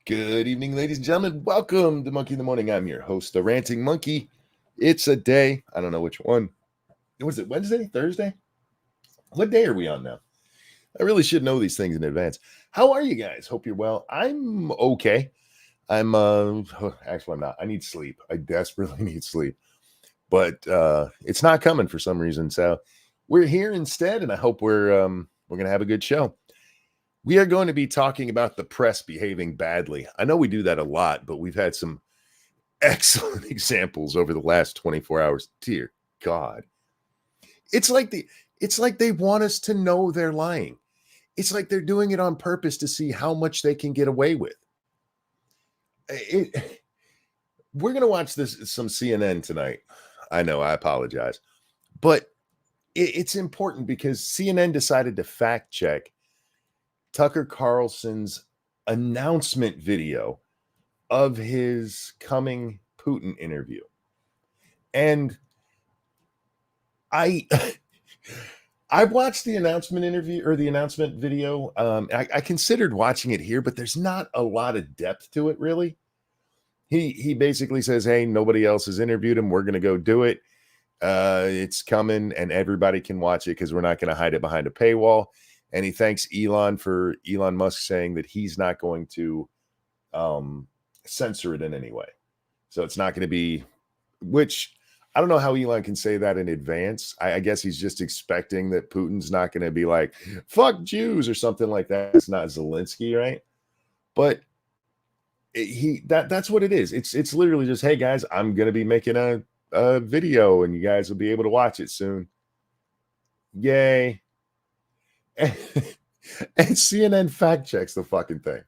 Good evening, ladies and gentlemen. Welcome to Monkey in the Morning. I'm your host, the Ranting Monkey. It's a day. I don't know which one. Was it Wednesday? Thursday? What day are we on now? I really should know these things in advance. How are you guys? Hope you're well. I'm okay. Actually, I'm not. I need sleep. I desperately need sleep. But it's not coming for some reason. So we're here instead, and I hope we're gonna have a good show. We are going to be talking about the press behaving badly. I know we do that a lot, but we've had some excellent examples over the last 24 hours. Dear God. It's like they want us to know they're lying. It's like they're doing it on purpose to see how much they can get away with. We're going to watch some CNN tonight. I know, I apologize. But it's important because CNN decided to fact check Tucker Carlson's announcement video of his coming Putin interview. And I watched the announcement interview or the announcement video. I considered watching it here, but there's not a lot of depth to it, really. He basically says, hey, nobody else has interviewed him. We're going to go do it. It's coming and everybody can watch it because we're not going to hide it behind a paywall. And he thanks Elon Musk saying that he's not going to censor it in any way. So it's not going to be, which I don't know how Elon can say that in advance. I guess he's just expecting that Putin's not going to be like, fuck Jews or something like that. It's not Zelensky, right? But that's what it is. It's literally just, hey guys, I'm going to be making a video and you guys will be able to watch it soon. Yay. And CNN fact checks the fucking thing.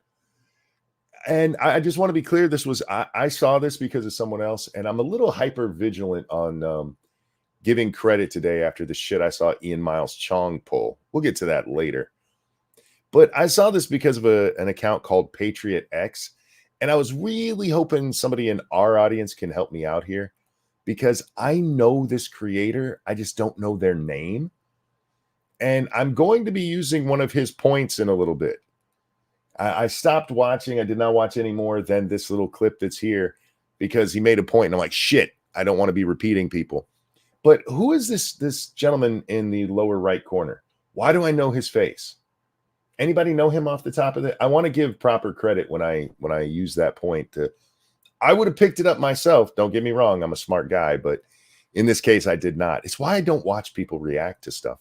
And I just want to be clear. I saw this because of someone else, and I'm a little hyper vigilant on giving credit today after the shit I saw Ian Miles Chong pull. We'll get to that later. But I saw this because of an account called Patriot X, and I was really hoping somebody in our audience can help me out here because I know this creator. I just don't know their name. And I'm going to be using one of his points in a little bit. I stopped watching. I did not watch any more than this little clip that's here because he made a point. And I'm like, shit, I don't want to be repeating people. But who is this gentleman in the lower right corner? Why do I know his face? Anybody know him off the top of it? I want to give proper credit when I use that point. I would have picked it up myself. Don't get me wrong. I'm a smart guy. But in this case, I did not. It's why I don't watch people react to stuff.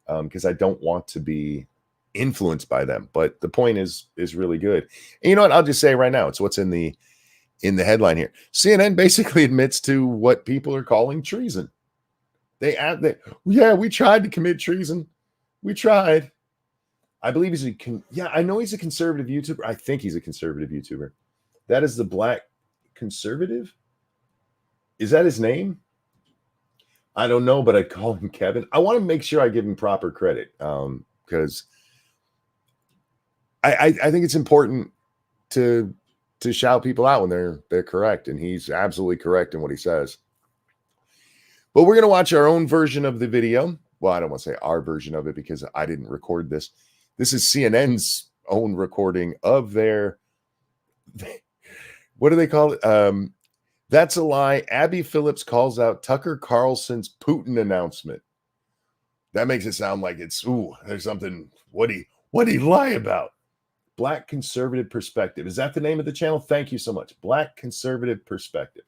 Because I don't want to be influenced by them. But the point is really good. And you know what? I'll just say right now, it's what's in the headline here. CNN basically admits to what people are calling treason. We tried to commit treason. We tried. I believe I know he's a conservative YouTuber. I think he's a conservative YouTuber. That is the Black Conservative. Is that his name? I don't know, but I call him Kevin. I want to make sure I give him proper credit because I think it's important to shout people out when they're correct, and he's absolutely correct in what he says. But we're going to watch our own version of the video. Well, I don't want to say our version of it because I didn't record this. This is CNN's own recording of their, what do they call it? That's a lie. Abby Phillips calls out Tucker Carlson's Putin announcement. That makes it sound like there's something. What'd he lie about? Black Conservative Perspective. Is that the name of the channel? Thank you so much. Black Conservative Perspective.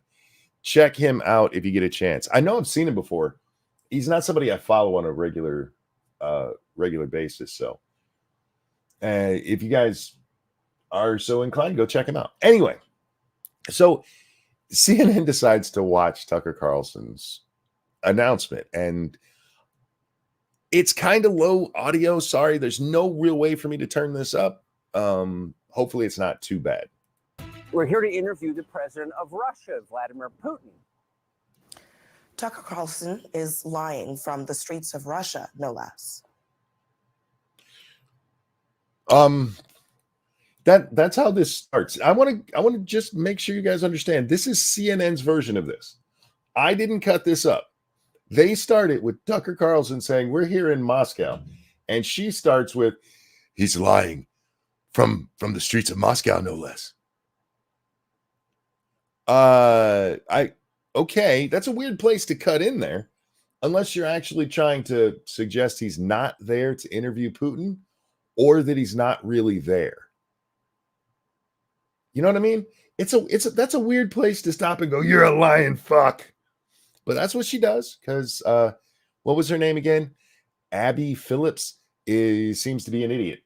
Check him out if you get a chance. I know I've seen him before. He's not somebody I follow on a regular basis. So if you guys are so inclined, go check him out. Anyway, so CNN decides to watch Tucker Carlson's announcement, and it's kind of low audio. Sorry, there's no real way for me to turn this up. Hopefully it's not too bad. We're here to interview the president of Russia, Vladimir Putin. Tucker Carlson is lying from the streets of Russia, no less. That's how this starts. I want to just make sure you guys understand. This is CNN's version of this. I didn't cut this up. They started with Tucker Carlson saying, we're here in Moscow. And she starts with, he's lying from the streets of Moscow, no less. Okay, that's a weird place to cut in there, unless you're actually trying to suggest he's not there to interview Putin, or that he's not really there. You know what I mean? That's a weird place to stop and go, you're a lying fuck. But that's what she does, because what was her name again? Abby Phillips seems to be an idiot.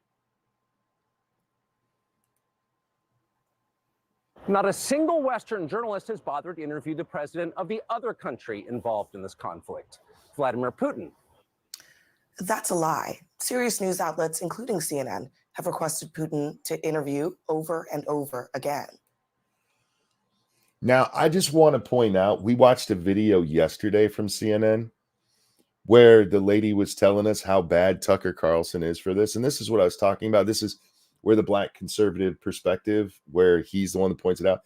Not a single Western journalist has bothered to interview the president of the other country involved in this conflict, Vladimir Putin. That's a lie. Serious news outlets, including CNN, have requested Putin to interview over and over again. Now, I just want to point out, we watched a video yesterday from CNN where the lady was telling us how bad Tucker Carlson is for this. And this is what I was talking about. This is where the black conservative perspective, where he's the one that points it out.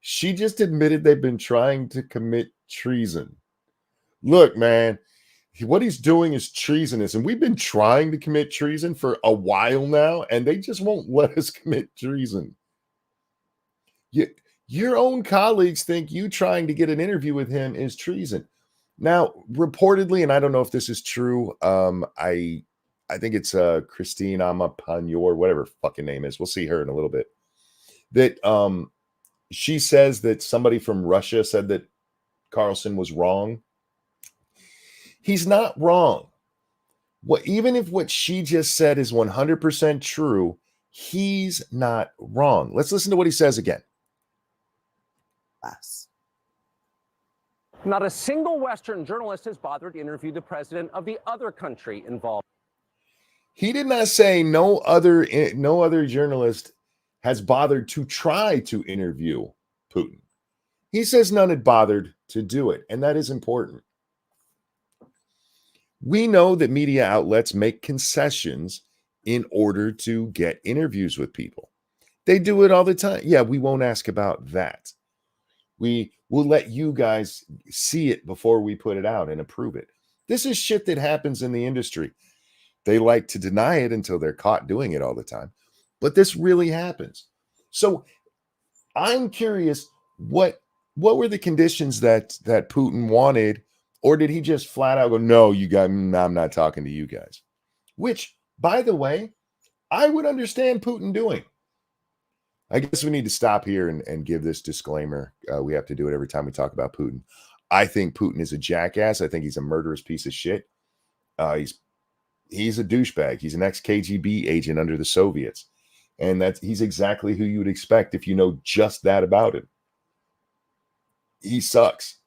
She just admitted they've been trying to commit treason. Look, man, what he's doing is treasonous. And we've been trying to commit treason for a while now, and they just won't let us commit treason. Your own colleagues think you trying to get an interview with him is treason. Now, reportedly, and I don't know if this is true, I think it's Christine Amapanyor, whatever her fucking name is. We'll see her in a little bit. That she says that somebody from Russia said that Carlson was wrong. He's not wrong. Even if what she just said is 100% true, he's not wrong. Let's listen to what he says again. Not a single Western journalist has bothered to interview the president of the other country involved. He did not say no other journalist has bothered to try to interview Putin. He says none had bothered to do it, and that is important. We know that media outlets make concessions in order to get interviews with people. They do it all the time. Yeah, we won't ask about that. We will let you guys see it before we put it out and approve it. This is shit that happens in the industry. They like to deny it until they're caught doing it all the time. But this really happens. So I'm curious, what were the conditions that Putin wanted? Or did he just flat out go, no, I'm not talking to you guys? Which, by the way, I would understand Putin doing. I guess we need to stop here and give this disclaimer. We have to do it every time we talk about Putin. I think Putin is a jackass. I think he's a murderous piece of shit. He's a douchebag. He's an ex-KGB agent under the Soviets. And he's exactly who you would expect if you know just that about him. He sucks.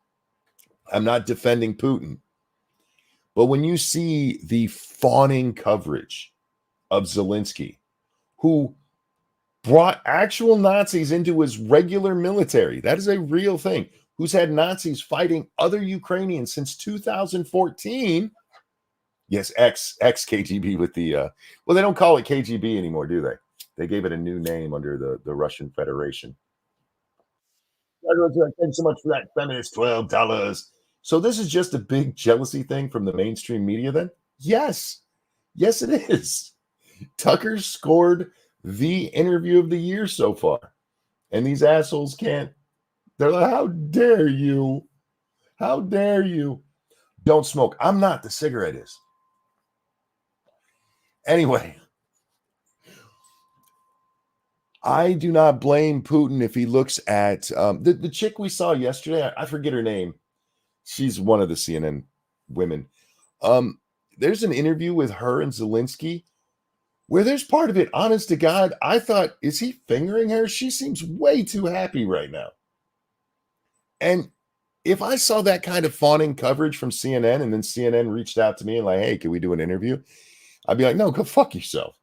I'm not defending Putin. But when you see the fawning coverage of Zelensky, who brought actual Nazis into his regular military, that is a real thing, who's had Nazis fighting other Ukrainians since 2014. Yes, ex-KGB with the, well, they don't call it KGB anymore, do they? They gave it a new name under the Russian Federation. Thanks so much for that feminist $12. So this is just a big jealousy thing from the mainstream media then? Yes. Yes, it is. Tucker scored the interview of the year so far. And these assholes can't. They're like, how dare you? How dare you? Don't smoke. I'm not. The cigarette is. Anyway, I do not blame Putin if he looks at the chick we saw yesterday. I forget her name. She's one of the CNN women. There's an interview with her and Zelensky where there's part of it, honest to God, I thought, is he fingering her? She seems way too happy right now. And if I saw that kind of fawning coverage from CNN and then CNN reached out to me and like, hey, can we do an interview? I'd be like, no, go fuck yourself.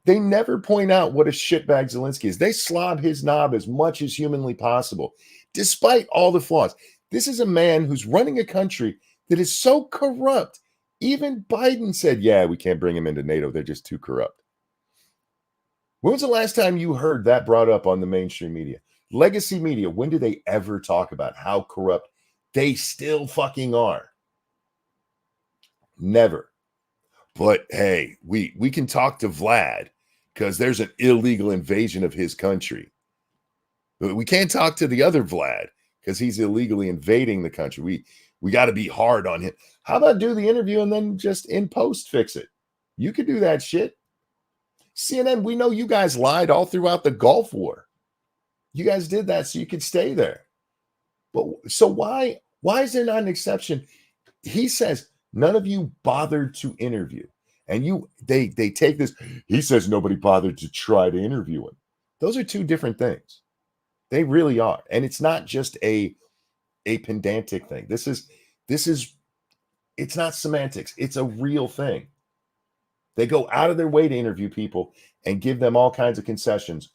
They never point out what a shitbag Zelensky is. They slob his knob as much as humanly possible, despite all the flaws. This is a man who's running a country that is so corrupt. Even Biden said, yeah, we can't bring him into NATO. They're just too corrupt. When was the last time you heard that brought up on the mainstream media? Legacy media, when do they ever talk about how corrupt they still fucking are? Never. But hey, we can talk to Vlad because there's an illegal invasion of his country. We can't talk to the other Vlad because he's illegally invading the country. We got to be hard on him. How about do the interview and then just in post fix it? You could do that shit. CNN, we know you guys lied all throughout the Gulf War. You guys did that so you could stay there. But so why is there not an exception? He says none of you bothered to interview. And they take this. He says nobody bothered to try to interview him. Those are two different things. They really are. And it's not just a pedantic thing. This is it's not semantics. It's a real thing. They go out of their way to interview people and give them all kinds of concessions,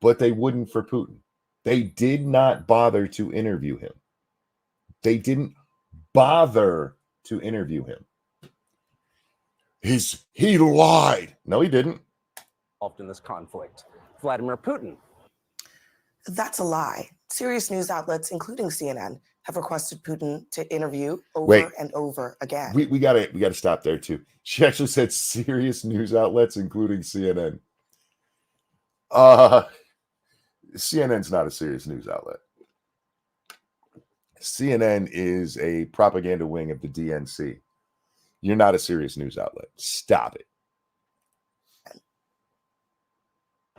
but they wouldn't for Putin. They did not bother to interview him. They didn't bother to interview him. He lied. No, he didn't. Involved in this conflict. Vladimir Putin. That's a lie. Serious news outlets, including CNN, have requested Putin to interview over and over again. We gotta stop there too. She actually said serious news outlets, including CNN. CNN's not a serious news outlet. CNN is a propaganda wing of the DNC. You're not a serious news outlet. Stop it.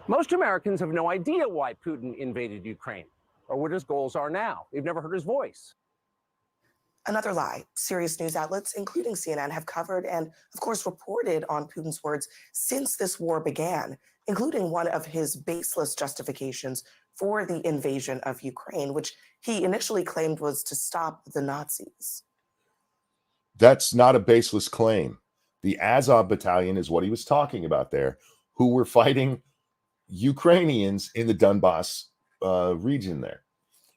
Most Americans have no idea why Putin invaded Ukraine or what his goals are now. They've never heard his voice. Another lie. Serious news outlets, including CNN, have covered and, of course, reported on Putin's words since this war began, including one of his baseless justifications for the invasion of Ukraine, which he initially claimed was to stop the Nazis. That's not a baseless claim. The Azov battalion is what he was talking about there, who were fighting Ukrainians in the Donbass region there.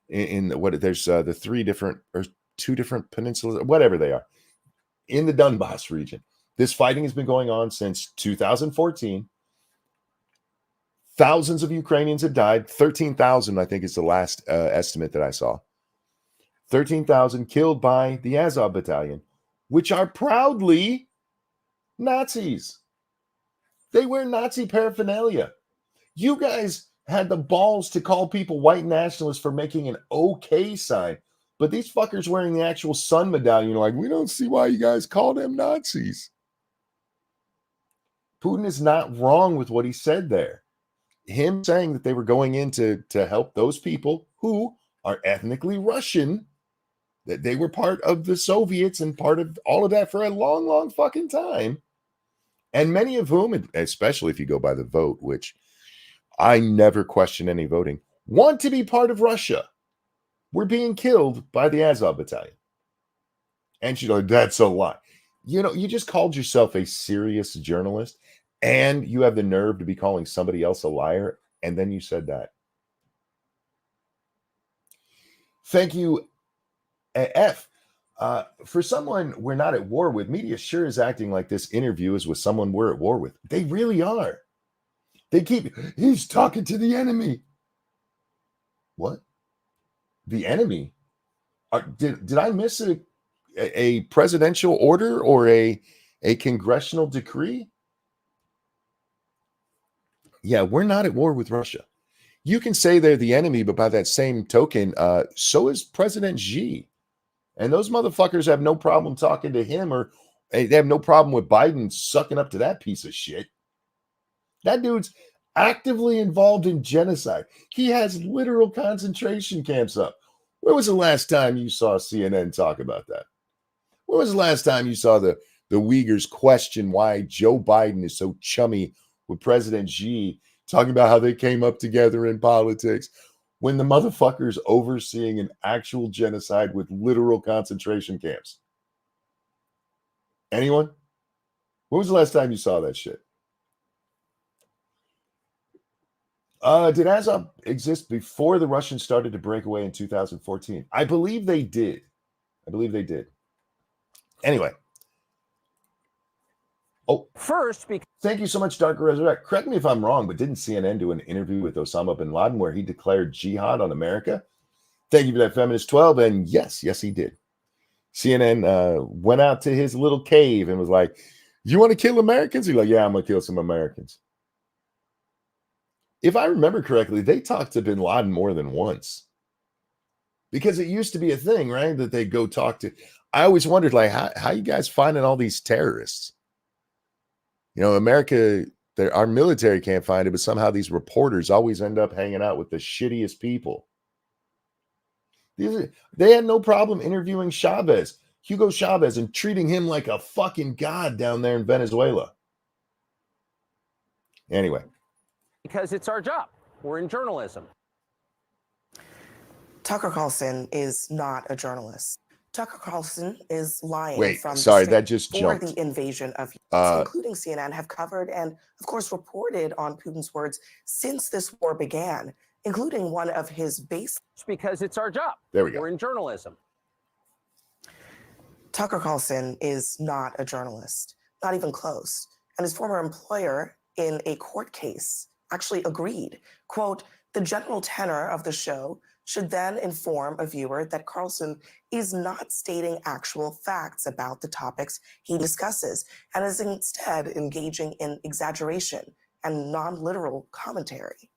There's the three different or two different peninsulas, whatever they are, in the Donbass region. This fighting has been going on since 2014. Thousands of Ukrainians have died. 13,000, I think, is the last estimate that I saw. 13,000 killed by the Azov battalion, which are proudly Nazis. They wear Nazi paraphernalia. You guys had the balls to call people white nationalists for making an okay sign, but these fuckers wearing the actual sun medallion are like, we don't see why you guys call them Nazis. Putin is not wrong with what he said there. Him saying that they were going in to help those people who are ethnically Russian, that they were part of the Soviets and part of all of that for a long, long fucking time. And many of whom, especially if you go by the vote, which I never question any voting, want to be part of Russia, were being killed by the Azov battalion. And she's like, that's a lie. You know, you just called yourself a serious journalist and you have the nerve to be calling somebody else a liar. And then you said that. Thank you, F. For someone we're not at war with, media sure is acting like this interview is with someone we're at war with. They really are. He's talking to the enemy. What? The enemy? Did I miss a presidential order or a congressional decree? Yeah, we're not at war with Russia. You can say they're the enemy, but by that same token, so is President Xi. And those motherfuckers have no problem talking to him, or they have no problem with Biden sucking up to that piece of shit. That dude's actively involved in genocide. He has literal concentration camps up. When was the last time you saw CNN talk about that? When was the last time you saw the Uyghurs question why Joe Biden is so chummy with President Xi, talking about how they came up together in politics, when the motherfucker's overseeing an actual genocide with literal concentration camps? Anyone? When was the last time you saw that shit? Did Azov exist before the Russians started to break away in 2014? I believe they did. Anyway. Oh, first, thank you so much, Dark Resurrect. Correct me if I'm wrong, but didn't CNN do an interview with Osama bin Laden where he declared jihad on America? Thank you for that, Feminist 12. And yes, he did. CNN went out to his little cave and was like, you want to kill Americans? He's like, yeah, I'm going to kill some Americans. if I remember correctly, they talked to bin Laden more than once. Because it used to be a thing, right? That they go talk to. I always wondered, like, how you guys finding all these terrorists? You know, America, our military can't find it, but somehow these reporters always end up hanging out with the shittiest people. They had no problem interviewing Chavez, Hugo Chavez, and treating him like a fucking god down there in Venezuela. Anyway. Because it's our job. We're in journalism. Tucker Carlson is not a journalist. Tucker Carlson is lying that just jumped. The invasion of Ukraine, including CNN, have covered and, of course, reported on Putin's words since this war began, including one of his base. Because it's our job. There we go. We're in journalism. Tucker Carlson is not a journalist, not even close. And his former employer in a court case actually agreed, quote, the general tenor of the show should then inform a viewer that Carlson is not stating actual facts about the topics he discusses and is instead engaging in exaggeration and non-literal commentary.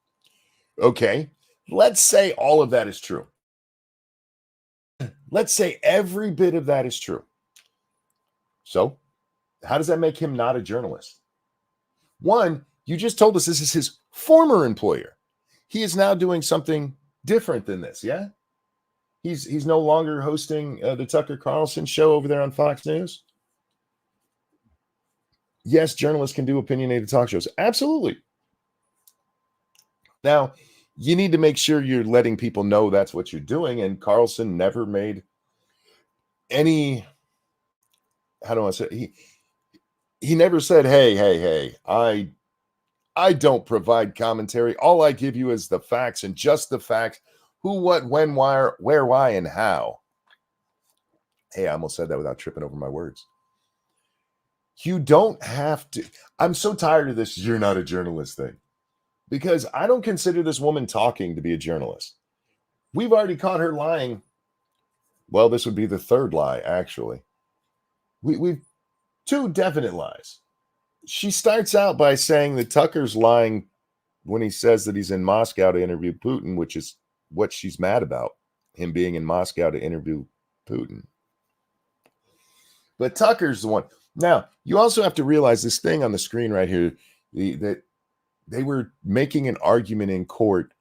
Okay, let's say all of that is true. Let's say every bit of that is true. So, how does that make him not a journalist? One, you just told us this is his former employer. He is now doing something different than this, yeah? He's no longer hosting the Tucker Carlson show over there on Fox News. Yes, journalists can do opinionated talk shows. Absolutely. Now, you need to make sure you're letting people know that's what you're doing. And Carlson never made any, how do I say, he never said, hey, I don't provide commentary. All I give you is the facts and just the facts. Who, what, when, why, where, why, and how. Hey, I almost said that without tripping over my words. You don't have to. I'm so tired of this you're not a journalist thing. Because I don't consider this woman talking to be a journalist. We've already caught her lying. Well, this would be the third lie, actually. We've two definite lies. She starts out by saying that Tucker's lying when he says that he's in Moscow to interview Putin, which is what she's mad about, him being in Moscow to interview Putin. But Tucker's the one. Now, you also have to realize this thing on the screen right here, that they were making an argument in court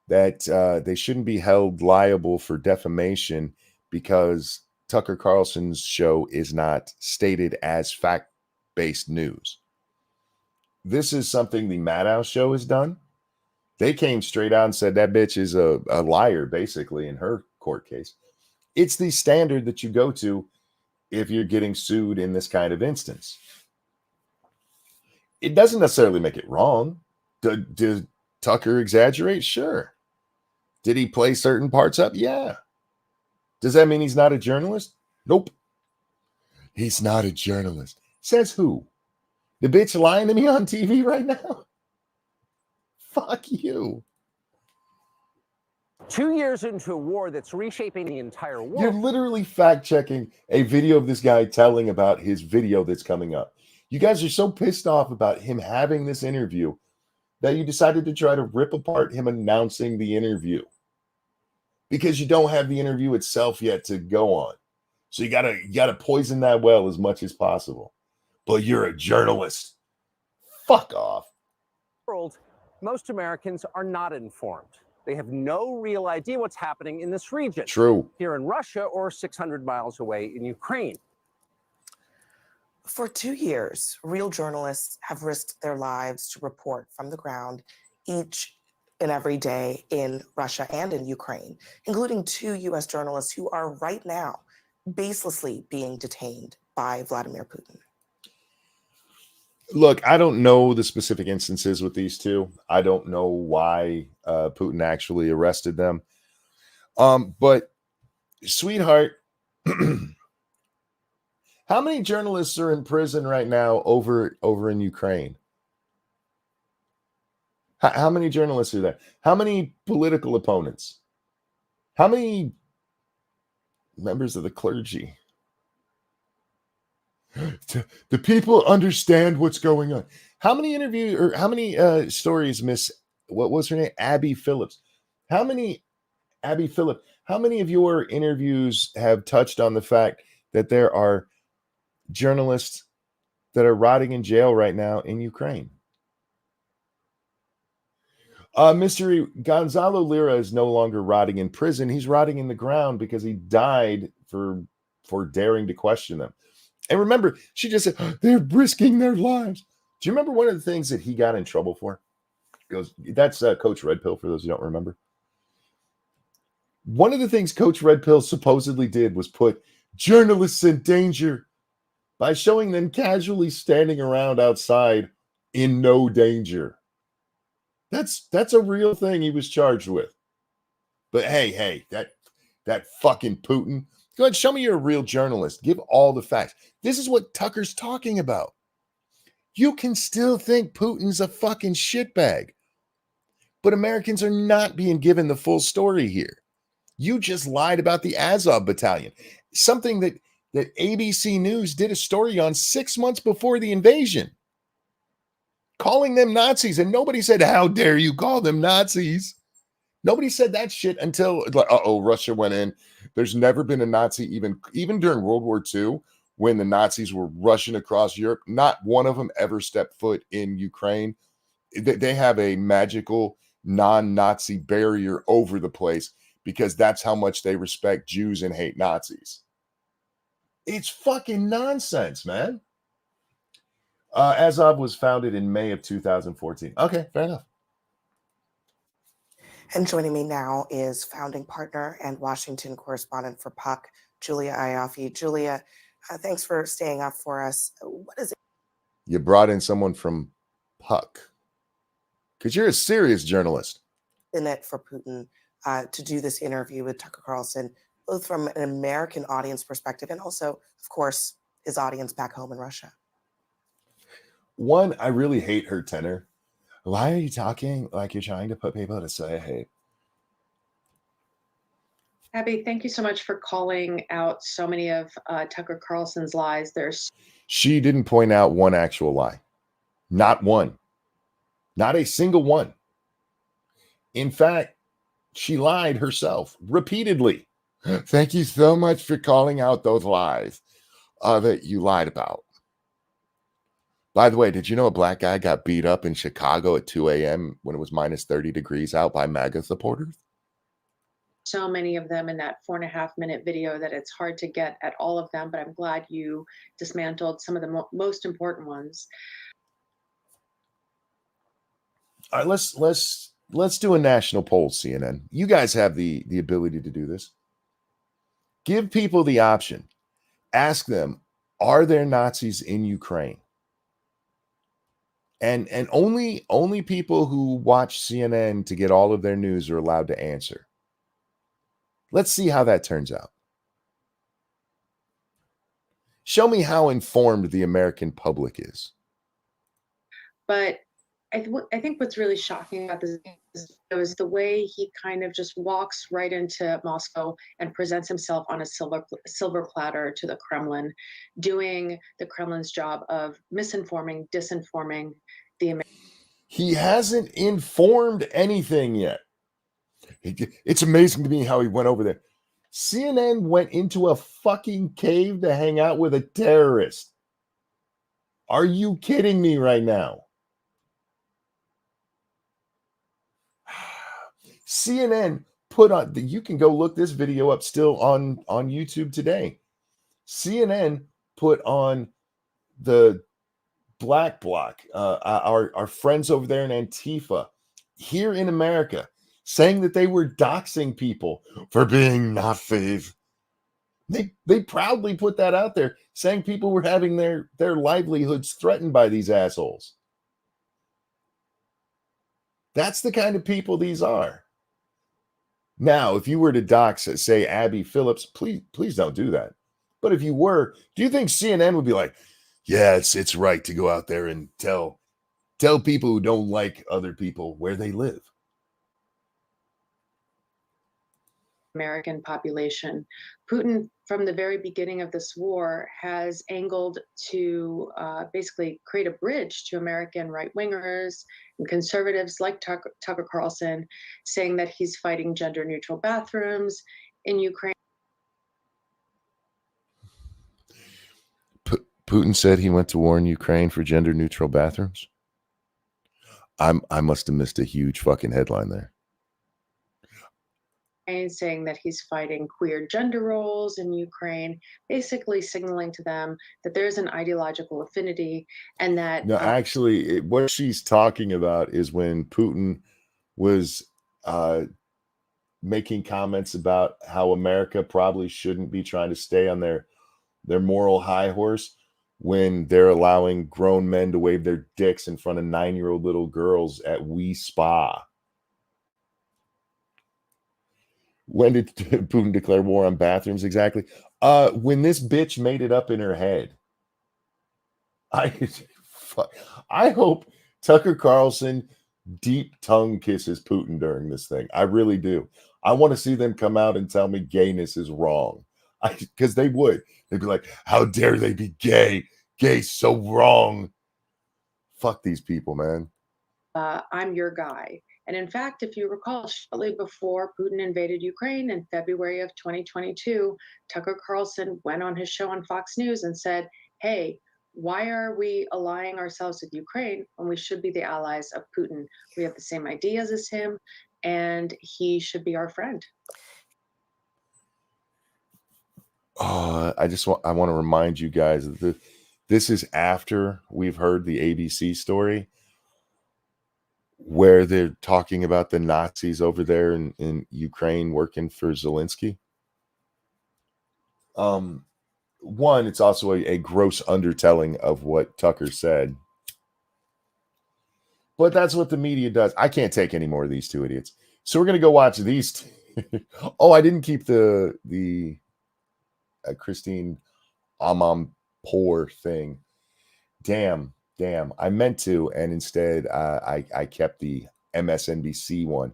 that they shouldn't be held liable for defamation because Tucker Carlson's show is not stated as fact-based news. This is something the Madhouse show has done. They came straight out and said that bitch is a liar, basically, in her court case. It's the standard that you go to if you're getting sued in this kind of instance. It doesn't necessarily make it wrong. Did Tucker exaggerate? Sure. Did he play certain parts up? Yeah. Does that mean he's not a journalist? Nope. He's not a journalist. Says who? The bitch lying to me on TV right now? Fuck you. 2 years into a war that's reshaping the entire world. You're literally fact-checking a video of this guy telling about his video that's coming up. You guys are so pissed off about him having this interview that you decided to try to rip apart him announcing the interview. Because you don't have the interview itself yet to go on. So you gotta poison that well as much as possible. But you're a journalist. Fuck off. World, most Americans are not informed. They have no real idea what's happening in this region. True. Here in Russia or 600 miles away in Ukraine. For 2 years, real journalists have risked their lives to report from the ground each and every day in Russia and in Ukraine, including 2 U.S. journalists who are right now baselessly being detained by Vladimir Putin. Look, I don't know the specific instances with these two. I don't know why Putin actually arrested them. But, sweetheart, how many journalists are in prison right now over in Ukraine? How many journalists are there? How many political opponents? How many members of the clergy? The people understand what's going on. How many stories Miss what was her name? Abby Phillips. Abby Phillip, how many of your interviews have touched on the fact that there are journalists that are rotting in jail right now in Ukraine? Mystery Gonzalo Lira is no longer rotting in prison. He's rotting in the ground because he died for daring to question them. And remember, she just said, they're risking their lives. Do you remember one of the things that he got in trouble for? Goes, that's Coach Red Pill, for those who don't remember. One of the things Coach Red Pill supposedly did was put journalists in danger by showing them casually standing around outside in no danger. That's a real thing he was charged with. But hey, that fucking Putin. Go ahead, show me you're a real journalist. Give all the facts. This is what Tucker's talking about. You can still think Putin's a fucking shitbag. But Americans are not being given the full story here. You just lied about the Azov battalion. Something that ABC News did a story on 6 months before the invasion. Calling them Nazis. And nobody said, how dare you call them Nazis? Nobody said that shit until, like, Russia went in. There's never been a Nazi, even during World War II, when the Nazis were rushing across Europe. Not one of them ever stepped foot in Ukraine. They have a magical non-Nazi barrier over the place because that's how much they respect Jews and hate Nazis. It's fucking nonsense, man. Azov was founded in May of 2014. Okay, fair enough. And joining me now is founding partner and Washington correspondent for Puck, Julia Ioffe. Julia, thanks for staying up for us. What is it? You brought in someone from Puck because you're a serious journalist. In it for Putin to do this interview with Tucker Carlson, both from an American audience perspective and also, of course, his audience back home in Russia? One, I really hate her tenor. Why are you talking like you're trying to put people to sleep? Abby, thank you so much for calling out so many of Tucker Carlson's lies. She didn't point out one actual lie. Not one. Not a single one. In fact, she lied herself repeatedly. Thank you so much for calling out those lies that you lied about. By the way, did you know a black guy got beat up in Chicago at 2 a.m. when it was minus 30 degrees out by MAGA supporters? So many of them in that 4.5-minute video that it's hard to get at all of them, but I'm glad you dismantled some of the most important ones. All right, let's do a national poll, CNN. You guys have the ability to do this. Give people the option. Ask them, are there Nazis in Ukraine? And only people who watch CNN to get all of their news are allowed to answer. Let's see how that turns out. Show me how informed the American public is. But I think what's really shocking about this is the way he kind of just walks right into Moscow and presents himself on a silver platter to the Kremlin, doing the Kremlin's job of misinforming, disinforming the Americans. He hasn't informed anything yet. It's amazing to me how he went over there. CNN went into a fucking cave to hang out with a terrorist. Are you kidding me right now? CNN put on, you can go look this video up still on YouTube today. CNN put on the Black Bloc, our friends over there in Antifa, here in America, saying that they were doxing people for being Nazis. They proudly put that out there, saying people were having their livelihoods threatened by these assholes. That's the kind of people these are. Now, if you were to dox, say, Abby Phillips, please don't do that. But if you were, do you think CNN would be like, yeah, it's right to go out there and tell people who don't like other people where they live? American population. Putin, from the very beginning of this war, has angled to basically create a bridge to American right-wingers and conservatives like Tucker Carlson, saying that he's fighting gender-neutral bathrooms in Ukraine. Putin said he went to war in Ukraine for gender-neutral bathrooms. I must have missed a huge fucking headline there. Saying that he's fighting queer gender roles in Ukraine, basically signaling to them that there's an ideological affinity and that. No, actually, what she's talking about is when Putin was making comments about how America probably shouldn't be trying to stay on their moral high horse when they're allowing grown men to wave their dicks in front of 9-year-old little girls at Wee Spa. When did Putin declare war on bathrooms exactly? When this bitch made it up in her head. I hope Tucker Carlson deep tongue kisses Putin during this thing. I really do. I want to see them come out and tell me gayness is wrong. Because they would. They'd be like, how dare they be gay? Gay's so wrong. Fuck these people, man. I'm your guy. And in fact, if you recall, shortly before Putin invaded Ukraine in February of 2022, Tucker Carlson went on his show on Fox News and said, hey, why are we allying ourselves with Ukraine when we should be the allies of Putin? We have the same ideas as him, and he should be our friend. I want to remind you guys that this is after we've heard the ABC story where they're talking about the Nazis over there in Ukraine working for Zelensky. One, it's also a gross undertelling of what Tucker said. But that's what the media does. I can't take any more of these two idiots. So we're going to go watch these. Oh, I didn't keep the Christine Amanpour thing. Damn. I meant to, and instead I kept the MSNBC one.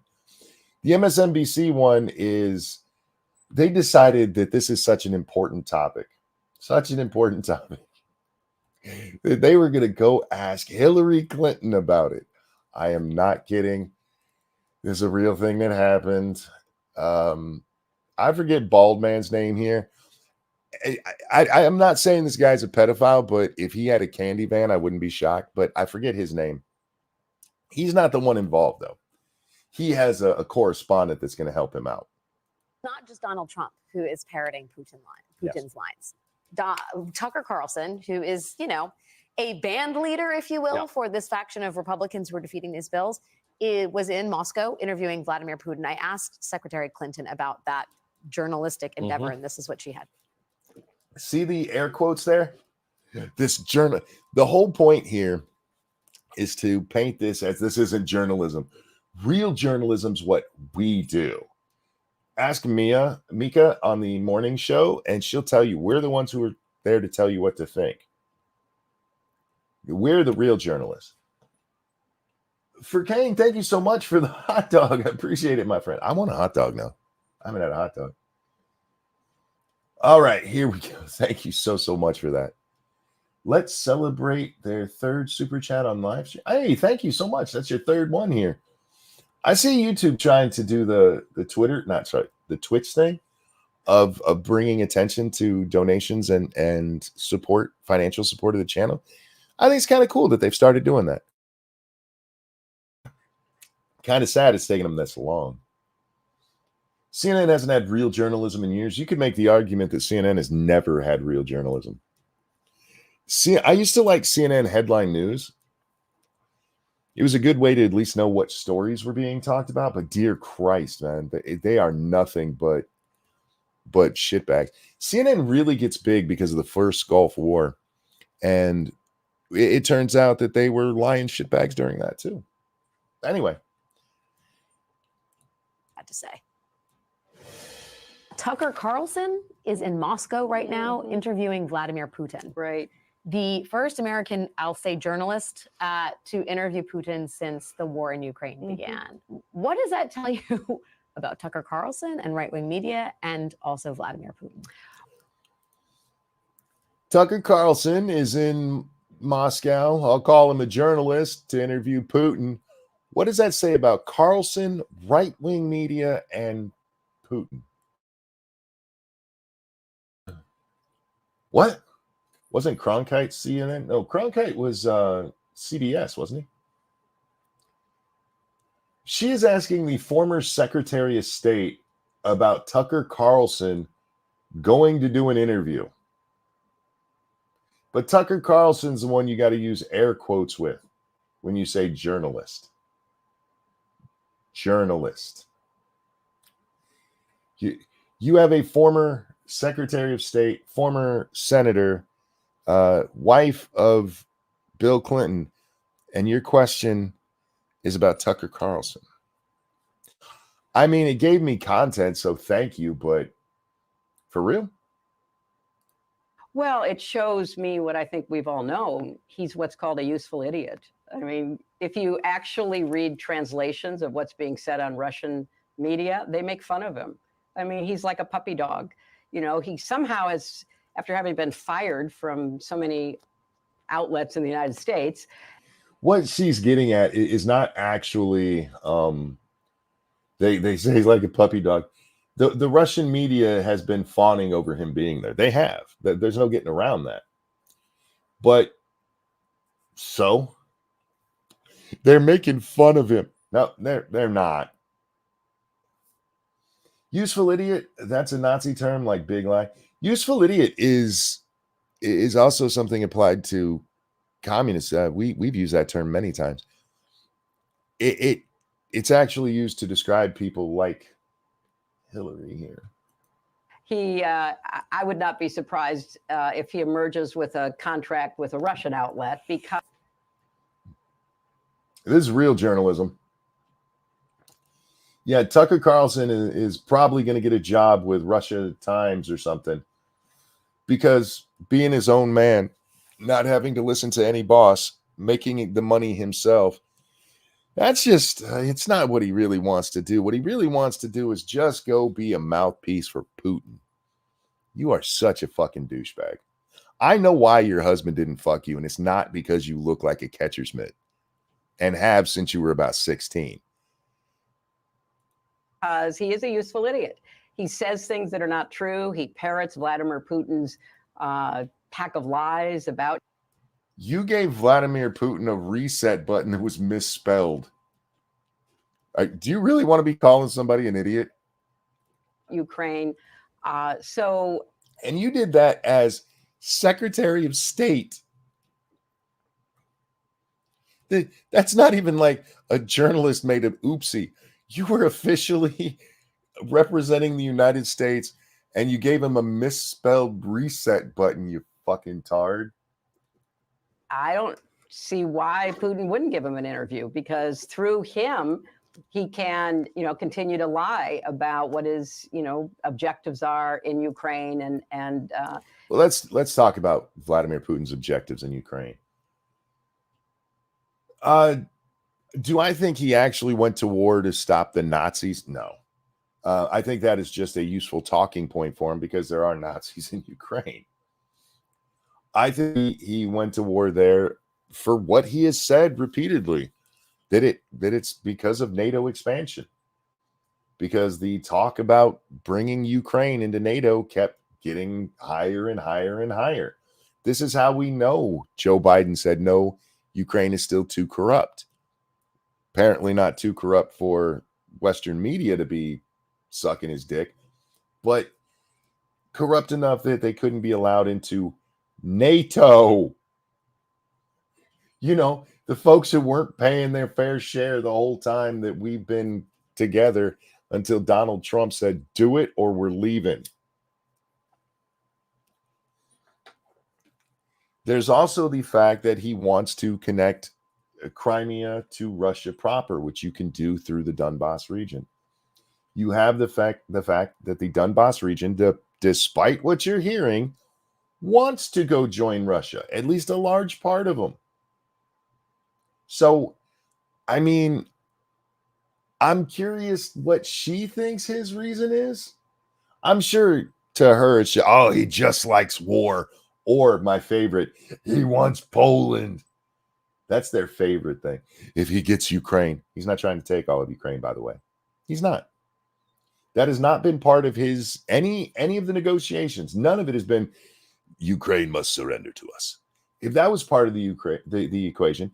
The MSNBC one is, they decided that this is such an important topic, that they were going to go ask Hillary Clinton about it. I am not kidding. This is a real thing that happened. I forget bald man's name here. I am not saying this guy's a pedophile, but if he had a candy van, I wouldn't be shocked. But I forget his name. He's not the one involved, though. He has a correspondent that's going to help him out. Not just Donald Trump, who is parroting Putin's lines. Tucker Carlson, who is, a band leader, if you will, for this faction of Republicans who are defeating these bills, was in Moscow interviewing Vladimir Putin. I asked Secretary Clinton about that journalistic endeavor, and this is what she had. See the air quotes there? The whole point here is to paint this as this isn't journalism. Real journalism's what we do. Ask Mika on the morning show, and she'll tell you we're the ones who are there to tell you what to think. We're the real journalists. For Kane, thank you so much for the hot dog. I appreciate it, my friend. I want a hot dog now. I haven't had a hot dog. All right, here we go. Thank you so much for that. Let's celebrate their third super chat on live stream. Hey, thank you so much. That's your third one here. I see YouTube trying to do the Twitch thing of bringing attention to donations and support, financial support of the channel. I think it's kind of cool that they've started doing that. Kind of sad it's taking them this long. CNN hasn't had real journalism in years. You could make the argument that CNN has never had real journalism. I used to like CNN headline news. It was a good way to at least know what stories were being talked about. But dear Christ, man, they are nothing but shitbags. CNN really gets big because of the first Gulf War. And it turns out that they were lying shitbags during that too. Anyway. Had to say. Tucker Carlson is in Moscow right now interviewing Vladimir Putin. Right. The first American, I'll say, journalist to interview Putin since the war in Ukraine began. What does that tell you about Tucker Carlson and right-wing media and also Vladimir Putin. Tucker Carlson is in Moscow. I'll call him a journalist to interview Putin. What does that say about Carlson, right-wing media, and Putin? What? Wasn't Cronkite CNN? No, Cronkite was CBS, wasn't he? She is asking the former Secretary of State about Tucker Carlson going to do an interview. But Tucker Carlson's the one you got to use air quotes with when you say journalist. Journalist. You have a former Secretary of State, former senator, wife of Bill Clinton, and your question is about Tucker Carlson. I mean, it gave me content, so thank you, but for real? Well, it shows me what I think we've all known. He's what's called a useful idiot. I mean, if you actually read translations of what's being said on Russian media, they make fun of him. I mean, he's like a puppy dog. You know, he somehow has, after having been fired from so many outlets in the United States. What she's getting at is not actually, they say he's like a puppy dog. The Russian media has been fawning over him being there. They have. There's no getting around that. But so they're making fun of him. No, they're not. Useful idiot, that's a Nazi term like big lie. Useful idiot is also something applied to communists. We've used that term many times. It's actually used to describe people like Hillary here. I would not be surprised if he emerges with a contract with a Russian outlet, because this is real journalism. Yeah, Tucker Carlson is probably going to get a job with Russia Times or something, because being his own man, not having to listen to any boss, making the money himself, that's just, it's not what he really wants to do. What he really wants to do is just go be a mouthpiece for Putin. You are such a fucking douchebag. I know why your husband didn't fuck you, and it's not because you look like a catcher's mitt and have since you were about 16. Because he is a useful idiot. He says things that are not true. He parrots Vladimir Putin's pack of lies about. You gave Vladimir Putin a reset button that was misspelled. Do you really want to be calling somebody an idiot? Ukraine. And you did that as Secretary of State. That's not even like a journalist made an oopsie. You were officially representing the United States, and you gave him a misspelled reset button, you fucking tard. I don't see why Putin wouldn't give him an interview, because through him, he can, continue to lie about what his, objectives are in Ukraine. Well, let's talk about Vladimir Putin's objectives in Ukraine. Do I think he actually went to war to stop the Nazis? No. I think that is just a useful talking point for him, because there are Nazis in Ukraine. I think he went to war there for what he has said repeatedly, that it's because of NATO expansion, because the talk about bringing Ukraine into NATO kept getting higher and higher and higher. This is how we know Joe Biden said, no, Ukraine is still too corrupt. Apparently not too corrupt for Western media to be sucking his dick, but corrupt enough that they couldn't be allowed into NATO. The folks who weren't paying their fair share the whole time that we've been together, until Donald Trump said, do it or we're leaving. There's also the fact that he wants to connect Crimea to Russia proper, which you can do through the Donbass region. You have the fact that the Donbass region, despite what you're hearing, wants to go join Russia, at least a large part of them. So, I mean, I'm curious what she thinks his reason is. I'm sure to her, it's he just likes war. Or my favorite, he wants Poland. That's their favorite thing. If he gets Ukraine, he's not trying to take all of Ukraine, by the way. He's not. That has not been part of his any of the negotiations. None of it has been Ukraine must surrender to us. If that was part of the equation,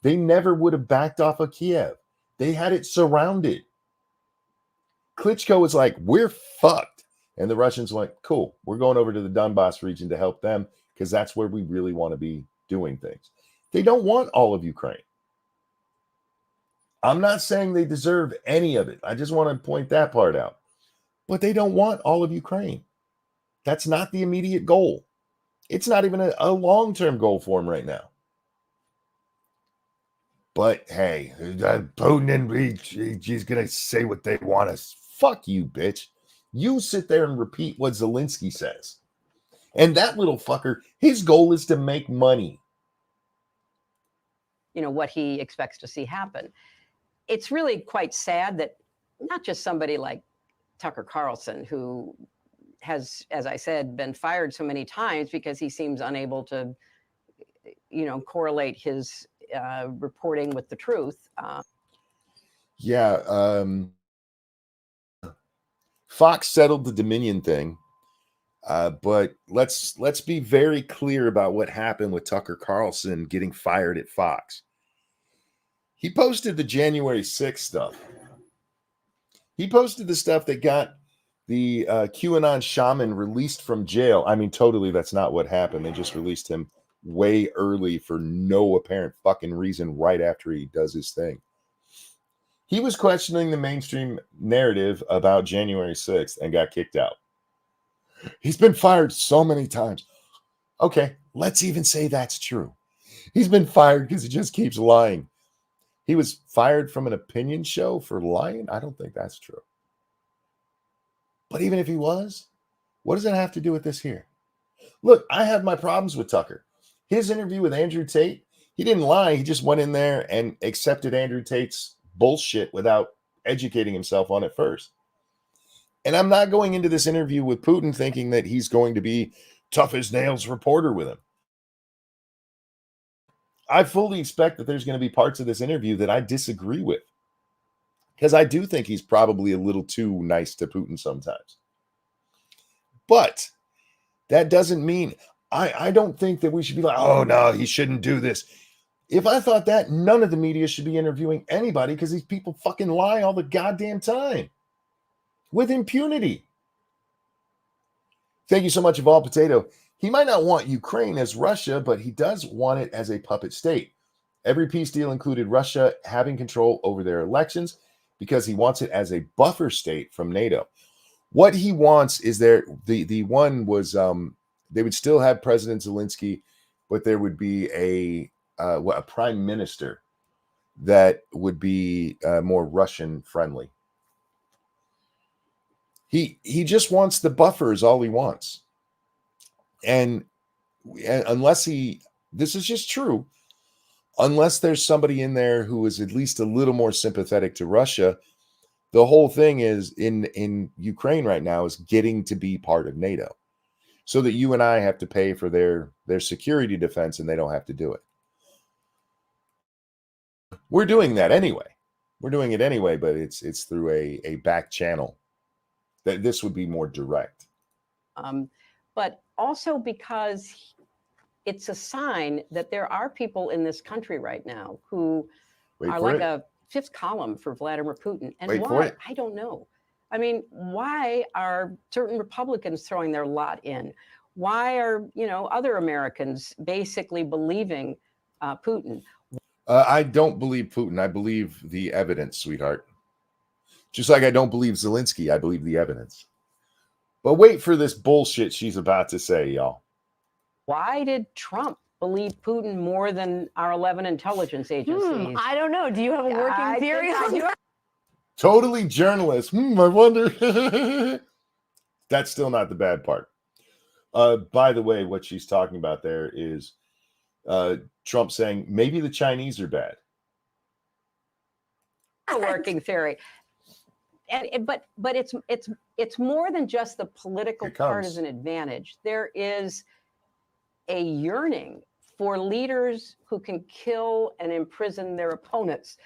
they never would have backed off of Kiev. They had it surrounded. Klitschko was like, we're fucked. And the Russians went, cool, we're going over to the Donbass region to help them because that's where we really want to be doing things. They don't want all of Ukraine. I'm not saying they deserve any of it. I just want to point that part out. But they don't want all of Ukraine. That's not the immediate goal. It's not even a long-term goal for them right now. But hey, Putin and he's going to say what they want us. Fuck you, bitch. You sit there and repeat what Zelensky says. And that little fucker, his goal is to make money. You know, what he expects to see happen. It's really quite sad that not just somebody like Tucker Carlson, who has, as I said, been fired so many times because he seems unable to, you know, correlate his reporting with the truth. Fox settled the Dominion thing, but let's be very clear about what happened with Tucker Carlson getting fired at Fox. He posted the January 6th stuff. He posted the stuff that got the QAnon shaman released from jail. I mean, totally, that's not what happened. They just released him way early for no apparent fucking reason right after he does his thing. He was questioning the mainstream narrative about January 6th and got kicked out. He's been fired so many times. Okay, let's even say that's true. He's been fired because he just keeps lying. He was fired from an opinion show for lying? I don't think that's true. But even if he was, what does that have to do with this here? Look, I have my problems with Tucker. His interview with Andrew Tate, he didn't lie. He just went in there and accepted Andrew Tate's bullshit without educating himself on it first. And I'm not going into this interview with Putin thinking that he's going to be tough as nails reporter with him. I fully expect that there's going to be parts of this interview that I disagree with, because I do think he's probably a little too nice to Putin sometimes. But that doesn't mean I don't think that we should be like, oh no, he shouldn't do this. If I thought that, none of the media should be interviewing anybody, because these people fucking lie all the goddamn time with impunity. Thank you so much, Evolved Potato. He might not want Ukraine as Russia, but he does want it as a puppet state. Every peace deal included Russia having control over their elections because he wants it as a buffer state from NATO. What he wants is the one was they would still have President Zelensky, but there would be a prime minister that would be more Russian friendly. He just wants the buffer is all he wants. And unless this is just true, unless there's somebody in there who is at least a little more sympathetic to Russia, the whole thing is in Ukraine right now is getting to be part of NATO, so that you and I have to pay for their security defense and they don't have to do it. We're doing that anyway. We're doing it anyway, but it's through a back channel. That this would be more direct. But also because it's a sign that there are people in this country right now who are like a fifth column for Vladimir Putin. And why? I don't know. I mean, why are certain Republicans throwing their lot in? Why are, other Americans basically believing Putin? I don't believe Putin. I believe the evidence, sweetheart. Just like I don't believe Zelensky, I believe the evidence. But wait for this bullshit she's about to say, y'all. Why did Trump believe Putin more than our 11 intelligence agencies? I don't know. Do you have a working theory on that? Totally journalist. I wonder. That's still not the bad part. By the way, what she's talking about there is Trump saying maybe the Chinese are bad. a working theory. But it's more than just the political partisan advantage. There is a yearning for leaders who can kill and imprison their opponents.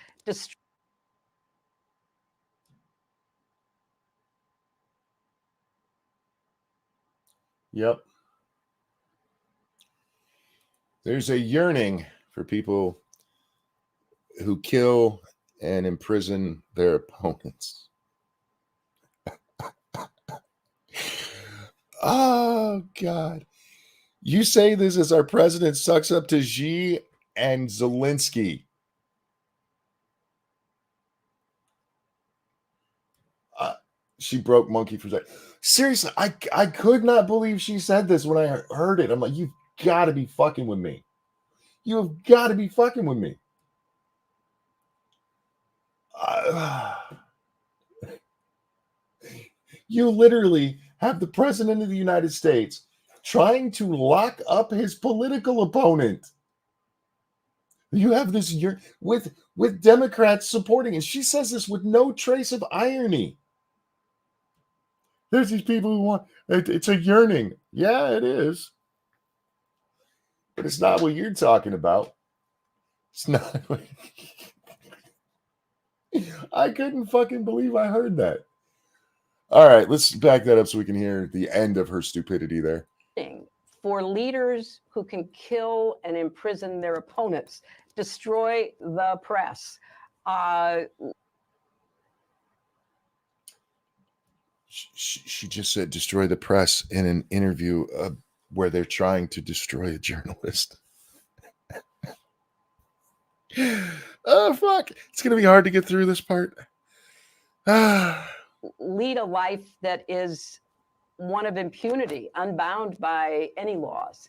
Yep. There's a yearning for people who kill and imprison their opponents. Oh, God. You say this as our president sucks up to Xi and Zelensky. She broke monkey for a second. Seriously, I could not believe she said this when I heard it. I'm like, you've got to be fucking with me. You have got to be fucking with me. You literally have the president of the United States trying to lock up his political opponent. You have this with Democrats supporting it. She says this with no trace of irony. There's these people who want it's a yearning. Yeah, it is. But it's not what you're talking about. It's not. I couldn't fucking believe I heard that. All right, let's back that up so we can hear the end of her stupidity there. For leaders who can kill and imprison their opponents, destroy the press. She just said destroy the press in an interview where they're trying to destroy a journalist. Oh, fuck. It's going to be hard to get through this part. Lead a life that is one of impunity, unbound by any laws.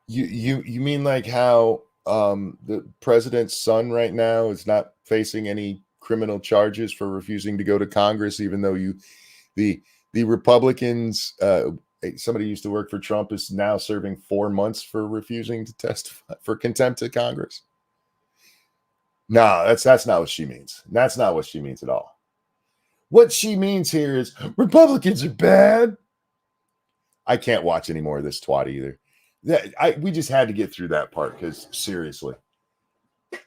You mean like how the president's son right now is not facing any criminal charges for refusing to go to Congress, even though the Republicans, somebody used to work for Trump is now serving 4 months for refusing to testify for contempt of Congress? No, that's not what she means. That's not what she means at all. What she means here is Republicans are bad. I can't watch any more of this twat either. We just had to get through that part because seriously,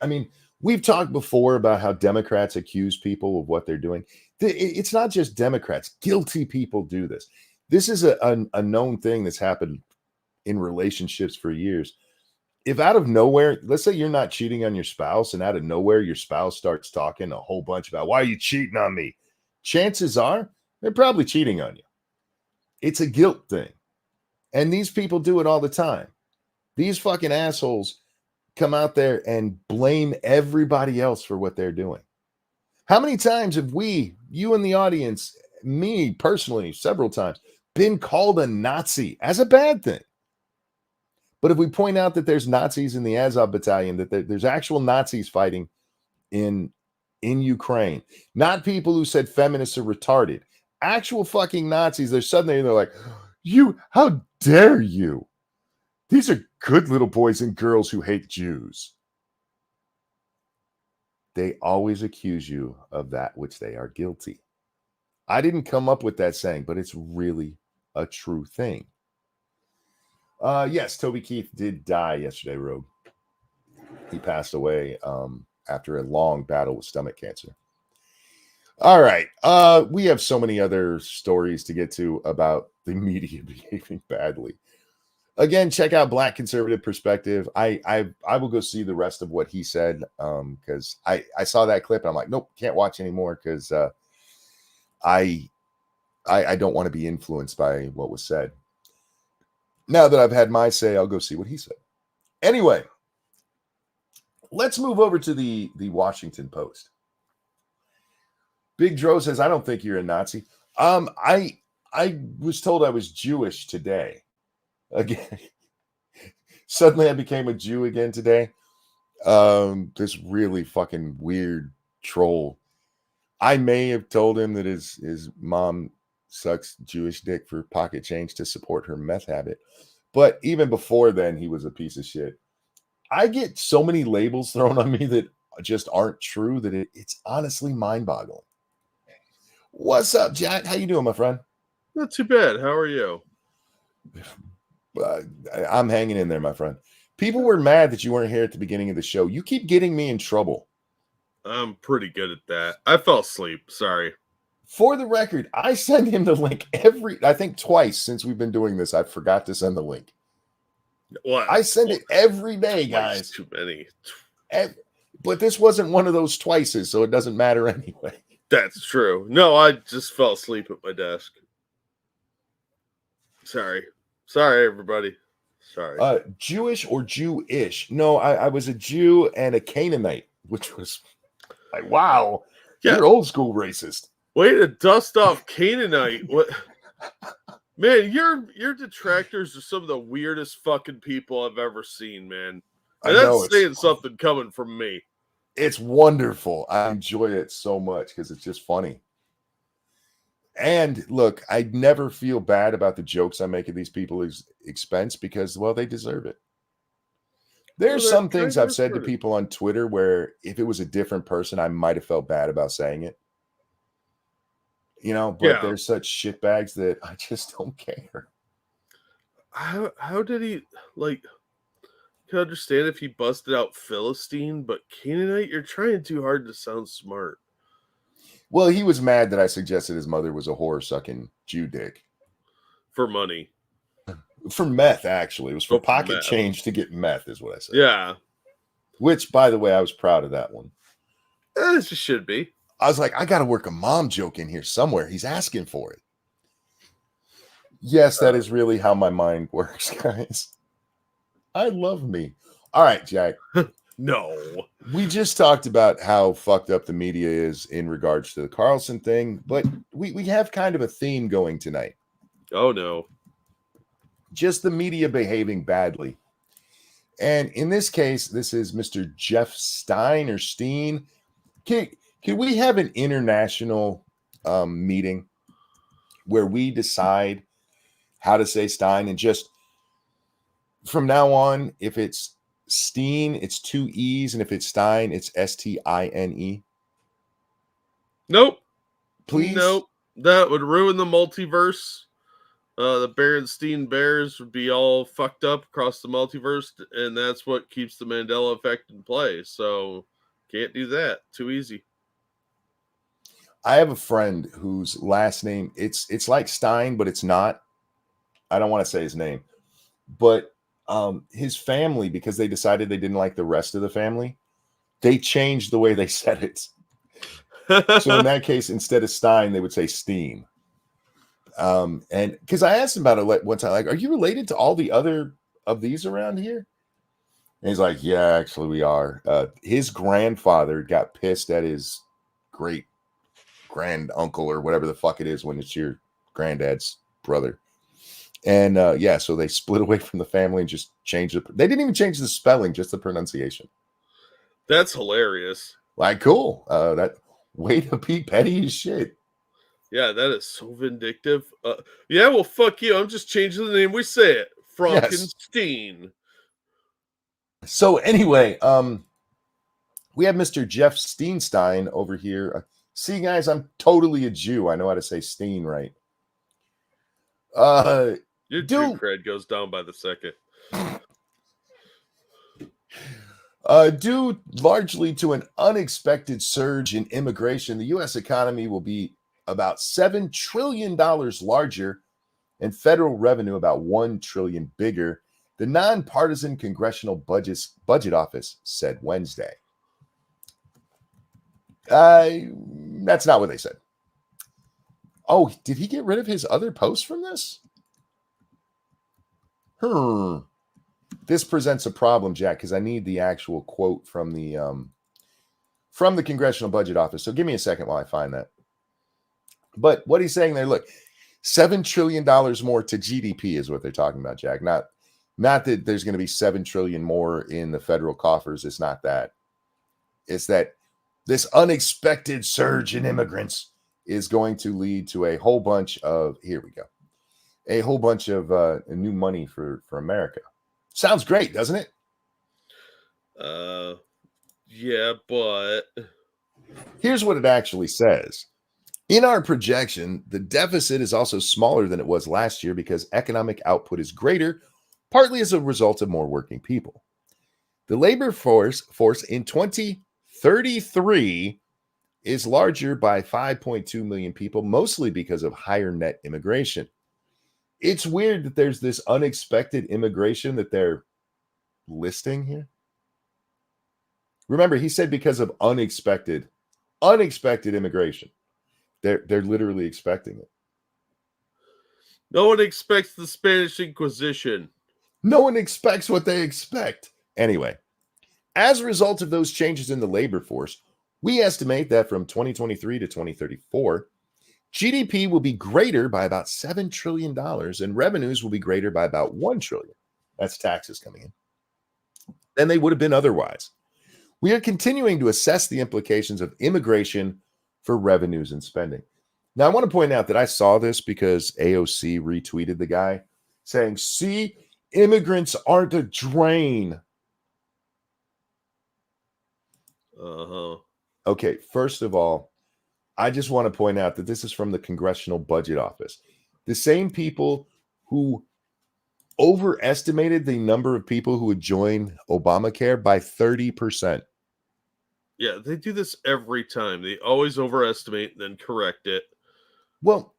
I mean, we've talked before about how Democrats accuse people of what they're doing. It's not just Democrats. Guilty people do this. This is a known thing that's happened in relationships for years. If out of nowhere, let's say you're not cheating on your spouse, and out of nowhere, your spouse starts talking a whole bunch about why are you cheating on me? Chances are they're probably cheating on you. It's a guilt thing. And these people do it all the time. These fucking assholes come out there and blame everybody else for what they're doing. How many times have we, you in the audience, me personally, several times, been called a Nazi as a bad thing? But if we point out that there's Nazis in the Azov battalion, that there's actual Nazis fighting in Ukraine, not people who said feminists are retarded, actual fucking Nazis, they're like, how dare you? These are good little boys and girls who hate Jews. They always accuse you of that which they are guilty. I didn't come up with that saying, but it's really a true thing. Yes, Toby Keith did die yesterday, Rogue. He passed away after a long battle with stomach cancer. All right. We have so many other stories to get to about the media behaving badly. Again, check out Black Conservative Perspective. I will go see the rest of what he said because I saw that clip and I'm like, nope, can't watch anymore because I don't want to be influenced by what was said. Now that I've had my say, I'll go see what he said. Anyway, let's move over to the Washington Post. Big Dro says, I don't think you're a Nazi. I was told I was Jewish today. Again, suddenly I became a Jew again today. This really fucking weird troll. I may have told him that his mom sucks Jewish dick for pocket change to support her meth habit. But even before then, he was a piece of shit. I get so many labels thrown on me that just aren't true that it's honestly mind-boggling. What's up, Jack? How you doing, my friend? Not too bad. How are you? I'm hanging in there, my friend. People were mad that you weren't here at the beginning of the show. You keep getting me in trouble. I'm pretty good at that. I fell asleep. Sorry. For the record, I send him the link I think twice since we've been doing this. I forgot to send the link. What? I send it every day, guys. Too many. But this wasn't one of those twices, so it doesn't matter anyway. That's true. No, I just fell asleep at my desk. Sorry, everybody. Sorry. Jewish or Jewish? No, I was a Jew and a Canaanite, which was like, wow, you're old school racist. Way to dust off Canaanite. What? Man, your detractors are some of the weirdest fucking people I've ever seen, man. And that's saying something coming from me. It's wonderful. I enjoy it so much because it's just funny. And look, I never feel bad about the jokes I make at these people's expense because, well, they deserve it. There's some things I've said to people on Twitter where if it was a different person, I might have felt bad about saying it. You know, but they're such shitbags that I just don't care. How did he, like, I can understand if he busted out Philistine, but Canaanite, you're trying too hard to sound smart. Well, he was mad that I suggested his mother was a whore-sucking Jew dick. For money. For meth, actually. It was for pocket change to get meth, is what I said. Yeah. Which, by the way, I was proud of that one. As it should be. I was like, I got to work a mom joke in here somewhere. He's asking for it. Yes, that is really how my mind works, guys. I love me. All right, Jack. No. We just talked about how fucked up the media is in regards to the Carlson thing, but we have kind of a theme going tonight. Oh, no. Just the media behaving badly. And in this case, this is Mr. Jeff Stein or Steen. Can we have an international meeting where we decide how to say Stein, and just from now on, if it's Steen, it's 2 E's, and if it's Stein, it's Stine? Nope. Please? Nope. That would ruin the multiverse. The Berenstein Bears would be all fucked up across the multiverse, and that's what keeps the Mandela effect in play. So can't do that. Too easy. I have a friend whose last name, it's like Stein, but it's not. I don't want to say his name. But his family, because they decided they didn't like the rest of the family, they changed the way they said it. So in that case, instead of Stein, they would say Steen. And because I asked him about it one time, like, are you related to all the other of these around here? And he's like, yeah, actually we are. His grandfather got pissed at his great grand uncle or whatever the fuck it is when it's your granddad's brother. And yeah, so they split away from the family and just changed it. They didn't even change the spelling, just the pronunciation. That's hilarious. Like, cool. That way to be petty as shit. Yeah, that is so vindictive. Yeah, well, fuck you. I'm just changing the name. We say it. Frankenstein. Yes. So anyway, we have Mr. Jeff Steenstein over here. See, guys, I'm totally a Jew. I know how to say Steen right. Your Jew cred goes down by the second. Due largely to an unexpected surge in immigration, the U.S. economy will be about $7 trillion larger and federal revenue about $1 trillion bigger, the nonpartisan Congressional Budget Office said Wednesday. That's not what they said. Oh, did he get rid of his other post from this? This presents a problem, Jack, because I need the actual quote from the Congressional Budget Office. So give me a second while I find that. But what he's saying there, look, $7 trillion more to GDP is what they're talking about, Jack. Not that there's going to be $7 trillion more in the federal coffers. It's not that. It's that this unexpected surge in immigrants is going to lead to a whole bunch of, here we go, a whole bunch of new money for America. Sounds great, doesn't it? Yeah, but Here's what it actually says. In our projection, the deficit is also smaller than it was last year because economic output is greater, partly as a result of more working people. The labor force in 2033 is larger by 5.2 million people, mostly because of higher net immigration. It's weird that there's this unexpected immigration that they're listing here. Remember, he said because of unexpected immigration. They're literally expecting it. no one expects the Spanish Inquisition. No one expects what they expect. Anyway, as a result of those changes in the labor force, we estimate that from 2023 to 2034, GDP will be greater by about $7 trillion and revenues will be greater by about $1 trillion. That's taxes coming in. Than they would have been otherwise. We are continuing to assess the implications of immigration for revenues and spending. Now, I want to point out that I saw this because AOC retweeted the guy saying, see, immigrants aren't a drain. Uh-huh. Okay, first of all, I just want to point out that this is from the Congressional Budget Office. The same people who overestimated the number of people who would join Obamacare by 30%. Yeah, they do this every time. They always overestimate and then correct it. Well,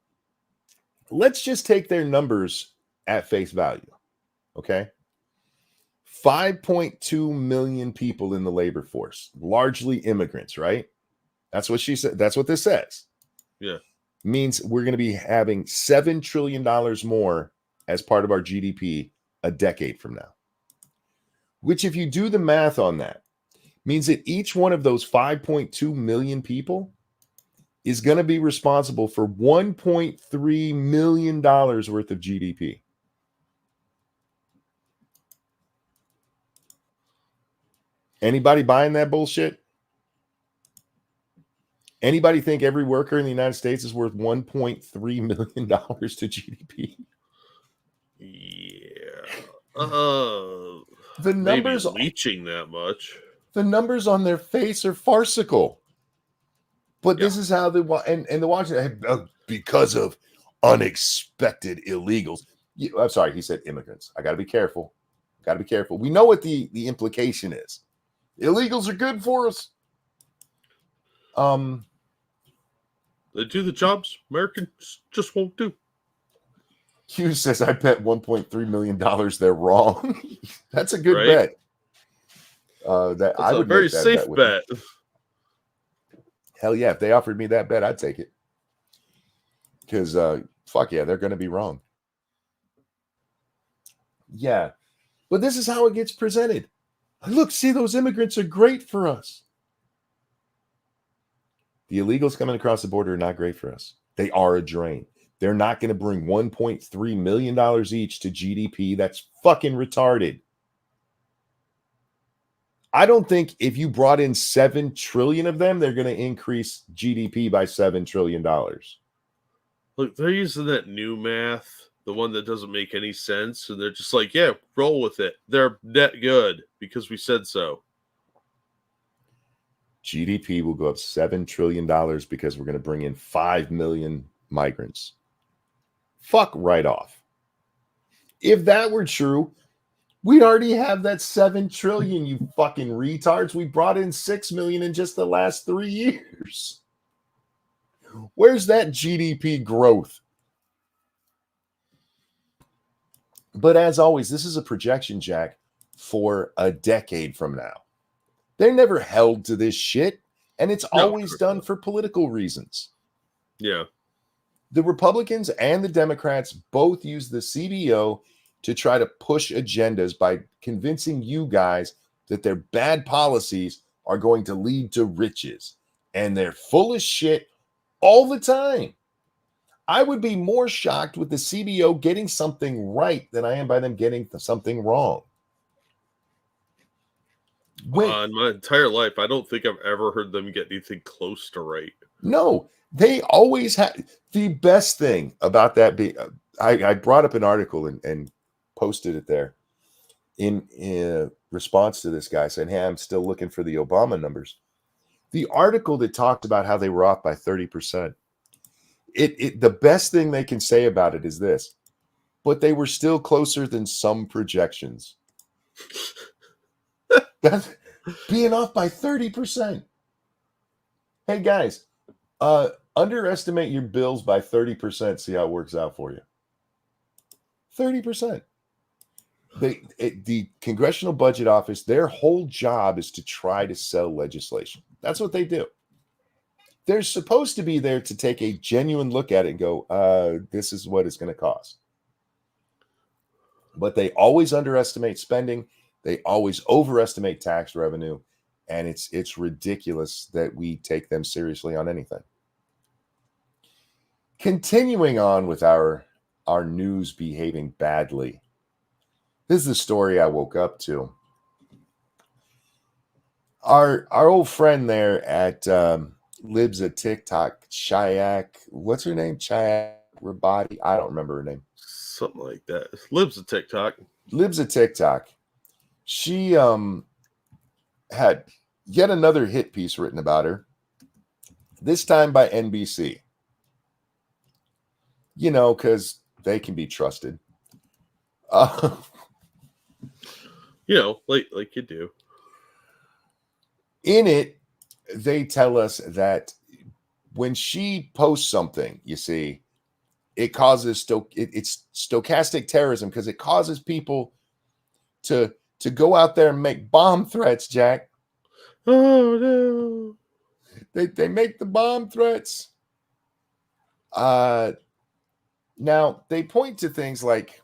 let's just take their numbers at face value. Okay. 5.2 million people in the labor force, largely immigrants, right? That's what she said. That's what this says. Yeah. Means we're going to be having $7 trillion more as part of our GDP a decade from now. Which, if you do the math on that, means that each one of those 5.2 million people is going to be responsible for $1.3 million worth of GDP. Anybody buying that bullshit? Anybody think every worker in the United States is worth $1.3 million to GDP? Yeah. The numbers maybe leaching that much. The numbers on their face are farcical. But this is how they want, and the Washington, because of unexpected illegals. I'm sorry, he said immigrants. I got to be careful. Got to be careful. We know what the implication is. Illegals are good for us. They do the jobs Americans just won't do. Hugh says, I bet $1.3 million they're wrong. That's a good bet. That's I would a very safe bet. Hell yeah, if they offered me that bet, I'd take it. Because fuck yeah, they're going to be wrong. Yeah, but this is how it gets presented. Look, see, those immigrants are great for us. The illegals coming across the border are not great for us. They are a drain. They're not going to bring $1.3 million each to GDP. That's fucking retarded. I don't think if you brought in 7 trillion of them, they're going to increase GDP by $7 trillion. Look, they're using that new math, the one that doesn't make any sense. And they're just like, yeah, roll with it. They're net good because we said so. GDP will go up $7 trillion because we're going to bring in 5 million migrants. Fuck right off. If that were true, we'd already have that 7 trillion, you fucking retards. We brought in 6 million in just the last 3 years. Where's that GDP growth? But as always, this is a projection, Jack, for a decade from now. They're never held to this shit, and it's always done for political reasons. Yeah. The Republicans and the Democrats both use the CBO to try to push agendas by convincing you guys that their bad policies are going to lead to riches. And they're full of shit all the time. I would be more shocked with the CBO getting something right than I am by them getting something wrong. In my entire life, I don't think I've ever heard them get anything close to right. No, they always had the best thing about that. I brought up an article and posted it there. in response to this guy saying, "Hey, I'm still looking for the Obama numbers." The article that talked about how they were off by 30%. The best thing they can say about it is this, but they were still closer than some projections. That's being off by 30%. Hey guys, underestimate your bills by 30%. See how it works out for you. 30%. The Congressional Budget Office, their whole job is to try to sell legislation. That's what they do. They're supposed to be there to take a genuine look at it and go, this is what it's going to cost. But they always underestimate spending. They always overestimate tax revenue. And it's ridiculous that we take them seriously on anything. Continuing on with our news behaving badly. This is the story I woke up to. Our old friend there at Libs at TikTok, Shayak, what's her name? Shayak Rabadi. I don't remember her name. Something like that. Libs at TikTok. Libs at TikTok. She had yet another hit piece written about her. This time by NBC. You know, because they can be trusted. You know, like you do. In it, they tell us that when she posts something, you see, it causes it's stochastic terrorism because it causes people to go out there and make bomb threats, Jack. Oh no. They make the bomb threats. Now they point to things like,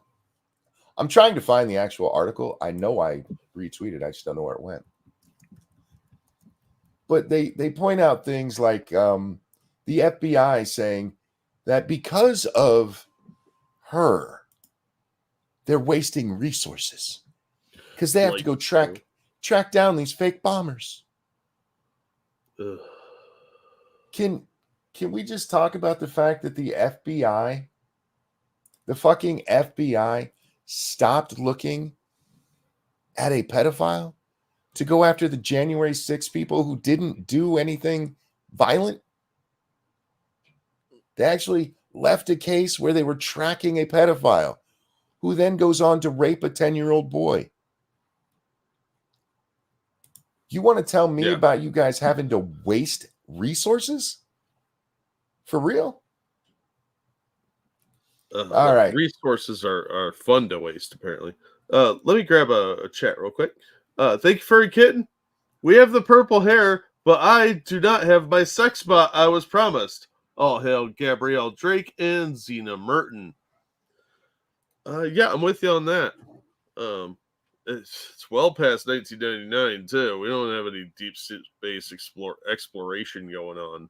I'm trying to find the actual article. I know I retweeted. I just don't know where it went. But they point out things like the FBI saying that because of her, they're wasting resources because they have to go track down these fake bombers. Ugh. Can we just talk about the fact that the FBI, the fucking FBI, stopped looking at a pedophile to go after the January 6 people who didn't do anything violent? They actually left a case where they were tracking a pedophile who then goes on to rape a 10-year-old boy. You want to tell me about you guys having to waste resources? For real? All right. Resources are fun to waste, apparently. Let me grab a chat real quick. Thank you, Furry Kitten. We have the purple hair, but I do not have my sex bot I was promised. All hail Gabrielle Drake and Zena Merton. Yeah, I'm with you on that. It's well past 1999, too. We don't have any deep space exploration going on.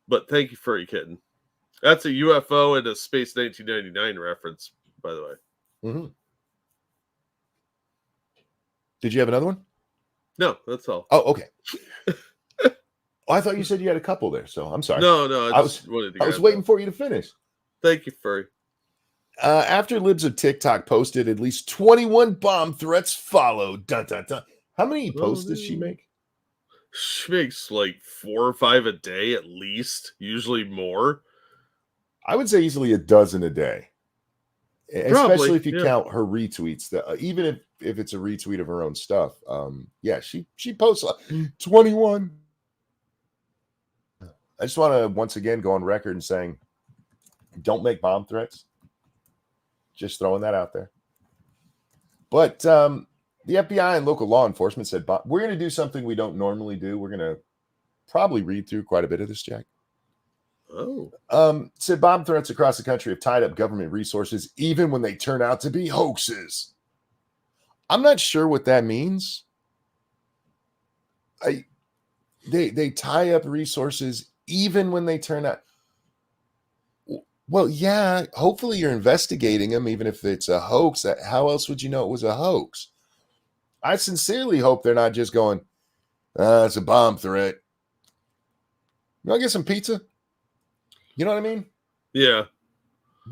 But thank you, Furry Kitten. That's a UFO and a Space 1999 reference, by the way. Mm-hmm. Did you have another one? No, that's all. Oh, okay. I thought you said you had a couple there, so I'm sorry. No, I was waiting for you to finish. Thank you, Furry. After Libs of TikTok posted, at least 21 bomb threats followed. Dun, dun, dun. How many posts does she make? She makes like 4 or 5 a day at least, usually more. I would say easily a dozen a day. Probably, especially if you count her retweets. Even if it's a retweet of her own stuff. She posts 21. I just want to once again go on record and saying, don't make bomb threats. Just throwing that out there. But the FBI and local law enforcement said, we're going to do something we don't normally do. We're going to probably read through quite a bit of this, Jack. Said bomb threats across the country have tied up government resources, even when they turn out to be hoaxes. I'm not sure what that means. They tie up resources even when they turn out. Well, yeah, hopefully you're investigating them, even if it's a hoax. How else would you know it was a hoax? I sincerely hope they're not just going, it's a bomb threat. You want to get some pizza? You know what I mean? Yeah.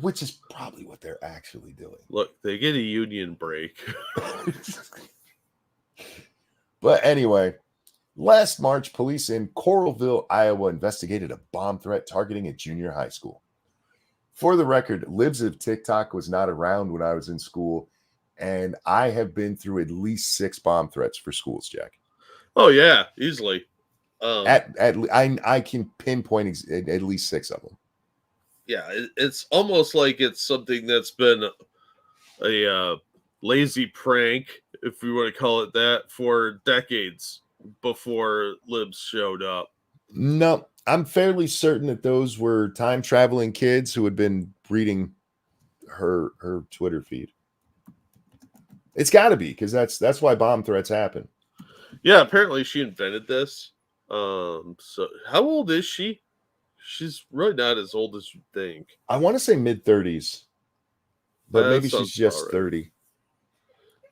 which is probably what they're actually doing. Look, they get a union break. But anyway, last March, police in Coralville, Iowa investigated a bomb threat targeting a junior high school. For the record, Libs of TikTok was not around when I was in school, and I have been through at least 6 bomb threats for schools, Jack. Oh yeah, easily. I can pinpoint at least 6 of them. Yeah, it's almost like it's something that's been a lazy prank, if we want to call it that, for decades before Libs showed up. No, I'm fairly certain that those were time traveling kids who had been reading her Twitter feed. It's got to be, because that's why bomb threats happen. Yeah, apparently she invented this. So how old is she? She's really not as old as you think. I want to say mid-30s, but maybe she's just right. 30.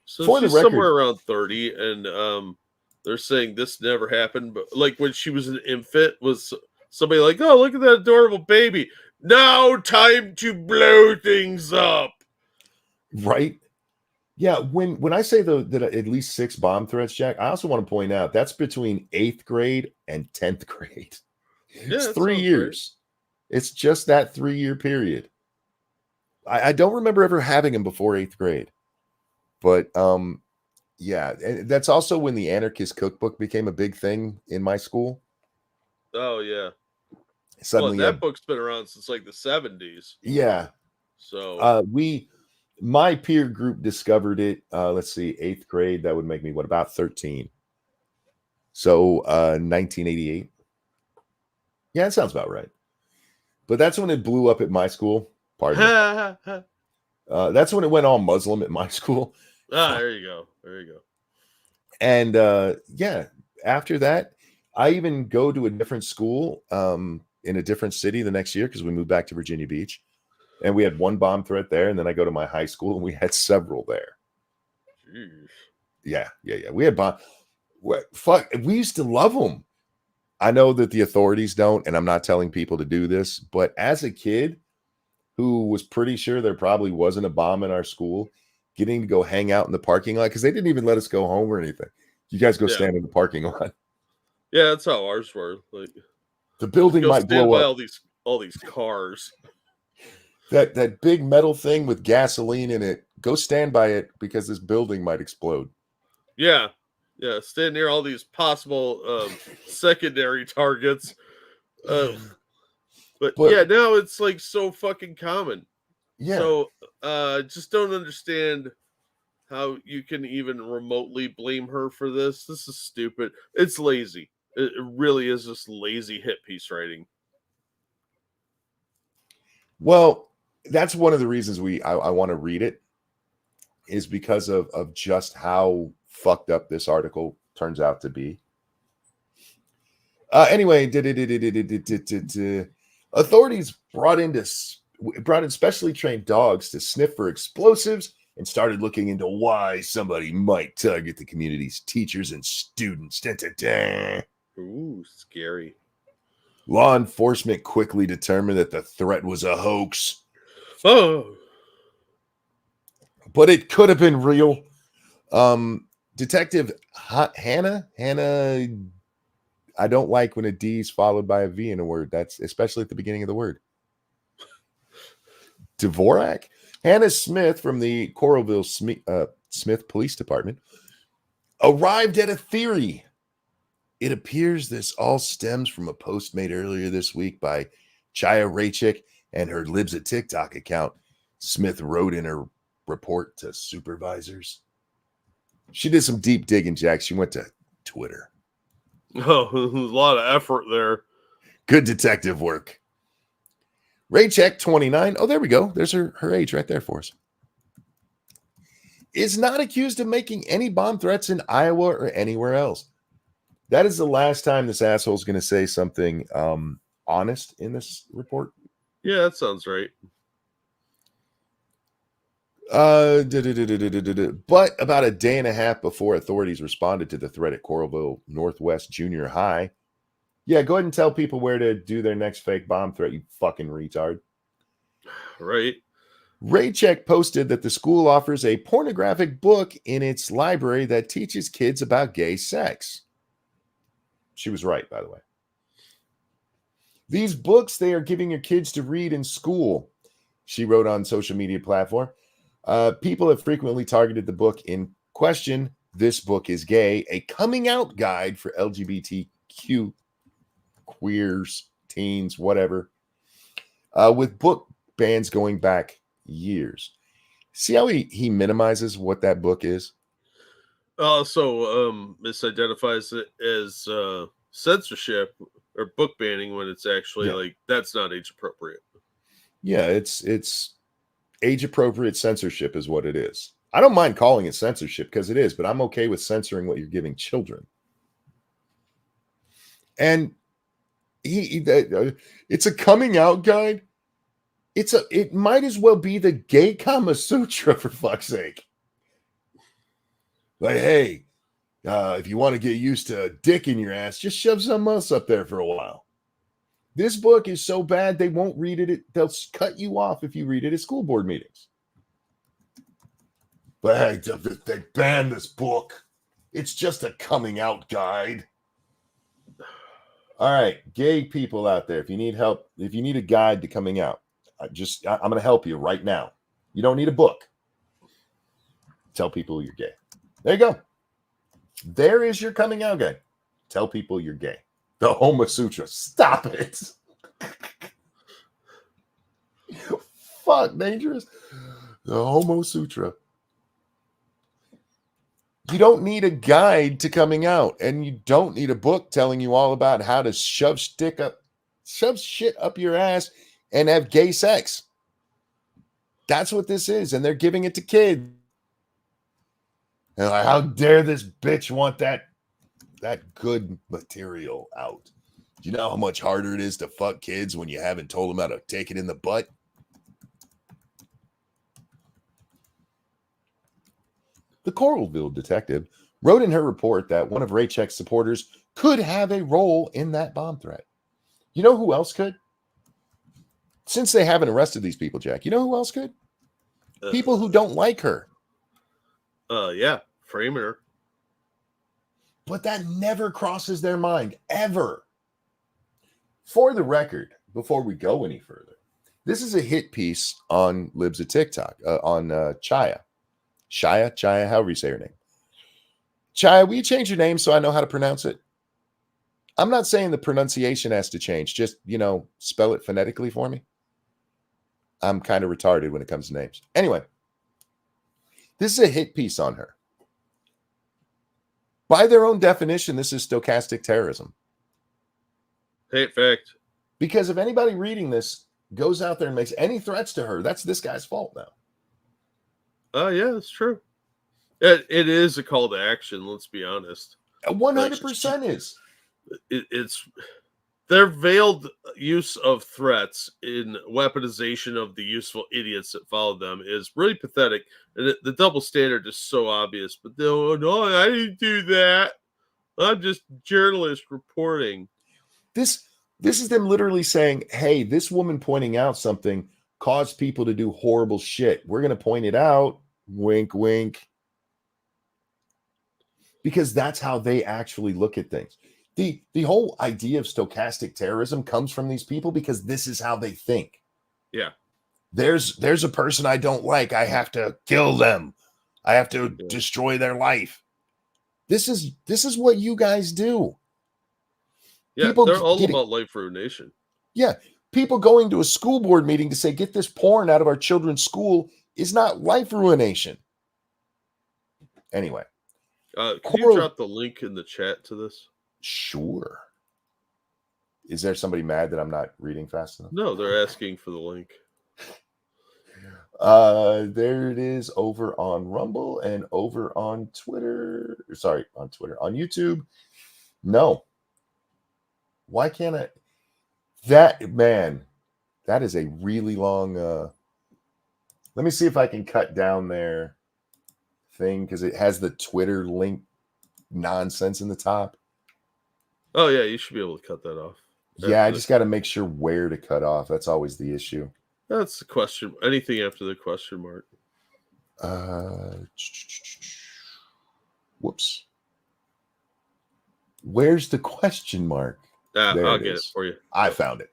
So For she's the record, somewhere around 30, and they're saying this never happened. But like when she was an infant, was somebody like, "Oh, look at that adorable baby! Now time to blow things up." right? Yeah, when I say that at least 6 bomb threats, Jack, I also want to point out that's between 8th grade and 10th grade. Yeah, It's that 3 sounds years. Right. It's just that 3-year period. I don't remember ever having them before 8th grade. But yeah, and that's also when the Anarchist Cookbook became a big thing in my school. Oh yeah. Suddenly, that book's been around since like the 70s. Yeah. So my peer group discovered it. Let's see, 8th grade. That would make me about 13. So 1988. Yeah, that sounds about right. But that's when it blew up at my school. Pardon me. That's when it went all Muslim at my school. There you go. There you go. And yeah, after that, I even go to a different school in a different city the next year because we moved back to Virginia Beach. And we had 1 bomb threat there. And then I go to my high school and we had several there. Jeez. Yeah. We had bomb. Fuck, we used to love them. I know that the authorities don't, and I'm not telling people to do this, but as a kid who was pretty sure there probably wasn't a bomb in our school, getting to go hang out in the parking lot, because they didn't even let us go home or anything. You guys go stand in the parking lot. Yeah, that's how ours were. Like the building might blow up. All these cars. That big metal thing with gasoline in it. Go stand by it because this building might explode. Yeah. Yeah, stand near all these possible secondary targets. But yeah, now it's like so fucking common. Yeah. So just don't understand how you can even remotely blame her for this. This is stupid. It's lazy. It really is just lazy hit piece writing. Well, that's one of the reasons I want to read it, is because of just how fucked up this article turns out to be. Anyway, authorities brought in specially trained dogs to sniff for explosives and started looking into why somebody might target the community's teachers and students. Ooh, scary. Law enforcement quickly determined that the threat was a hoax. Oh, but it could have been real. Detective Hannah, I don't like when a D is followed by a V in a word. That's especially at the beginning of the word. Dvorak? Hannah Smith from the Coralville Smith Police Department arrived at a theory. It appears this all stems from a post made earlier this week by Chaya Raychick and her Libs at TikTok account. Smith wrote in her report to supervisors. She did some deep digging, Jack. She went to Twitter. Oh, there's a lot of effort there. Good detective work. Raycheck, 29. Oh, there we go. There's her age right there for us. Is not accused of making any bomb threats in Iowa or anywhere else. That is the last time this asshole is going to say something honest in this report. Yeah, that sounds right. But about a day and a half before authorities responded to the threat at Coralville Northwest Junior High. Yeah, go ahead and tell people where to do their next fake bomb threat, you fucking retard. Right. Raycheck posted that the school offers a pornographic book in its library that teaches kids about gay sex. She was right, by the way. These books they are giving your kids to read in school, she wrote on social media platform. People have frequently targeted the book in question. This book is gay, a coming out guide for LGBTQ queers, teens, whatever, with book bans going back years. See how he minimizes what that book is? Also, misidentifies it as censorship or book banning when it's actually like that's not age appropriate. Yeah, it's age appropriate censorship is what it is. I don't mind calling it censorship because it is, but I'm okay with censoring what you're giving children. And it's a coming out guide. It might as well be the gay Kama Sutra, for fuck's sake. Like, hey, if you want to get used to a dick in your ass, just shove something else up there for a while. This book is so bad they won't read it. They'll cut you off if you read it at school board meetings. But hey, they banned this book. It's just a coming out guide. All right, gay people out there, if you need help, if you need a guide to coming out, I'm going to help you right now. You don't need a book. Tell people you're gay. There you go. There is your coming out guide. Tell people you're gay. The Homa Sutra. Stop it. Fuck, dangerous. The Homo Sutra. You don't need a guide to coming out, and you don't need a book telling you all about how to shove shit up your ass and have gay sex. That's what this is, and they're giving it to kids. And like, how dare this bitch want that good material out? Do you know how much harder it is to fuck kids when you haven't told them how to take it in the butt? The Coralville detective wrote in her report that one of Raycheck's supporters could have a role in that bomb threat. You know who else could? Since they haven't arrested these people, Jack, you know who else could? People who don't like her. Yeah, framing her. But that never crosses their mind, ever. For the record, before we go any further, this is a hit piece on Libs of TikTok, on Chaya, however you say her name. Chaya, will you change your name so I know how to pronounce it? I'm not saying the pronunciation has to change. Just, spell it phonetically for me. I'm kind of retarded when it comes to names. Anyway, this is a hit piece on her. By their own definition, this is stochastic terrorism. Hate fact. Because if anybody reading this goes out there and makes any threats to her, that's this guy's fault now. Oh, yeah, that's true. It is a call to action, let's be honest. 100% is. It's their veiled use of threats in weaponization of the useful idiots that follow them is really pathetic. And the double standard is so obvious. But no, I didn't do that. I'm just journalist reporting. This is them literally saying, hey, this woman pointing out something caused people to do horrible shit. We're going to point it out. Wink, wink. Because that's how they actually look at things. The whole idea of stochastic terrorism comes from these people because this is how they think. Yeah. There's a person I don't like. I have to kill them. I have to destroy their life. This is what you guys do. Yeah, people they're all about life ruination. Yeah. People going to a school board meeting to say, get this porn out of our children's school is not life ruination. Anyway. Can you drop the link in the chat to this? Sure. Is there somebody mad that I'm not reading fast enough? No, they're asking for the link. There it is over on Rumble and over on Twitter. Sorry, on Twitter. On YouTube. No. Why can't I? That is a really long let me see if I can cut down their thing because it has the Twitter link nonsense in the top. Oh yeah, you should be able to cut that off. Yeah, I just got to make sure where to cut off. That's always the issue. That's the question. Anything after the question mark. Whoops. Where's the question mark? There I'll it get is. it for you. I found it.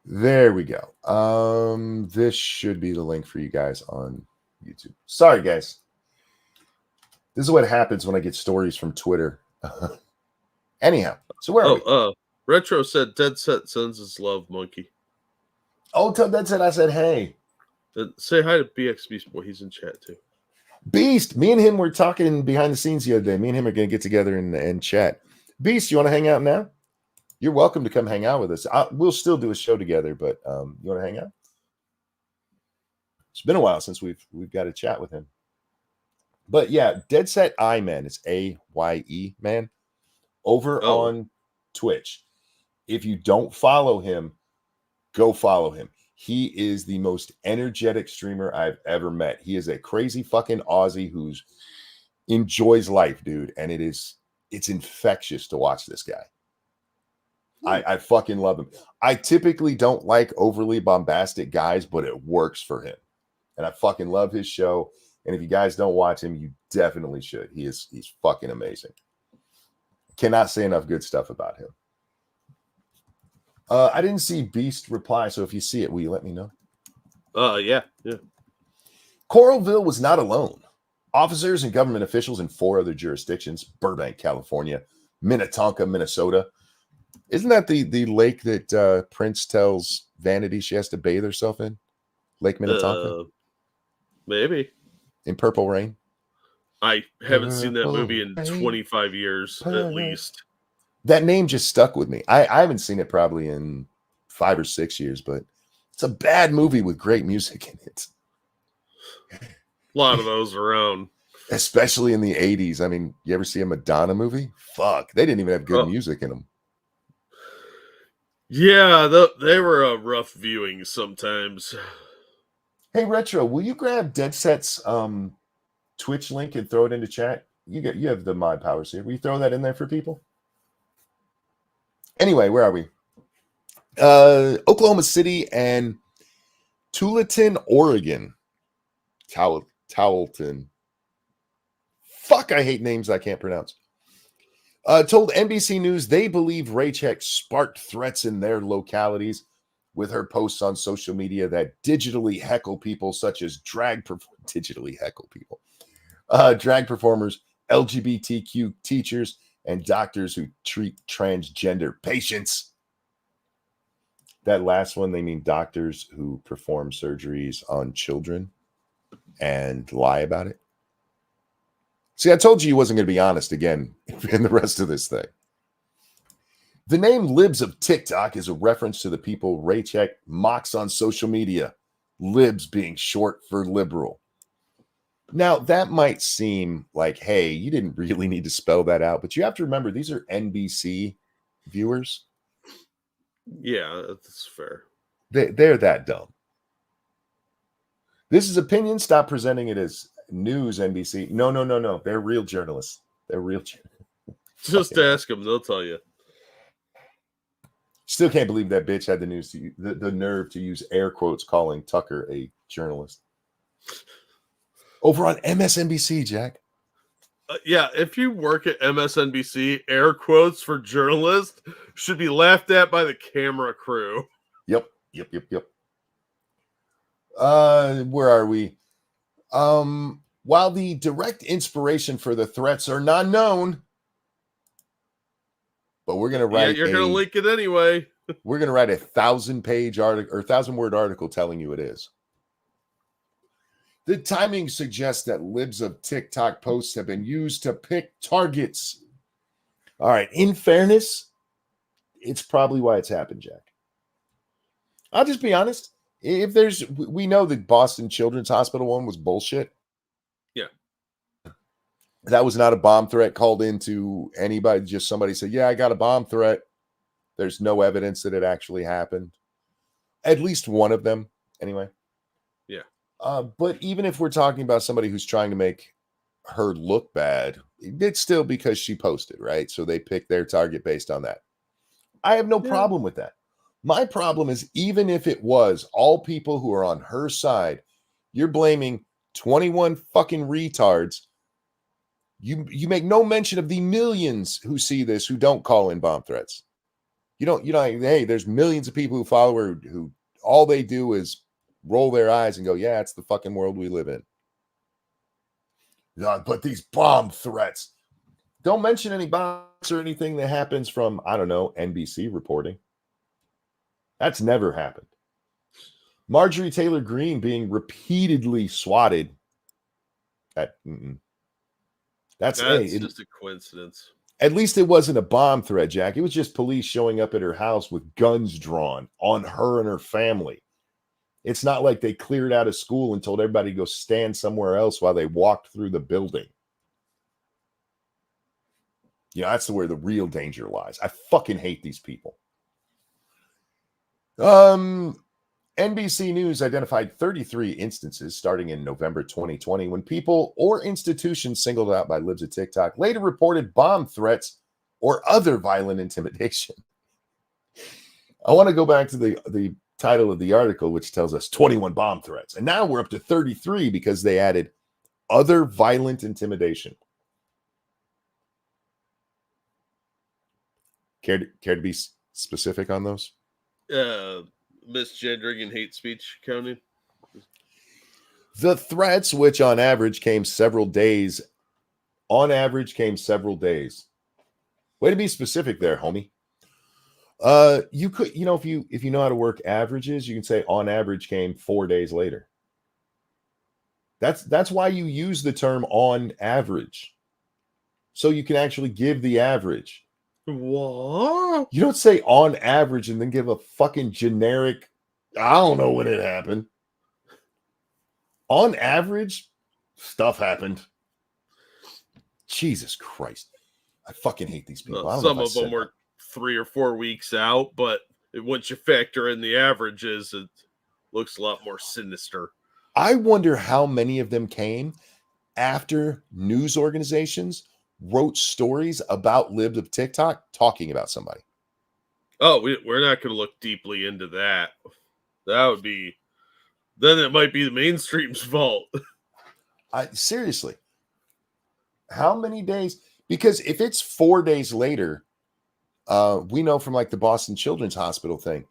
There we go. This should be the link for you guys on YouTube. Sorry, guys. This is what happens when I get stories from Twitter. Anyhow, so where are we? Retro said Dead Set sends his love, Monkey. Oh, tell Dead Set I said, hey. Say hi to BX Beast Boy. He's in chat too. Beast, me and him were talking behind the scenes the other day. Me and him are going to get together and chat. Beast, you want to hang out now? You're welcome to come hang out with us. We'll still do a show together, but you want to hang out? It's been a while since we've got a chat with him. But yeah, Dead Set I Man. It's AYE man over on Twitch. If you don't follow him, go follow him. He is the most energetic streamer I've ever met. He is a crazy fucking Aussie who's enjoys life, dude. And it's infectious to watch this guy. I fucking love him. I typically don't like overly bombastic guys, but it works for him. And I fucking love his show. And if you guys don't watch him, you definitely should. He's fucking amazing. Cannot say enough good stuff about him. I didn't see Beast reply, so if you see it, will you let me know? Yeah. Coralville was not alone. Officers and government officials in 4 other jurisdictions, Burbank, California, Minnetonka, Minnesota. Isn't that the lake that Prince tells Vanity she has to bathe herself in? Lake Minnetonka? Maybe. In Purple Rain? I haven't seen that movie in 25 years, at least. That name just stuck with me. I haven't seen it probably in 5 or 6 years, but it's a bad movie with great music in it. A lot of those around. Especially in the 80s. I mean, you ever see a Madonna movie? Fuck. They didn't even have good music in them. Yeah, they were rough viewing sometimes. Hey, Retro, will you grab Dead Set's Twitch link and throw it into chat? You have the mod powers here. Will you throw that in there for people? Anyway, where are we? Oklahoma City and Tualatin, Oregon. Towelton. Fuck, I hate names I can't pronounce. Told NBC News they believe Raycheck sparked threats in their localities with her posts on social media that digitally heckle people such as drag performers, LGBTQ teachers, and doctors who treat transgender patients. That last one, they mean doctors who perform surgeries on children and lie about it. See, I told you he wasn't going to be honest again in the rest of this thing. The name Libs of TikTok is a reference to the people Raycheck mocks on social media, libs being short for liberal. Now, that might seem like, hey, you didn't really need to spell that out, but you have to remember these are NBC viewers. Yeah, that's fair. They're that dumb. This is opinion. Stop presenting it as news, NBC. No. They're real journalists. Just ask them. They'll tell you. Still can't believe that bitch had the nerve to use air quotes calling Tucker a journalist. Over on MSNBC, Jack. Yeah, if you work at MSNBC, air quotes for journalist should be laughed at by the camera crew. Yep. Where are we? While the direct inspiration for the threats are not known, but we're going to write. Yeah, you're going to link it anyway. We're going to write a 1,000-page article or 1,000-word article telling you it is. The timing suggests that libs of TikTok posts have been used to pick targets. All right. In fairness, it's probably why it's happened, Jack. I'll just be honest. We know the Boston Children's Hospital one was bullshit. Yeah. That was not a bomb threat called into anybody. Just somebody said, yeah, I got a bomb threat. There's no evidence that it actually happened. At least one of them, anyway. Yeah. But even if we're talking about somebody who's trying to make her look bad, it's still because she posted, right? So they pick their target based on that. I have no problem with that. My problem is, even if it was all people who are on her side, you're blaming 21 fucking retards. You make no mention of the millions who see this who don't call in bomb threats. You don't, hey, there's millions of people who follow her who all they do is roll their eyes and go, yeah, it's the fucking world we live in. But these bomb threats. Don't mention any bombs or anything that happens from, I don't know, NBC reporting. That's never happened. Marjorie Taylor Greene being repeatedly swatted. That's just a coincidence. At least it wasn't a bomb threat, Jack. It was just police showing up at her house with guns drawn on her and her family. It's not like they cleared out of school and told everybody to go stand somewhere else while they walked through the building. Yeah, that's where the real danger lies. I fucking hate these people. NBC News identified 33 instances starting in November 2020 when people or institutions singled out by libs of TikTok later reported bomb threats or other violent intimidation. I want to go back to the title of the article, which tells us 21 bomb threats. And now we're up to 33 because they added other violent intimidation. Care to be specific on those? Misgendering and hate speech counting. The threats, which on average came several days. Way to be specific there, homie. You could, if you know how to work averages, you can say on average came 4 days later. That's why you use the term on average. So you can actually give the average. What? You don't say on average and then give a fucking generic, I don't know when it happened. On average, stuff happened. Jesus Christ. I fucking hate these people. Some of them were 3 or 4 weeks out, but once you factor in the averages, it looks a lot more sinister. I wonder how many of them came after news organizations wrote stories about libs of TikTok talking about somebody. Oh, we're not going to look deeply into that. That would be, then it might be the mainstream's fault. Seriously. How many days? Because if it's 4 days later, we know from like the Boston Children's Hospital thing,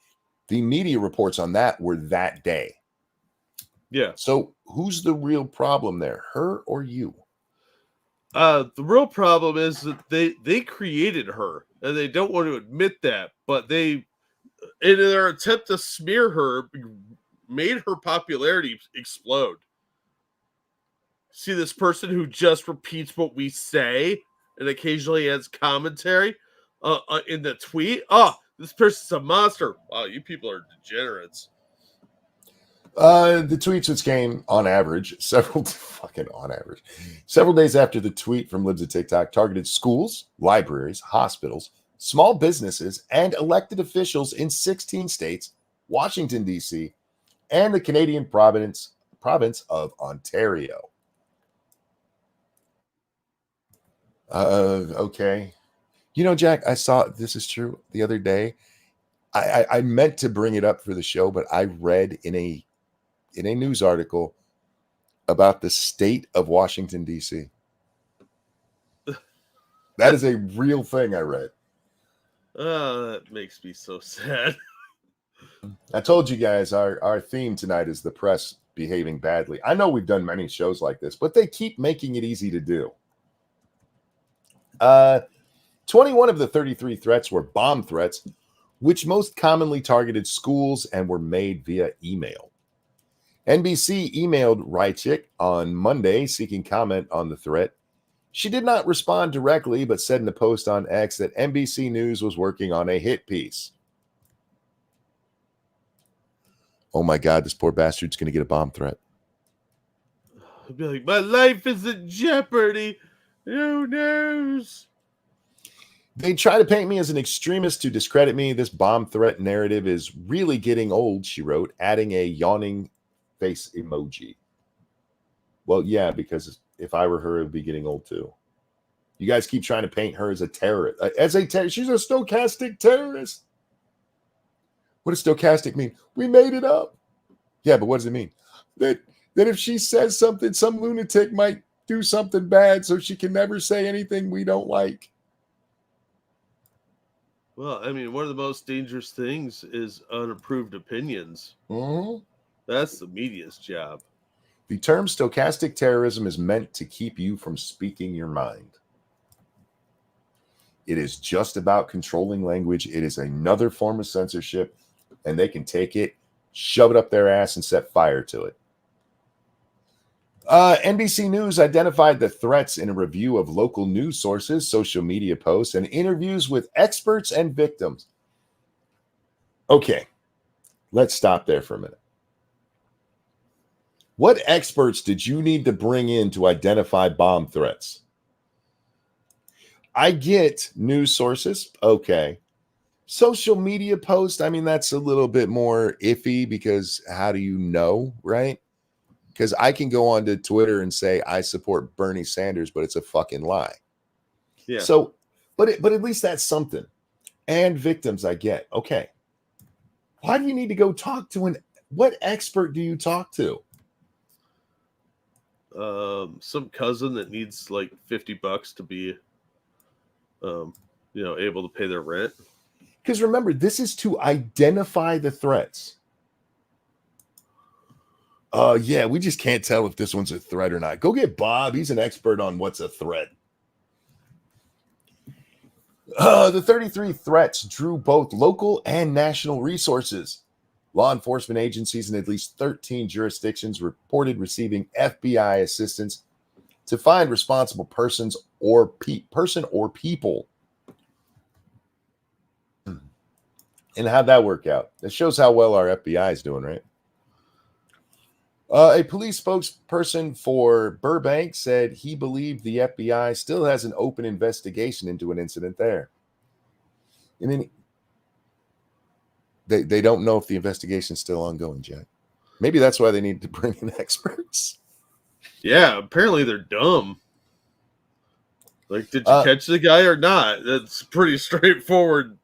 the media reports on that were that day. Yeah. So who's the real problem there? Her or you? The real problem is that they created her and they don't want to admit that, but they, in their attempt to smear her, made her popularity explode. See this person who just repeats what we say and occasionally adds commentary in the tweet. Oh, this person's a monster. Wow, you people are degenerates. The tweets which came on average several days after the tweet from libs of TikTok targeted schools, libraries, hospitals, small businesses, and elected officials in 16 states, Washington, D.C., and the Canadian province of Ontario. Okay. Jack, I saw this is true the other day. I meant to bring it up for the show, but I read in a news article about the state of Washington, D.C. That is a real thing I read. That makes me so sad. I told you guys our theme tonight is the press behaving badly. I know we've done many shows like this, but they keep making it easy to do. 21 of the 33 threats were bomb threats, which most commonly targeted schools and were made via email. NBC emailed Rychik on Monday seeking comment on the threat. She did not respond directly, but said in a post on X that NBC News was working on a hit piece. Oh my God, this poor bastard's going to get a bomb threat. I'd be like, my life is in jeopardy. Who knows? They try to paint me as an extremist to discredit me. This bomb threat narrative is really getting old, she wrote, adding a yawning face emoji. Well, yeah, because if I were her, it would be getting old too. You guys keep trying to paint her as a terrorist. She's a stochastic terrorist. What does stochastic mean? We made it up. Yeah, but what does it mean? That if she says something, some lunatic might do something bad, so she can never say anything we don't like. Well, I mean, one of the most dangerous things is unapproved opinions. Mm-hmm. That's the media's job. The term stochastic terrorism is meant to keep you from speaking your mind. It is just about controlling language. It is another form of censorship, and they can take it, shove it up their ass, and set fire to it. NBC News identified the threats in a review of local news sources, social media posts, and interviews with experts and victims. Okay, let's stop there for a minute. What experts did you need to bring in to identify bomb threats? I get news sources. Okay. Social media posts, I mean, that's a little bit more iffy because how do you know, right? Because I can go onto Twitter and say I support Bernie Sanders, but it's a fucking lie. Yeah. So, but at least that's something. And victims, I get. Okay. Why do you need to go talk to what expert do you talk to? Some cousin that needs like $50 to be, able to pay their rent. Because remember, this is to identify the threats. Yeah, we just can't tell if this one's a threat or not. Go get Bob. He's an expert on what's a threat. The 33 threats drew both local and national resources. Law enforcement agencies in at least 13 jurisdictions reported receiving FBI assistance to find responsible persons or people. And how'd that work out? That shows how well our FBI is doing, right? A police spokesperson for Burbank said he believed the FBI still has an open investigation into an incident there. I mean, they don't know if the investigation's still ongoing, Jack. Maybe that's why they need to bring in experts. Yeah, apparently they're dumb. Like, did you catch the guy or not? That's pretty straightforward,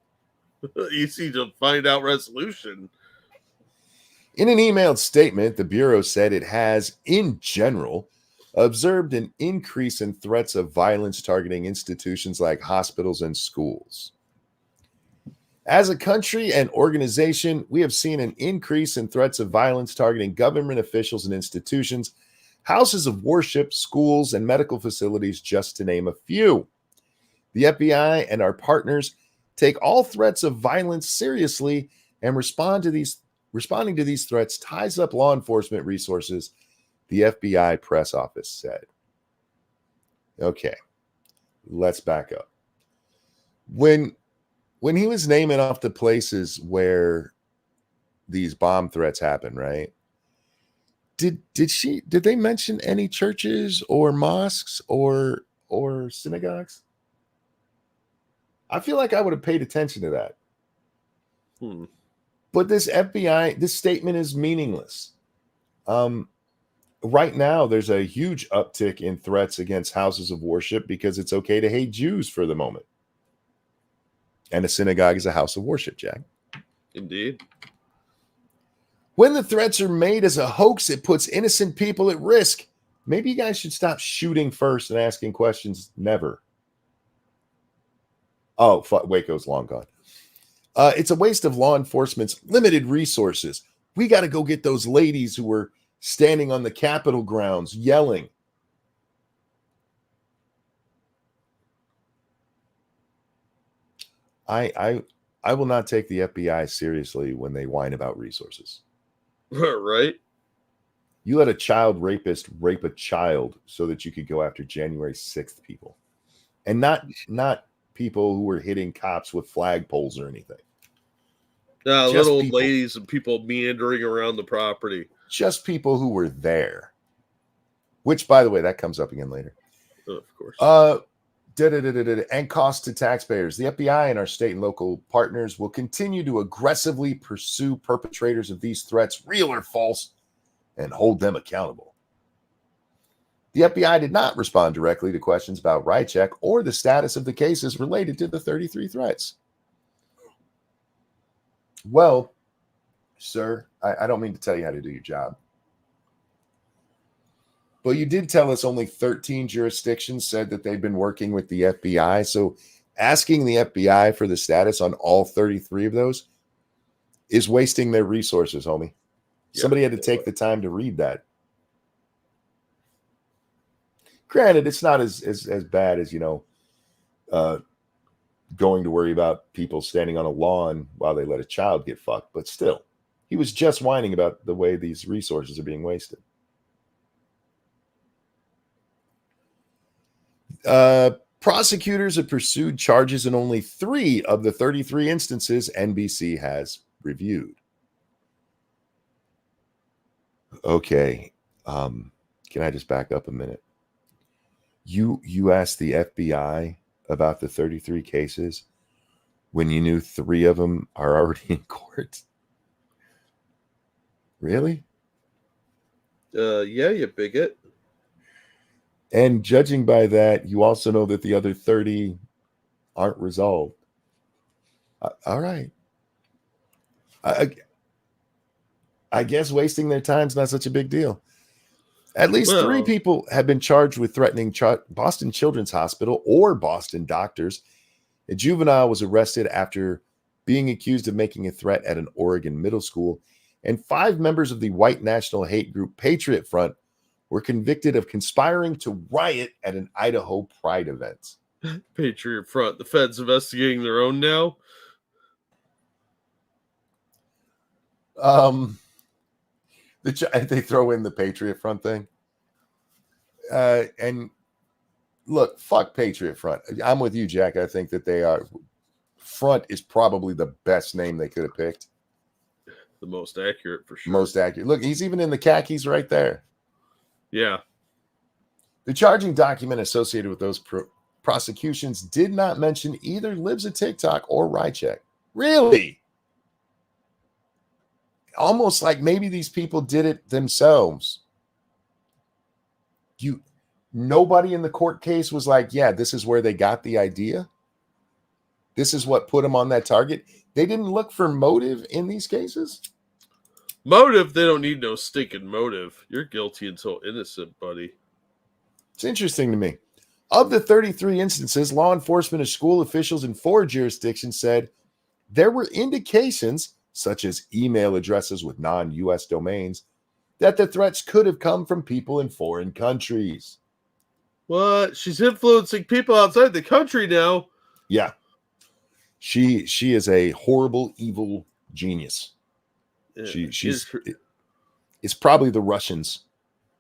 easy to find out resolution. In an emailed statement, the Bureau said it has, in general, observed an increase in threats of violence targeting institutions like hospitals and schools. As a country and organization, we have seen an increase in threats of violence targeting government officials and institutions, houses of worship, schools, and medical facilities, just to name a few. The FBI and our partners take all threats of violence seriously and responding to these threats ties up law enforcement resources, the FBI press office said. Okay, let's back up. When he was naming off the places where these bomb threats happen, right? Did they mention any churches or mosques or synagogues? I feel like I would have paid attention to that. But this statement is meaningless. Right now, there's a huge uptick in threats against houses of worship because it's okay to hate Jews for the moment. And a synagogue is a house of worship, Jack. Indeed. When the threats are made as a hoax, it puts innocent people at risk. Maybe you guys should stop shooting first and asking questions never. Oh, Waco's long gone. It's a waste of law enforcement's limited resources. We got to go get those ladies who were standing on the Capitol grounds yelling. I will not take the FBI seriously when they whine about resources. Right? You let a child rapist rape a child so that you could go after January 6th people. And not people who were hitting cops with flagpoles or anything. Little people, ladies and people meandering around the property. Just people who were there. Which, by the way, that comes up again later. Of course. And cost to taxpayers. The FBI and our state and local partners will continue to aggressively pursue perpetrators of these threats, real or false, and hold them accountable. The FBI did not respond directly to questions about Rycheck or the status of the cases related to the 33 threats. Well, Sir, I don't mean to tell you how to do your job. But you did tell us only 13 jurisdictions said that they've been working with the FBI. So asking the FBI for the status on all 33 of those is wasting their resources, homie. Somebody had to take the time to read that. Granted, it's not as bad as, going to worry about people standing on a lawn while they let a child get fucked. But still, he was just whining about the way these resources are being wasted. Prosecutors have pursued charges in only 3 of the 33 instances NBC has reviewed. Okay. Can I just back up a minute? You asked the FBI about the 33 cases when you knew 3 of them are already in court? Really? Yeah, you bigot. And judging by that, you also know that the other 30 aren't resolved. All right. I guess wasting their time is not such a big deal. At least 3 people have been charged with threatening Boston Children's Hospital or Boston doctors. A juvenile was arrested after being accused of making a threat at an Oregon middle school. And 5 members of the white national hate group Patriot Front were convicted of conspiring to riot at an Idaho Pride event. Patriot Front. The Fed's investigating their own now. They throw in the Patriot Front thing. And look, fuck Patriot Front. I'm with you, Jack. I think that they are. Front is probably the best name they could have picked. The most accurate, for sure. Most accurate. Look, he's even in the khakis right there. Yeah. The charging document associated with those prosecutions did not mention either Libs of TikTok or Rycheck. Really? Almost like maybe these people did it themselves. Nobody in the court case was like, yeah, this is where they got the idea. This is what put them on that target. They didn't look for motive in these cases. Motive? They don't need no stinking motive. You're guilty until innocent, buddy. It's interesting to me. Of the 33 instances, law enforcement or school officials in 4 jurisdictions said there were indications, such as email addresses with non-U.S. domains, that the threats could have come from people in foreign countries. What? She's influencing people outside the country now. Yeah. She is a horrible, evil genius. It's probably the Russians.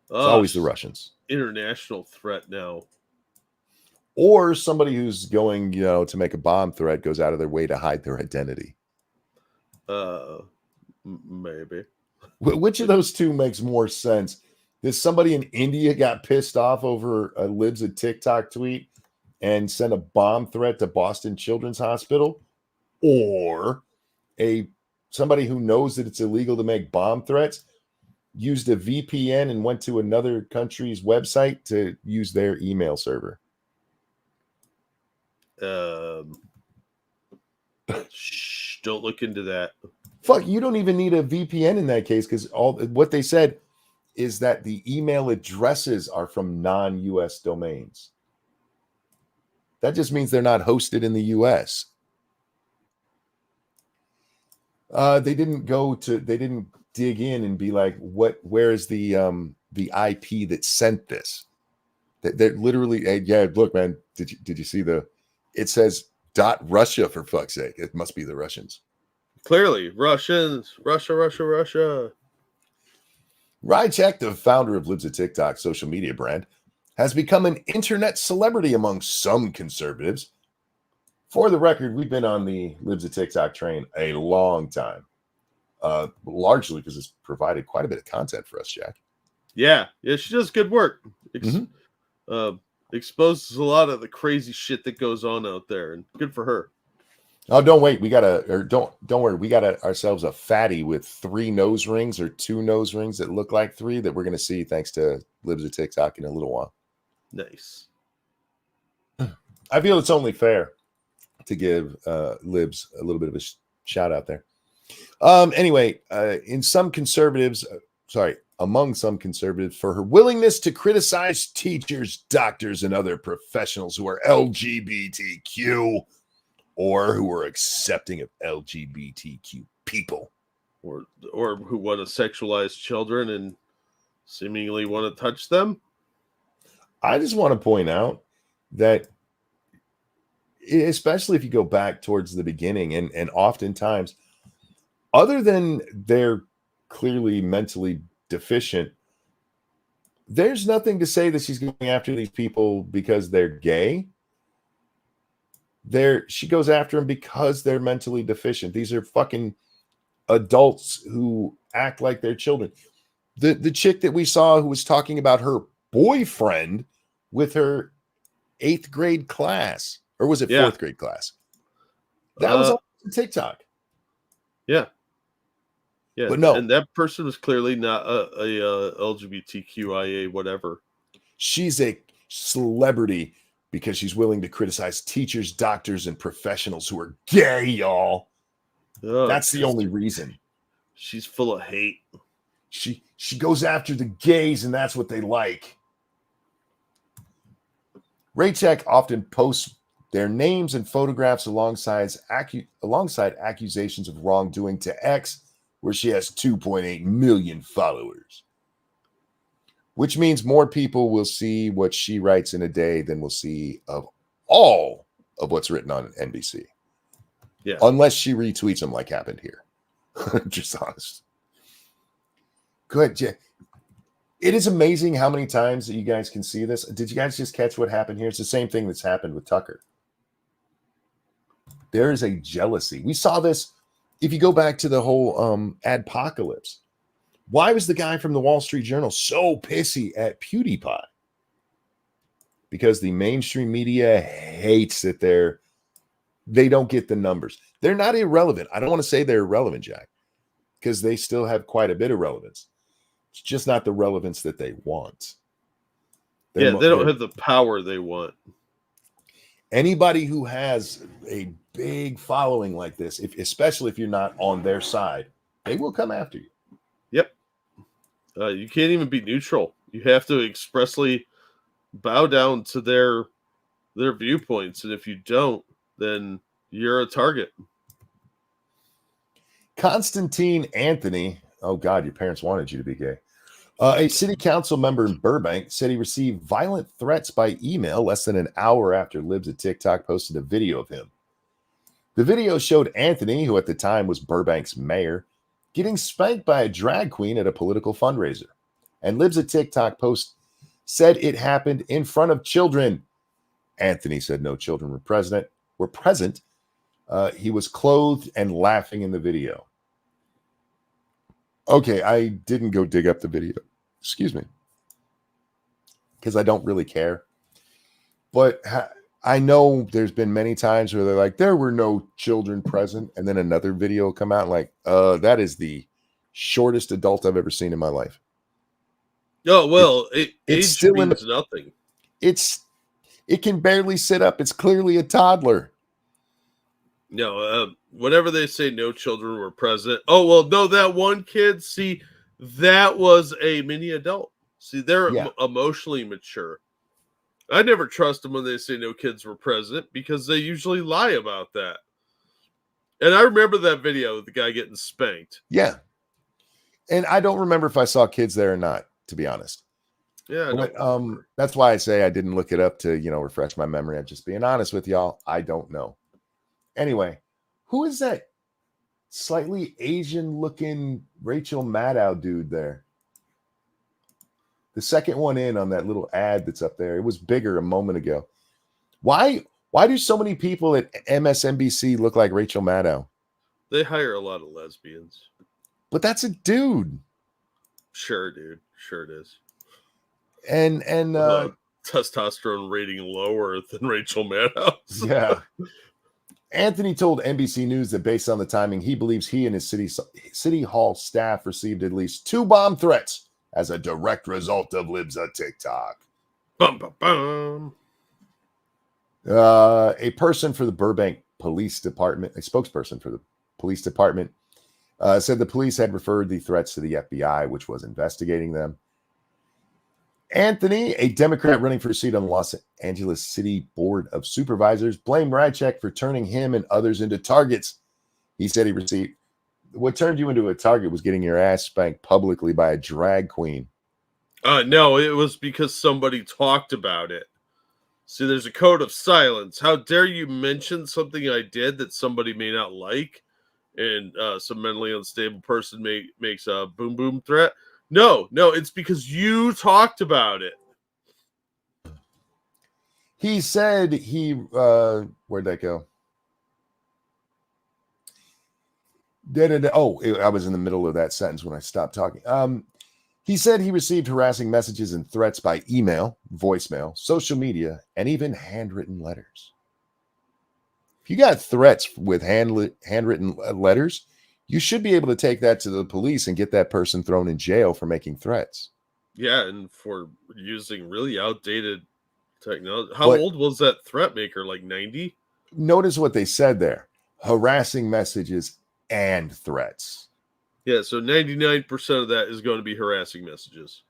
It's always the Russians. International threat now. Or somebody who's going, to make a bomb threat goes out of their way to hide their identity. Maybe. Which of those two makes more sense? Does somebody in India got pissed off over a Libs of TikTok tweet and sent a bomb threat to Boston Children's Hospital? Or somebody who knows that it's illegal to make bomb threats used a VPN and went to another country's website to use their email server? Shh, don't look into that. Fuck, you don't even need a VPN in that case, because what they said is that the email addresses are from non-US domains. That just means they're not hosted in the US. They didn't dig in and be like, where is the IP that sent this? They're literally, yeah, look, man, did you see it says .Russia, for fuck's sake. It must be the Russians. Clearly, Russians, Russia. Rycheck, the founder of Libs of TikTok social media brand, has become an internet celebrity among some conservatives. For the record, we've been on the Libs of TikTok train a long time, largely because it's provided quite a bit of content for us, Jack. Yeah, she does good work. Exposes a lot of the crazy shit that goes on out there, and good for her. Oh, don't wait. Don't worry. We got ourselves a fatty with 3 nose rings or 2 nose rings that look like 3 that we're going to see thanks to Libs of TikTok in a little while. Nice. I feel it's only fair to give Libs a little bit of a shout out there. Anyway, among some conservatives, for her willingness to criticize teachers, doctors, and other professionals who are LGBTQ or who are accepting of LGBTQ people. Or who want to sexualize children and seemingly want to touch them. I just want to point out that, especially if you go back towards the beginning, and oftentimes, other than they're clearly mentally deficient, there's nothing to say that she's going after these people because they're gay. She goes after them because they're mentally deficient. These are fucking adults who act like they're children. The chick that we saw who was talking about her boyfriend with her 8th grade class, or was it 4th grade class? That was on TikTok. Yeah. But no, and that person was clearly not a LGBTQIA whatever. She's a celebrity because she's willing to criticize teachers, doctors, and professionals who are gay, y'all. That's the only reason. She's full of hate. She goes after the gays, and that's what they like. Raycheck often posts their names and photographs alongside accusations of wrongdoing to X, where she has 2.8 million followers, which means more people will see what she writes in a day than will see of all of what's written on NBC. Yeah. Unless she retweets them like happened here. Just honest. Good. It is amazing how many times that you guys can see this. Did you guys just catch what happened here? It's the same thing that's happened with Tucker. There is a jealousy. We saw this if you go back to the whole adpocalypse. Why was the guy from the Wall Street Journal so pissy at PewDiePie? Because the mainstream media hates that they don't get the numbers. They're not irrelevant. I don't want to say they're irrelevant, Jack, because they still have quite a bit of relevance. It's just not the relevance that they want. They don't have the power they want. Anybody who has a big following like this, especially if you're not on their side, they will come after you. Yep. You can't even be neutral. You have to expressly bow down to their viewpoints, and if you don't, then you're a target. Constantine Anthony, oh God, your parents wanted you to be gay. A city council member in Burbank said he received violent threats by email less than an hour after Libs at TikTok posted a video of him. The video showed Anthony, who at the time was Burbank's mayor, getting spanked by a drag queen at a political fundraiser. And Libs at TikTok post said it happened in front of children. Anthony said no children were present. He was clothed and laughing in the video. Okay, I didn't go dig up the video. Excuse me. Because I don't really care. But I know there's been many times where they're like, there were no children present. And then another video will come out like, that is the shortest adult I've ever seen in my life. Oh, well, age still means nothing. It can barely sit up. It's clearly a toddler. No, whenever they say no children were present, oh, well, no, that one kid, see, that was a mini adult. See, they're emotionally mature. I never trust them when they say no kids were present because they usually lie about that. And I remember that video of the guy getting spanked. Yeah. And I don't remember if I saw kids there or not, to be honest. Yeah. But, that's why I say I didn't look it up to, refresh my memory. I'm just being honest with y'all. I don't know. Anyway, who is that slightly Asian-looking Rachel Maddow dude there? The second one in on that little ad that's up there. It was bigger a moment ago. Why do so many people at MSNBC look like Rachel Maddow? They hire a lot of lesbians. But that's a dude. Sure, dude. Sure it is. And testosterone rating lower than Rachel Maddow's. Yeah. Anthony told NBC News that based on the timing, he believes he and his city hall staff received at least 2 bomb threats as a direct result of Libs at TikTok. Bum, bum, bum. A person for the Burbank Police Department, a spokesperson for the police department, Said the police had referred the threats to the FBI, which was investigating them. Anthony, a Democrat running for a seat on the Los Angeles City Board of Supervisors, blamed Rychek for turning him and others into targets. He said he received, what turned you into a target was getting your ass spanked publicly by a drag queen. No, it was because somebody talked about it. See, there's a code of silence. How dare you mention something I did that somebody may not like, and some mentally unstable person makes a boom boom threat? No, it's because you talked about it. He said where'd that go? Oh, I was in the middle of that sentence when I stopped talking. He said he received harassing messages and threats by email, voicemail, social media, and even handwritten letters. If you got threats with handwritten letters, you should be able to take that to the police and get that person thrown in jail for making threats. Yeah, and for using really outdated technology. How old was that threat maker? Like 90? Notice what they said there. Harassing messages and threats. Yeah, so 99% of that is going to be harassing messages.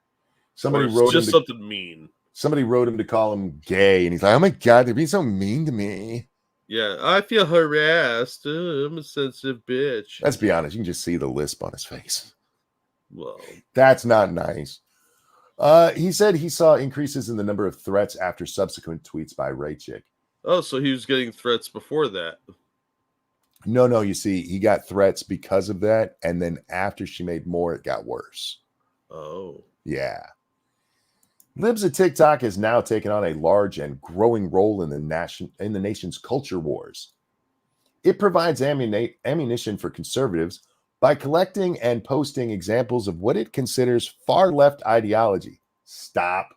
Somebody wrote just something mean. Somebody wrote him to call him gay, and he's like, "Oh my God, they're being so mean to me." Yeah, I feel harassed. I'm a sensitive bitch. Let's be honest. You can just see the lisp on his face. Well, that's not nice. He said he saw increases in the number of threats after subsequent tweets by Rychek. Oh, so he was getting threats before that. No, you see, he got threats because of that, and then after she made more, it got worse. Oh. Yeah. Libs of TikTok has now taken on a large and growing role in the nation's culture wars. It provides ammunition for conservatives by collecting and posting examples of what it considers far-left ideology. Stop.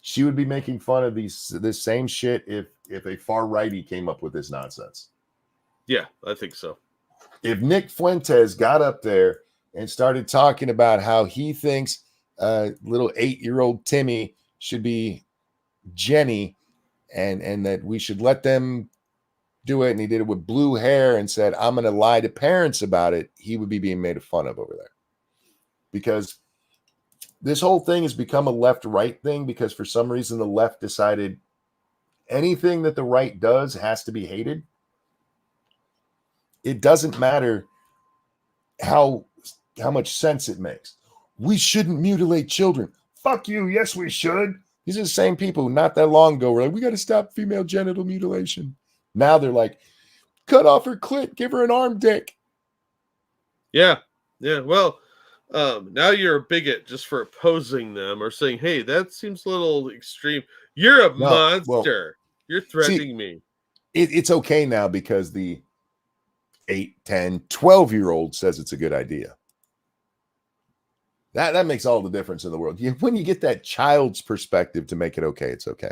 She would be making fun of this same shit if a far-righty came up with this nonsense. Yeah, I think so. If Nick Fuentes got up there and started talking about how he thinks little 8-year-old Timmy should be Jenny and that we should let them do it, and he did it with blue hair and said, "I'm going to lie to parents about it," he would be being made fun of over there. Because this whole thing has become a left-right thing because for some reason the left decided anything that the right does has to be hated. It doesn't matter how much sense it makes. We shouldn't mutilate children. Fuck you. Yes, we should. These are the same people who not that long ago were like, we got to stop female genital mutilation. Now they're like, cut off her clit, give her an arm dick. Yeah. Well, now you're a bigot just for opposing them or saying, hey, that seems a little extreme. You're a monster. Well, you're threatening me. It's okay now because the 8, 10, 12-year-old says it's a good idea. That makes all the difference in the world. When you get that child's perspective to make it okay, it's okay.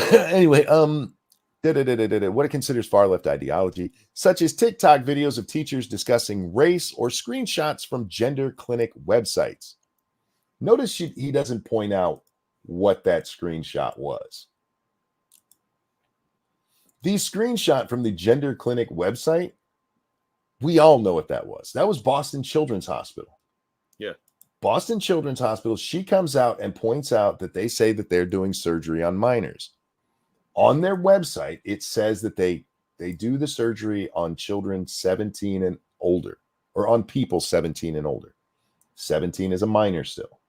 Anyway, what it considers far-left ideology, such as TikTok videos of teachers discussing race or screenshots from gender clinic websites. Notice he doesn't point out what that screenshot was. The screenshot from the gender clinic website, we all know what that was. That was Boston Children's Hospital. Yeah. Boston Children's Hospital, she comes out and points out that they say that they're doing surgery on minors. On their website, it says that they do the surgery on children 17 and older, or on people 17 and older. 17 is a minor still.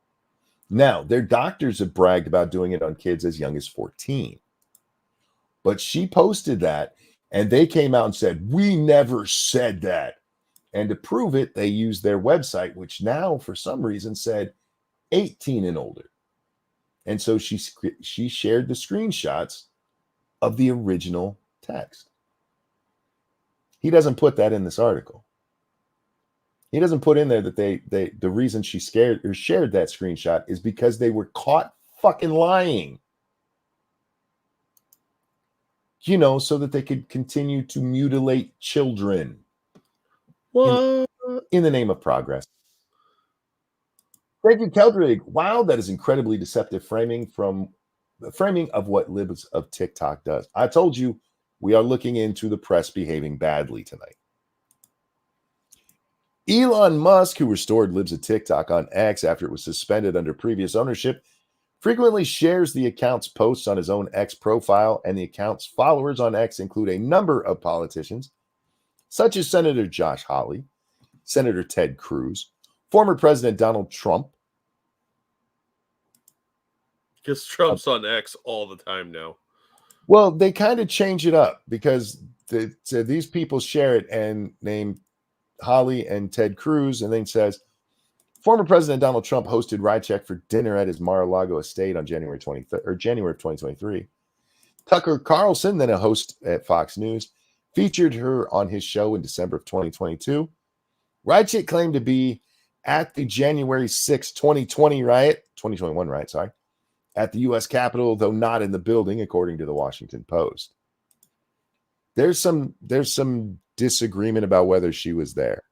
Now, their doctors have bragged about doing it on kids as young as 14. But she posted that, and they came out and said, we never said that. And to prove it, they used their website, which now, for some reason, said 18 and older. And so she shared the screenshots of the original text. He doesn't put that in this article. He doesn't put in there that the reason she shared that screenshot is because they were caught fucking lying. You know, so that they could continue to mutilate children. What? In the name of progress. Thank you, Keldrig. Wow, that is incredibly deceptive framing of what Libs of TikTok does. I told you We are looking into the press behaving badly tonight. Elon Musk, who restored libs of TikTok on X after it was suspended under previous ownership, frequently shares the account's posts on his own X profile, and the account's followers on X include a number of politicians, such as Senator Josh Hawley, Senator Ted Cruz, former President Donald Trump. Because Trump's on X all the time now. Well, they kind of change it up because these people share it and name Holly and Ted Cruz, and then says, former President Donald Trump hosted Rycheck for dinner at his Mar-a-Lago estate on January 23rd or January of 2023. Tucker Carlson, then a host at Fox News, featured her on his show in December of 2022. Rycheck claimed to be at the January 6, 2021 riot, at the U.S. Capitol, though not in the building, according to the Washington Post. There's some disagreement about whether she was there.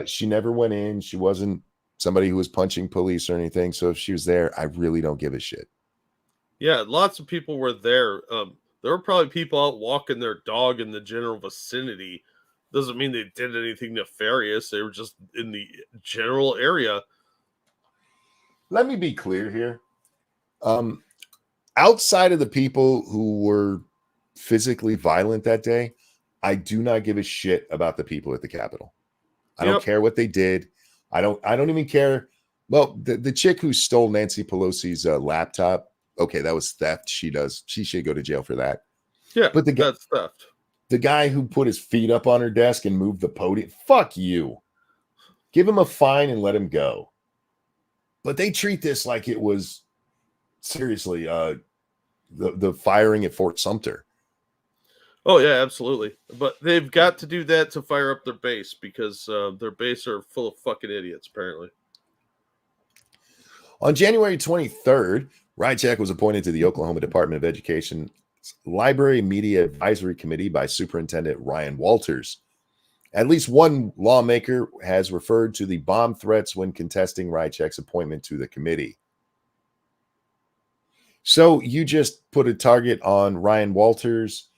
She never went in. She wasn't somebody who was punching police or anything. So if she was there, I really don't give a shit. Yeah, lots of people were there. There were probably people out walking their dog in the general vicinity. Doesn't mean they did anything nefarious. They were just in the general area. Let me be clear here. Outside of the people who were physically violent that day, I do not give a shit about the people at the Capitol. I don't care what they did. I don't even care. Well, the chick who stole Nancy Pelosi's laptop, okay, that was theft. She should go to jail for that. Yeah, but that's theft. The guy who put his feet up on her desk and moved the podium, fuck you. Give him a fine and let him go. But they treat this like it was seriously the firing at Fort Sumter. Oh, yeah, absolutely. But they've got to do that to fire up their base because their base are full of fucking idiots, apparently. On January 23rd, Rycheck was appointed to the Oklahoma Department of Education's Library Media Advisory Committee by Superintendent Ryan Walters. At least one lawmaker has referred to the bomb threats when contesting Rycheck's appointment to the committee. So you just put a target on Ryan Walters,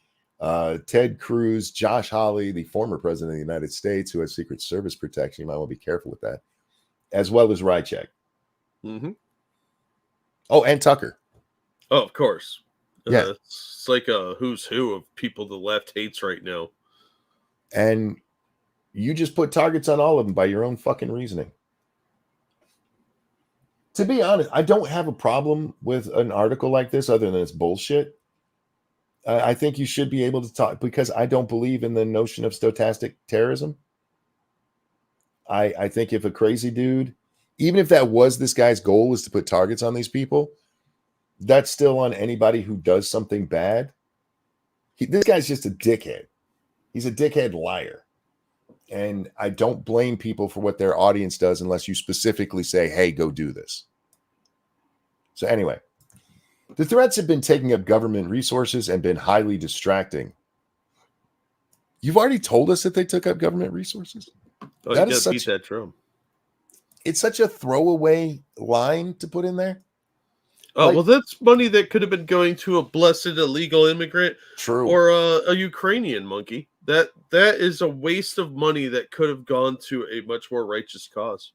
Ted Cruz, Josh Hawley, the former president of the United States, who has Secret Service protection. You might want to be careful with that, as well as Rycheck. Mm-hmm. Oh, and Tucker. Oh, of course. Yeah. It's like a who's who of people the left hates right now. And you just put targets on all of them by your own fucking reasoning. To be honest, I don't have a problem with an article like this other than it's bullshit. I think you should be able to talk because I don't believe in the notion of stochastic terrorism. I think if a crazy dude, even if that was this guy's goal, is to put targets on these people, that's still on anybody who does something bad. This guy's just a dickhead. He's a dickhead liar. And I don't blame people for what their audience does unless you specifically say, hey, go do this. So anyway, the threats have been taking up government resources and been highly distracting. You've already told us that they took up government resources. Oh, you gotta beat that drum. It's such a throwaway line to put in there. Oh, well, that's money that could have been going to a blessed illegal immigrant. True. Or a Ukrainian monkey. That is a waste of money that could have gone to a much more righteous cause.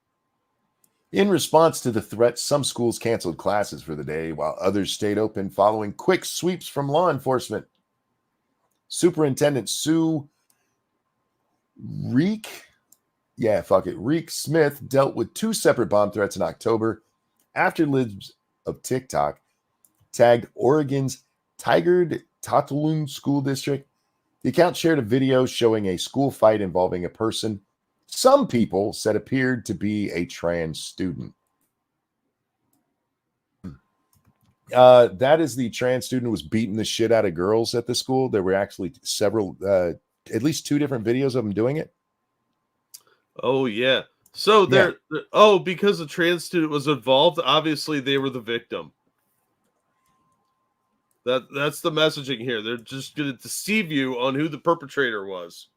In response to the threats, some schools canceled classes for the day, while others stayed open following quick sweeps from law enforcement. Superintendent Sue Reek Smith dealt with two separate bomb threats in October after libs of TikTok tagged Oregon's Tigard-Tatulun School District. The account shared a video showing a school fight involving a person some people said appeared to be a trans student. That is the trans student who was beating the shit out of girls at the school. There were actually several, at least two different videos of them doing it. Oh, yeah. So because the trans student was involved, obviously they were the victim. That's the messaging here. They're just going to deceive you on who the perpetrator was.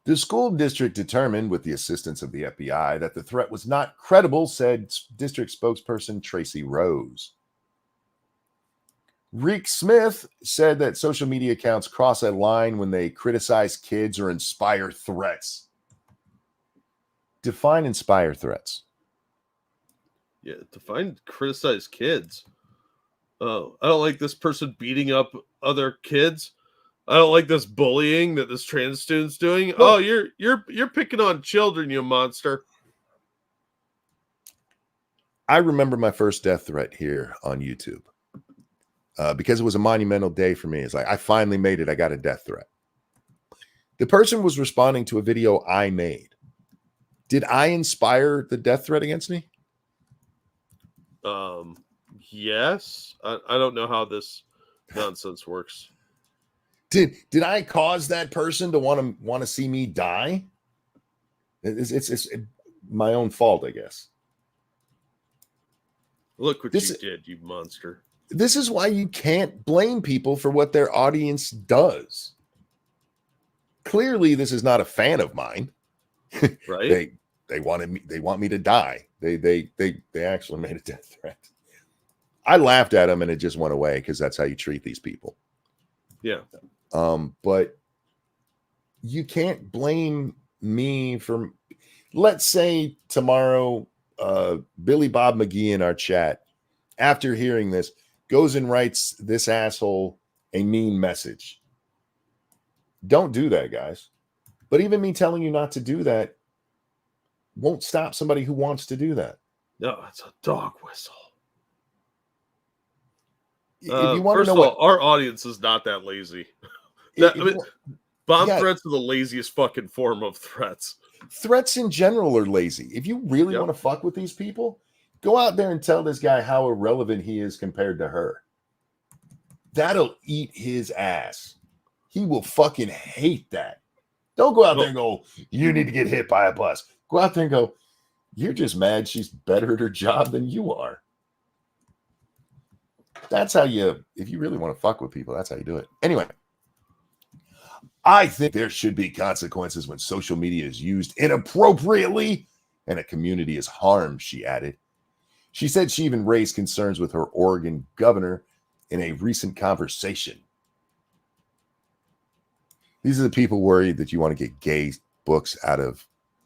The school district determined, with the assistance of the FBI, that the threat was not credible, said district spokesperson Tracy Rose. Reek Smith said that social media accounts cross a line when they criticize kids or inspire threats. Define inspire threats. Yeah, define criticize kids. Oh, I don't like this person beating up other kids. I don't like this bullying that this trans student's doing. Well, oh, you're picking on children, you monster. I remember my first death threat here on YouTube. Because it was a monumental day for me. It's like, I finally made it. I got a death threat. The person was responding to a video I made. Did I inspire the death threat against me? Yes. I don't know how this nonsense works. Did I cause that person to want to see me die? It's my own fault, I guess. Look what you did, you monster. This is why you can't blame people for what their audience does. Clearly, this is not a fan of mine. Right? They want me to die. They actually made a death threat. I laughed at them and it just went away because that's how you treat these people. Yeah. But you can't blame me for, let's say tomorrow, Billy Bob McGee in our chat, after hearing this, goes and writes this asshole a mean message. Don't do that, guys. But even me telling you not to do that won't stop somebody who wants to do that. No, it's a dog whistle. If you want first to know of all, our audience is not that lazy. Bomb threats are the laziest fucking form of threats. Threats in general are lazy. If you really want to fuck with these people, go out there and tell this guy how irrelevant he is compared to her. That'll eat his ass. He will fucking hate that. Don't go out there and go, you need to get hit by a bus. Go out there and go, you're just mad she's better at her job than you are. That's how if you really want to fuck with people, that's how you do it. Anyway, I think there should be consequences when social media is used inappropriately and a community is harmed, she added. She said she even raised concerns with her Oregon governor in a recent conversation. These are the people worried that you want to get gay books out of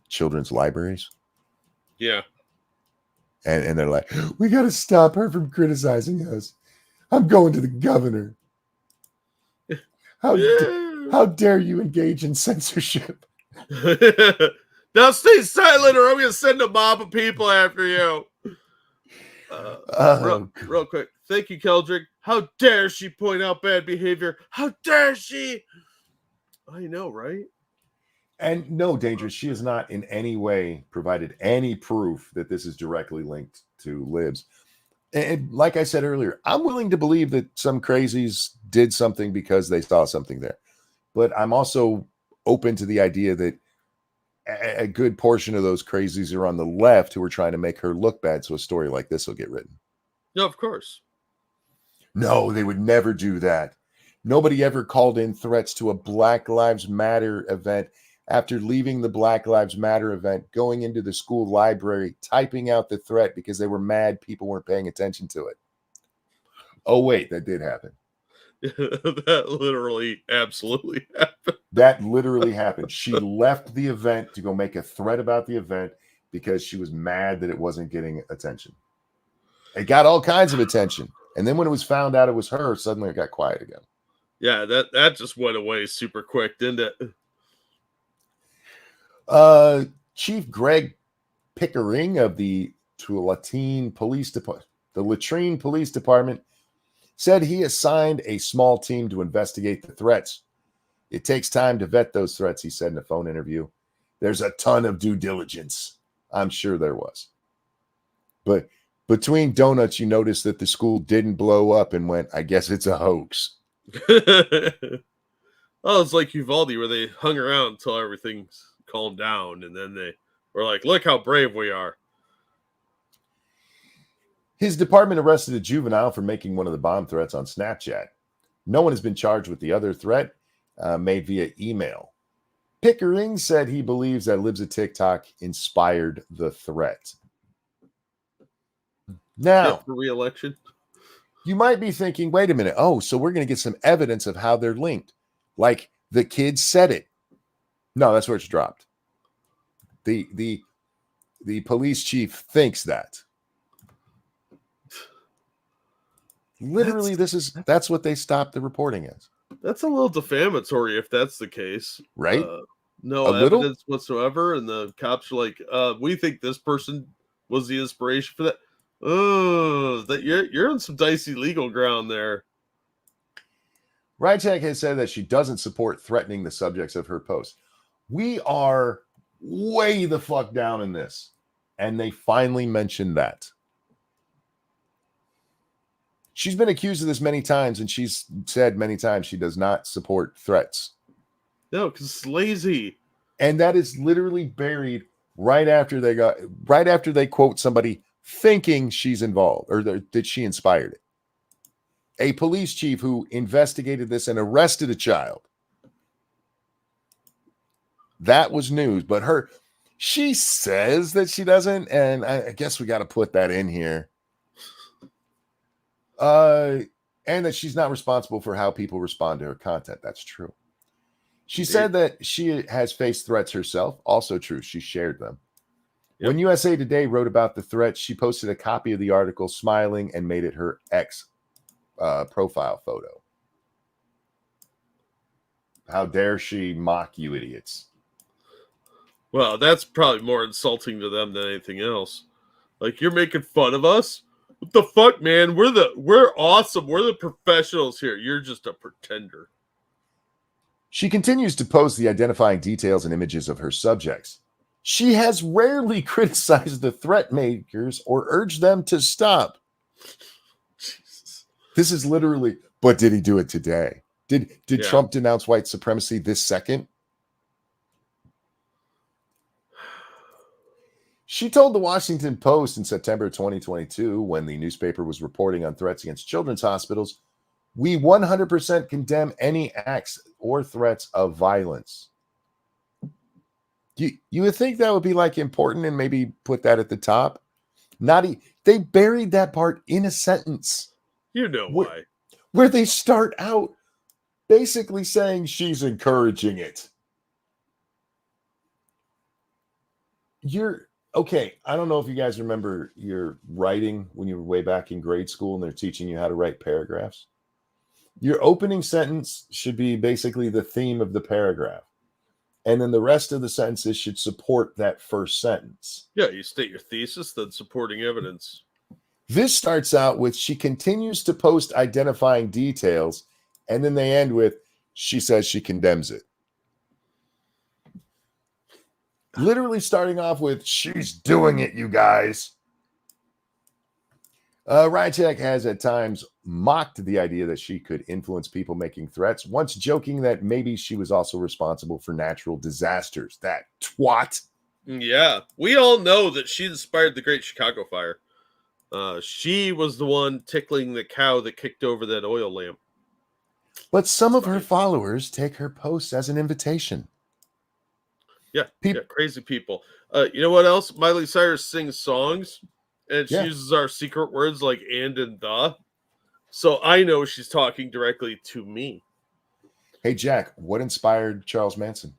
children's libraries. Yeah. And they're like, we got to stop her from criticizing us. I'm going to the governor. How dare you engage in censorship? Now stay silent or I'm going to send a mob of people after you. Real quick. Thank you, Keldrick. How dare she point out bad behavior? How dare she? I know, right? And no, Dangerous, she has not in any way provided any proof that this is directly linked to libs. And like I said earlier, I'm willing to believe that some crazies did something because they saw something there. But I'm also open to the idea that a good portion of those crazies are on the left who are trying to make her look bad so a story like this will get written. No, of course. No, they would never do that. Nobody ever called in threats to a Black Lives Matter event after leaving the Black Lives Matter event, going into the school library, typing out the threat because they were mad people weren't paying attention to it. Oh, wait, that did happen. That literally absolutely happened. That literally happened. She left the event to go make a threat about the event because she was mad that it wasn't getting attention. It got all kinds of attention. And then when it was found out it was her, suddenly it got quiet again. Yeah, that just went away super quick, didn't it? Chief Greg Pickering of the Latrine Police Department said he assigned a small team to investigate the threats. It takes time to vet those threats, he said in a phone interview. There's a ton of due diligence. I'm sure there was. But between donuts, you noticed that the school didn't blow up and went, I guess it's a hoax. Oh, it's like Uvalde where they hung around until everything's calmed down. And then they were like, look how brave we are. His department arrested a juvenile for making one of the bomb threats on Snapchat. No one has been charged with the other threat made via email. Pickering said he believes that Libs of TikTok inspired the threat. Now, for re-election. You might be thinking, wait a minute. Oh, so we're going to get some evidence of how they're linked. Like the kid said it. No, that's where it's dropped. The police chief thinks that. Literally, that's what they stopped the reporting as. That's a little defamatory if that's the case. Right? No evidence whatsoever, and the cops are like, we think this person was the inspiration for that. Oh, that you're on some dicey legal ground there. Rychek has said that she doesn't support threatening the subjects of her post. We are way the fuck down in this. And they finally mentioned that. She's been accused of this many times, and she's said many times she does not support threats. No, because it's lazy. And that is literally buried right after they quote somebody thinking she's involved or that she inspired it. A police chief who investigated this and arrested a child. That was news, but she says that she doesn't, and I guess we got to put that in here. And that she's not responsible for how people respond to her content. That's true. She said that she has faced threats herself. Also true. She shared them. Yep. When USA Today wrote about the threats, she posted a copy of the article smiling and made it her ex profile photo. How dare she mock you idiots? Well, that's probably more insulting to them than anything else. Like, you're making fun of us? What the fuck, man? We're awesome. We're the professionals here. You're just a pretender. She continues to post the identifying details and images of her subjects. She has rarely criticized the threat makers or urged them to stop. Jesus. This is literally, but did he do it today? Did Trump denounce white supremacy this second? She told the Washington Post in September 2022, when the newspaper was reporting on threats against children's hospitals, we 100% condemn any acts or threats of violence. You would think that would be like important and maybe put that at the top. They buried that part in a sentence. You know why. Where they start out basically saying she's encouraging it. Okay, I don't know if you guys remember your writing when you were way back in grade school and they're teaching you how to write paragraphs. Your opening sentence should be basically the theme of the paragraph. And then the rest of the sentences should support that first sentence. Yeah, you state your thesis, then supporting evidence. This starts out with, she continues to post identifying details, and then they end with, she says she condemns it. Literally starting off with, she's doing it, you guys. Rychek has at times mocked the idea that she could influence people making threats, once joking that maybe she was also responsible for natural disasters. That twat. Yeah, we all know that she inspired the Great Chicago Fire. She was the one tickling the cow that kicked over that oil lamp. But some of her followers take her posts as an invitation. Yeah, crazy people. You know what else? Miley Cyrus sings songs, and she uses our secret words like and the. So I know she's talking directly to me. Hey, Jack, what inspired Charles Manson?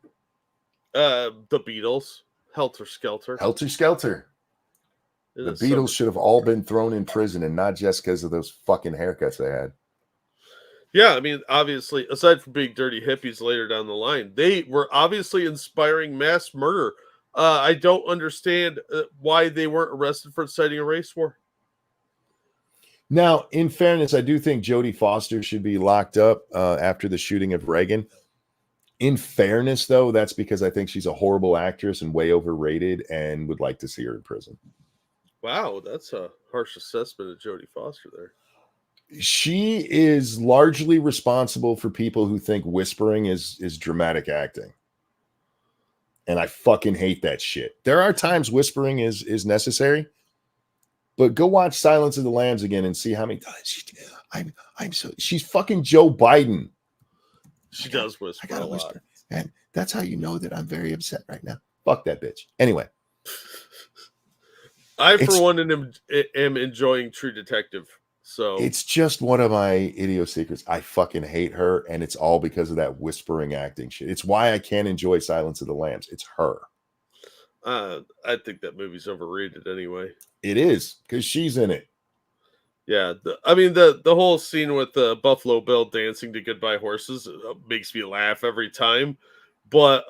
The Beatles. Helter Skelter. Helter Skelter. The Beatles should have all been thrown in prison, and not just because of those fucking haircuts they had. Yeah, I mean, obviously, aside from being dirty hippies later down the line, they were obviously inspiring mass murder. I don't understand why they weren't arrested for inciting a race war. Now, in fairness, I do think Jodie Foster should be locked up after the shooting of Reagan. In fairness, though, that's because I think she's a horrible actress and way overrated and would like to see her in prison. Wow, that's a harsh assessment of Jodie Foster there. She is largely responsible for people who think whispering is dramatic acting. And I fucking hate that shit. There are times whispering is necessary, but go watch Silence of the Lambs again and see how many times she's fucking Joe Biden. She does whisper. I gotta whisper. And that's how you know that I'm very upset right now. Fuck that bitch. Anyway. I, for one, am enjoying True Detective So It's just one of my idiosyncrasies. I fucking hate her, and it's all because of that whispering acting shit. It's why I can't enjoy Silence of the Lambs. It's her. I think that movie's overrated anyway. It is, because she's in it. Yeah, the whole scene with Buffalo Bill dancing to Goodbye Horses makes me laugh every time. But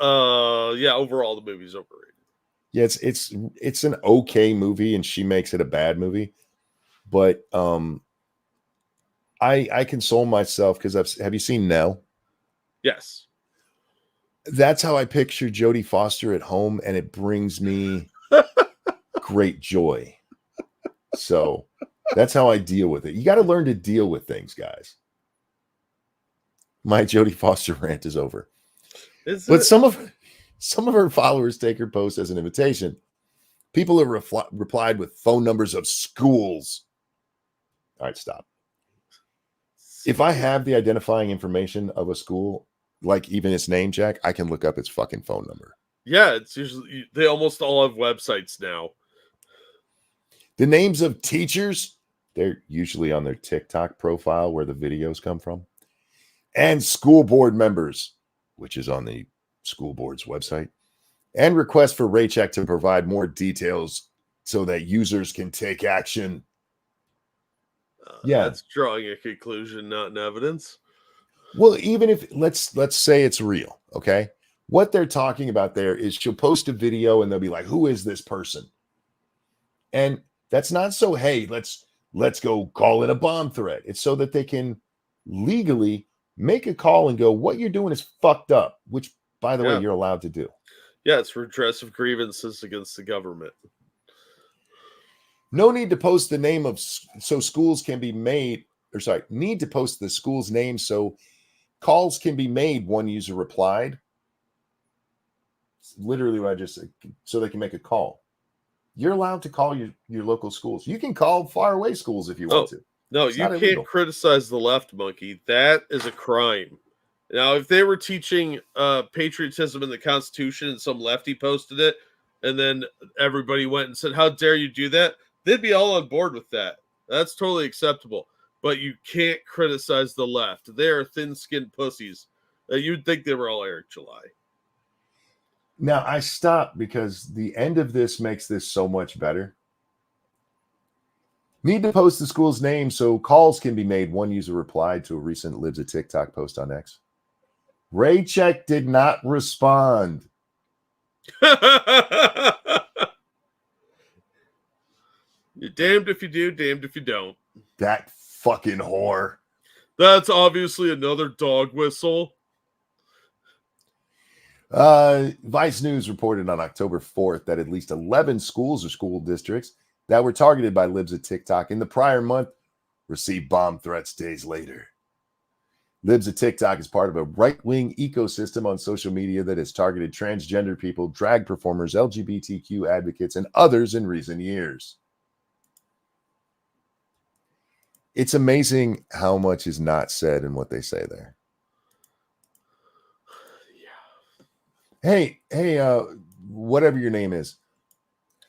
yeah, overall the movie's overrated. Yeah, it's an okay movie, and she makes it a bad movie. But I console myself because have you seen Nell? Yes. That's how I picture Jodie Foster at home, and it brings me great joy. So that's how I deal with it. You got to learn to deal with things, guys. My Jodie Foster rant is over. But some of her followers take her post as an invitation. People have replied with phone numbers of schools. All right, stop. If I have the identifying information of a school, like even its name, Jack, I can look up its fucking phone number. Yeah, it's usually they almost all have websites now. The names of teachers, they're usually on their TikTok profile where the videos come from. And school board members, which is on the school board's website. And request for Raycheck to provide more details so that users can take action. Yeah, That's drawing a conclusion, not an evidence. Well, even if let's say it's real, okay? What they're talking about there is she'll post a video and they'll be like, "Who is this person?" And that's not so, hey, let's go call in a bomb threat. It's so that they can legally make a call and go, "What you're doing is fucked up," which, by the way, you're allowed to do. Yeah, it's redress of grievances against the government. No need to post the name of so schools can be made, or sorry, need to post the school's name so calls can be made, one user replied. It's literally what I just said, so they can make a call. You're allowed to call your local schools. You can call faraway schools if you want to. No, it's you can't illegal. criticize the left, monkey. That is a crime. Now, if they were teaching patriotism in the Constitution and some lefty posted it, and then everybody went and said, "How dare you do that?" They'd be all on board with that. That's totally acceptable. But you can't criticize the left. They are thin-skinned pussies. You'd think they were all Eric July. Now, I stopped because the end of this makes this so much better. Need to post the school's name so calls can be made. One user replied to a recent Libs a TikTok post on X. Raycheck did not respond. You're damned if you do, damned if you don't. That fucking whore. That's obviously another dog whistle. Vice News reported on October 4th that at least 11 schools or school districts that were targeted by Libs at TikTok in the prior month received bomb threats days later. Libs at TikTok is part of a right-wing ecosystem on social media that has targeted transgender people, drag performers, LGBTQ advocates, and others in recent years. It's amazing how much is not said in what they say there. Hey, whatever your name is,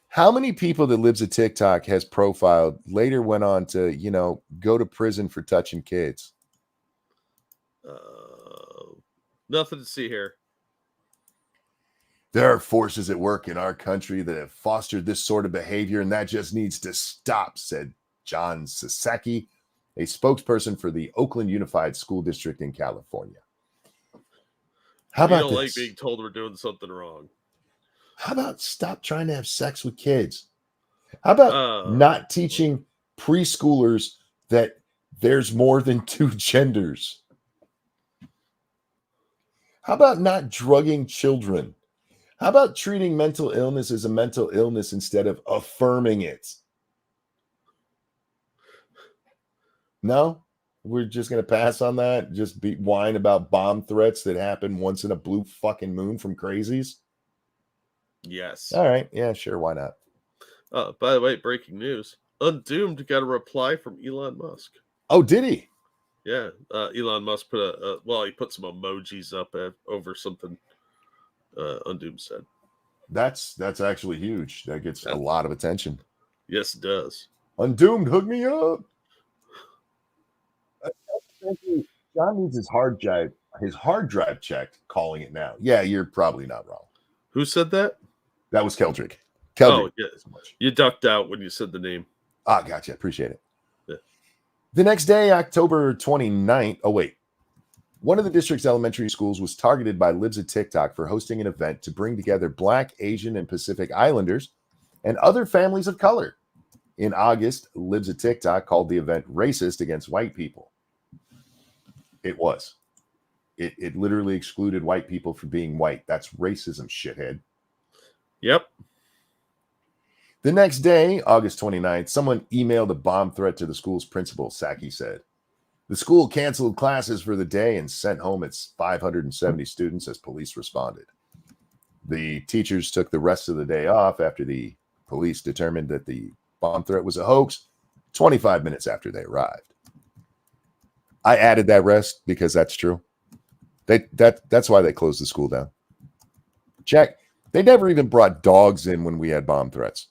how many people that Libs at TikTok has profiled later went on to, go to prison for touching kids? Nothing to see here. There are forces at work in our country that have fostered this sort of behavior, and that just needs to stop, said John Sasaki, a spokesperson for the Oakland Unified School District in California. How about don't this? Like being told we're doing something wrong. How about stop trying to have sex with kids? How about not teaching preschoolers that there's more than two genders? How about not drugging children? How about treating mental illness as a mental illness instead of affirming it? No? We're just going to pass on that? Just whine about bomb threats that happen once in a blue fucking moon from crazies? Yes. All right. Yeah, sure. Why not? By the way, breaking news. Undoomed got a reply from Elon Musk. Oh, did he? Yeah. Elon Musk put he put some emojis up over something Undoomed said. That's actually huge. That gets a lot of attention. Yes, it does. Undoomed, hook me up. Thank you. John needs his hard drive checked, calling it now. Yeah, you're probably not wrong. Who said that? That was Keldrick. Oh, yeah. You ducked out when you said the name. Ah, gotcha. Appreciate it. Yeah. The next day, October 29th. Oh, wait. One of the district's elementary schools was targeted by Libs of TikTok for hosting an event to bring together Black, Asian, and Pacific Islanders and other families of color. In August, Libs of TikTok called the event racist against white people. It was. It literally excluded white people from being white. That's racism, shithead. Yep. The next day, August 29th, someone emailed a bomb threat to the school's principal, Saki said. The school canceled classes for the day and sent home its 570 students as police responded. The teachers took the rest of the day off after the police determined that the bomb threat was a hoax 25 minutes after they arrived. I added that rest because that's true. That's why they closed the school down. Check. They never even brought dogs in when we had bomb threats.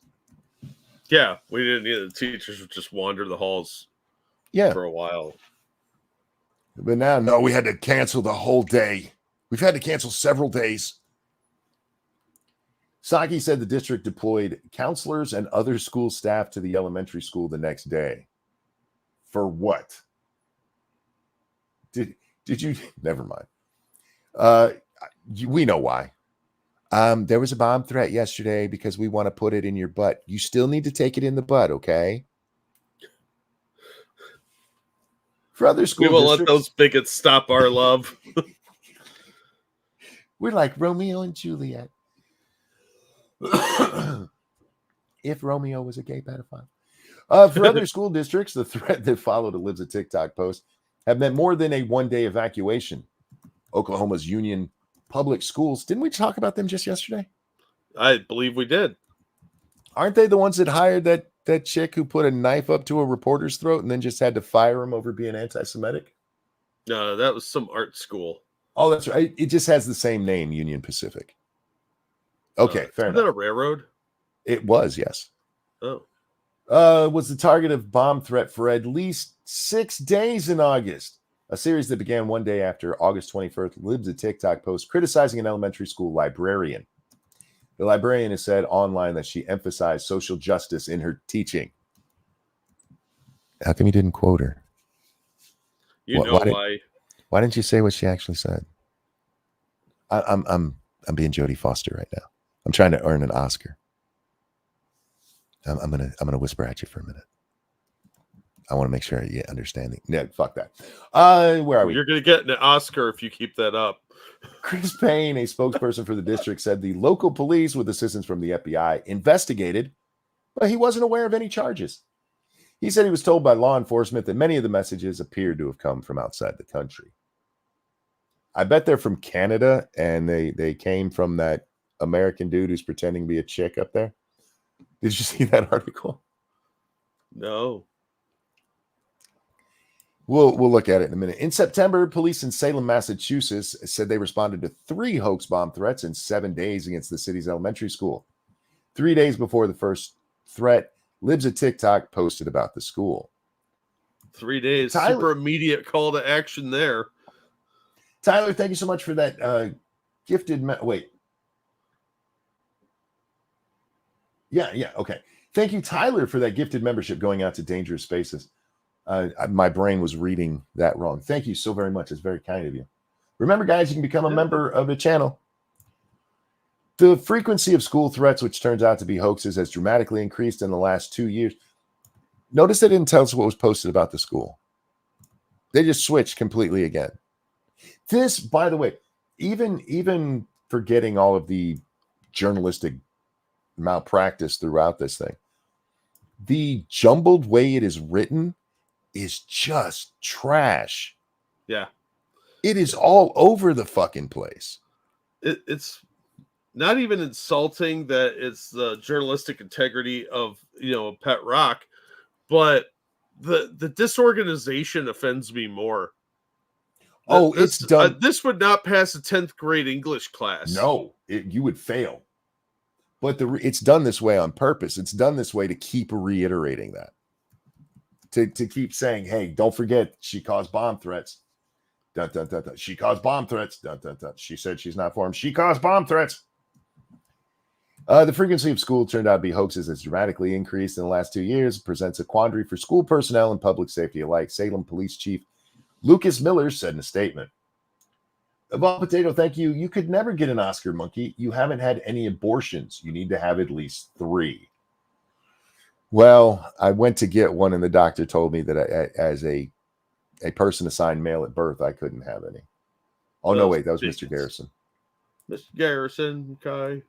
Yeah, we didn't either. The teachers would just wander the halls for a while. But now, no, we had to cancel the whole day. We've had to cancel several days. Saki said the district deployed counselors and other school staff to the elementary school the next day. For what? Did you? Never mind. We know why. There was a bomb threat yesterday because we want to put it in your butt. You still need to take it in the butt, okay? For other school we won't districts, let those bigots stop our love. We're like Romeo and Juliet. If Romeo was a gay pedophile. For other school districts, the threat that followed a Libs of TikTok post have meant more than a one-day evacuation. Oklahoma's Union Public Schools. Didn't we talk about them just yesterday? I believe we did. Aren't they the ones that hired that chick who put a knife up to a reporter's throat and then just had to fire him over being anti-Semitic? No, that was some art school. Oh, that's right. It just has the same name, Union Pacific. Okay, fair enough. Is that a railroad? It was, yes. Oh. Was the target of bomb threat for at least 6 days in August. A series that began one day after August 21st, Libs of TikTok post criticizing an elementary school librarian. The librarian has said online that she emphasized social justice in her teaching. How come you didn't quote her? Why? Why didn't you say what she actually said? I'm being Jodie Foster right now. I'm trying to earn an Oscar. I'm gonna whisper at you for a minute. I want to make sure you understand. Yeah, fuck that. Where are we? You're gonna get an Oscar if you keep that up. Chris Payne, a spokesperson for the district, said the local police, with assistance from the FBI, investigated, but he wasn't aware of any charges. He said he was told by law enforcement that many of the messages appeared to have come from outside the country. I bet they're from Canada, and they came from that American dude who's pretending to be a chick up there. Did you see that article? No. We'll look at it in a minute. In September, police in Salem, Massachusetts said they responded to 3 hoax bomb threats in 7 days against the city's elementary school. 3 days before the first threat, Libs of TikTok posted about the school. 3 days. Tyler, super immediate call to action there. Tyler, thank you so much for that gifted. Wait. Yeah. Okay. Thank you, Tyler, for that gifted membership going out to Dangerous Spaces. My brain was reading that wrong. Thank you so very much. It's very kind of you. Remember, guys, you can become a member of the channel. The frequency of school threats, which turns out to be hoaxes, has dramatically increased in the last 2 years. Notice they didn't tell us what was posted about the school. They just switched completely again. This, by the way, even forgetting all of the journalistic malpractice throughout this thing, the jumbled way it is written is just trash. Yeah. It is all over the fucking place. It's not even insulting that it's the journalistic integrity of, Pet Rock, but the disorganization offends me more. It's done. This would not pass a 10th grade English class. No, you would fail. But it's done this way on purpose. It's done this way to keep reiterating that. to keep saying, hey, don't forget she caused bomb threats. Dun, dun, dun, dun. She caused bomb threats. Dun, dun, dun. She said she's not for him. She caused bomb threats. The frequency of school turned out to be hoaxes has dramatically increased in the last 2 years. It presents a quandary for school personnel and public safety alike. Salem Police Chief Lucas Miller said in a statement. Evolve Potato, thank you. You could never get an Oscar, monkey. You haven't had any abortions. You need to have at least 3. Well, I went to get one, and the doctor told me that as a person assigned male at birth, I couldn't have any. Oh, no, wait, that was Mr. Garrison. Mr. Garrison, Kai.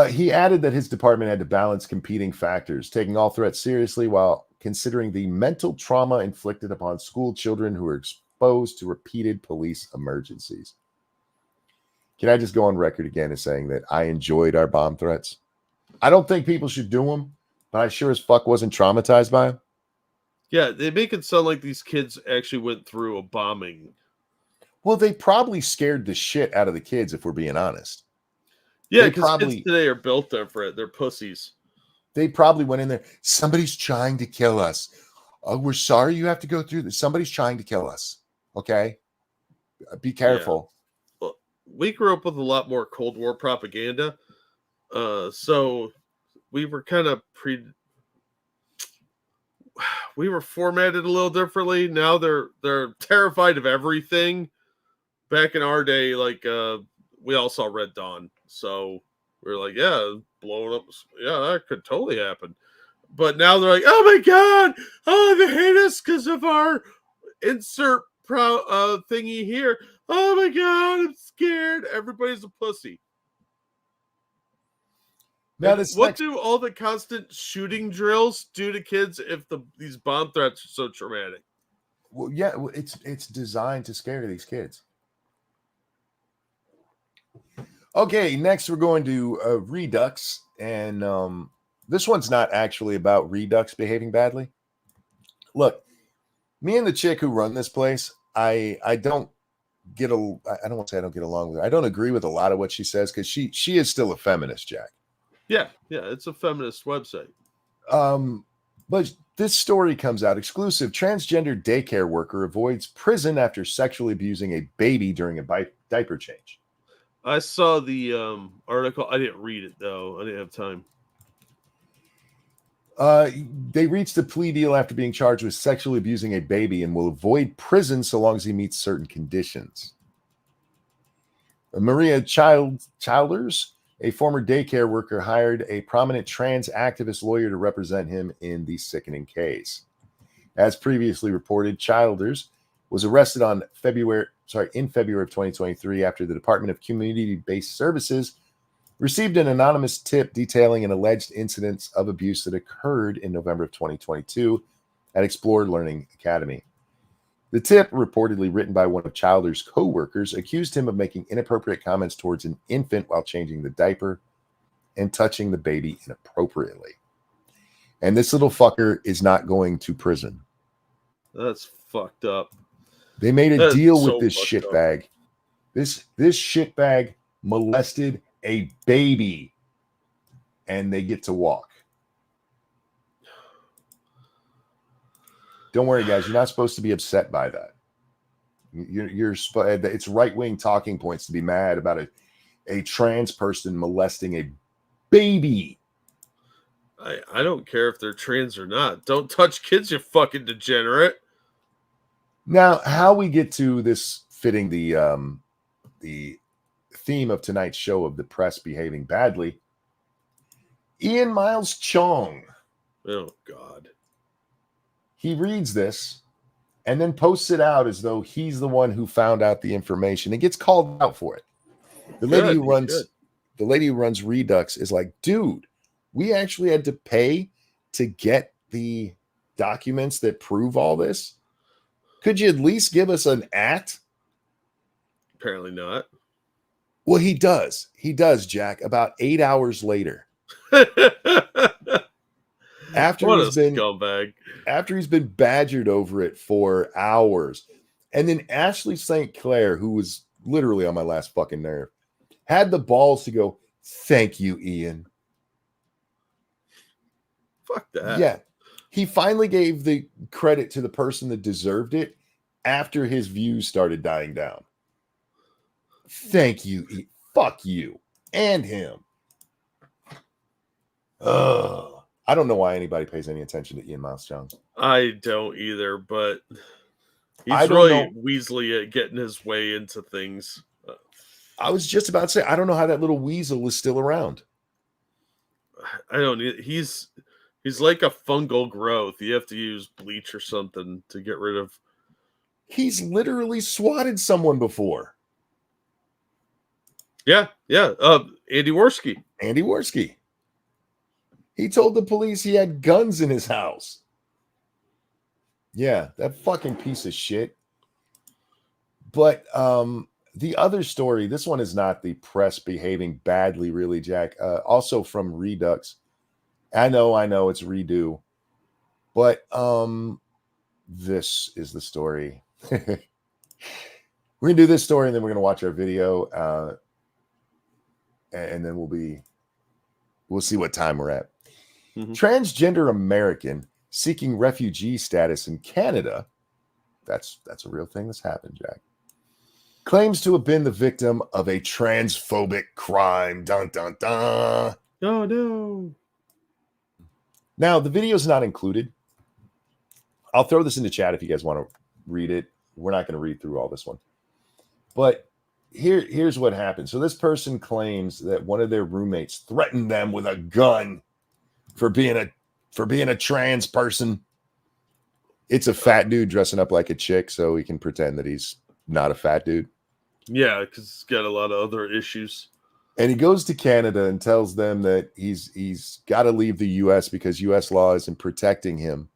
He added that his department had to balance competing factors, taking all threats seriously while considering the mental trauma inflicted upon school children who are exposed to repeated police emergencies. Can I just go on record again as saying that I enjoyed our bomb threats? I don't think people should do them, but I sure as fuck wasn't traumatized by them. Yeah, they make it sound like these kids actually went through a bombing. Well, they probably scared the shit out of the kids, if we're being honest. Yeah, because kids today are built different. They're pussies. They probably went in there. Somebody's trying to kill us. Oh, we're sorry you have to go through this. Somebody's trying to kill us. Okay? Be careful. Yeah. Well, we grew up with a lot more Cold War propaganda. So we were kind of we were formatted a little differently. Now they're terrified of everything. Back in our day, like we all saw Red Dawn. So we were like, yeah, blowing up. Yeah, that could totally happen. But now they're like, oh my God, oh, they hate us because of our insert thingy here. Oh my God, I'm scared. Everybody's a pussy. Now, what do all the constant shooting drills do to kids if these bomb threats are so traumatic? Well, yeah, it's designed to scare these kids. Okay, next we're going to Redux, and this one's not actually about Redux behaving badly. Look, me and the chick who run this place, I don't get I don't want to say I don't get along with her. I don't agree with a lot of what she says because she is still a feminist, Jack. Yeah, it's a feminist website. But this story comes out exclusive. Transgender daycare worker avoids prison after sexually abusing a baby during a diaper change. I saw the article. I didn't read it, though. I didn't have time. They reached a plea deal after being charged with sexually abusing a baby and will avoid prison so long as he meets certain conditions. Maria Childers, a former daycare worker, hired a prominent trans activist lawyer to represent him in the sickening case. As previously reported, Childers was arrested in February of 2023 after the Department of Community-Based Services received an anonymous tip detailing an alleged incident of abuse that occurred in November of 2022 at Explore Learning Academy. The tip, reportedly written by one of Childers' co-workers, accused him of making inappropriate comments towards an infant while changing the diaper and touching the baby inappropriately. And this little fucker is not going to prison. That's fucked up. They made a deal with this shitbag. This shitbag molested a baby, and they get to walk. Don't worry, guys. You're not supposed to be upset by that. It's right-wing talking points to be mad about a trans person molesting a baby. I don't care if they're trans or not. Don't touch kids, you fucking degenerate. Now, how we get to this fitting the theme of tonight's show of the press behaving badly, Ian Miles Chong. Oh, God. He reads this and then posts it out as though he's the one who found out the information and gets called out for it. The lady who runs Redux is like, dude, we actually had to pay to get the documents that prove all this. Could you at least give us an at? Apparently not. Well, he does. He does, Jack, about 8 hours later. After he's been badgered over it for hours. And then Ashley St. Clair, who was literally on my last fucking nerve, had the balls to go, thank you, Ian. Fuck that. Yeah. He finally gave the credit to the person that deserved it after his views started dying down. Thank you. Fuck you and him. I don't know why anybody pays any attention to Ian Miles Chung. I don't either, but I he's don't really know. Weasley at getting his way into things. I was just about to say, I don't know how that little weasel is still around. I don't. He's like a fungal growth. You have to use bleach or something to get rid of. He's literally swatted someone before. Yeah. Andy Worski. Andy Worski. He told the police he had guns in his house. Yeah, that fucking piece of shit. But the other story, this one is not the press behaving badly, really, Jack. Also from Redux. I know, it's Redo. But this is the story. We're going to do this story, and then we're going to watch our video. And then we'll see what time we're at. Mm-hmm. Transgender American seeking refugee status in Canada. That's a real thing that's happened, Jack. Claims to have been the victim of a transphobic crime. Dun, dun, dun. Oh, no. Now, the video is not included. I'll throw this in the chat if you guys want to read it. We're not going to read through all this one. But here's what happened. So this person claims that one of their roommates threatened them with a gun for being a trans person. It's a fat dude dressing up like a chick, so he can pretend that he's not a fat dude. Yeah, because he's got a lot of other issues. And he goes to Canada and tells them that he's got to leave the U.S. because U.S. law isn't protecting him.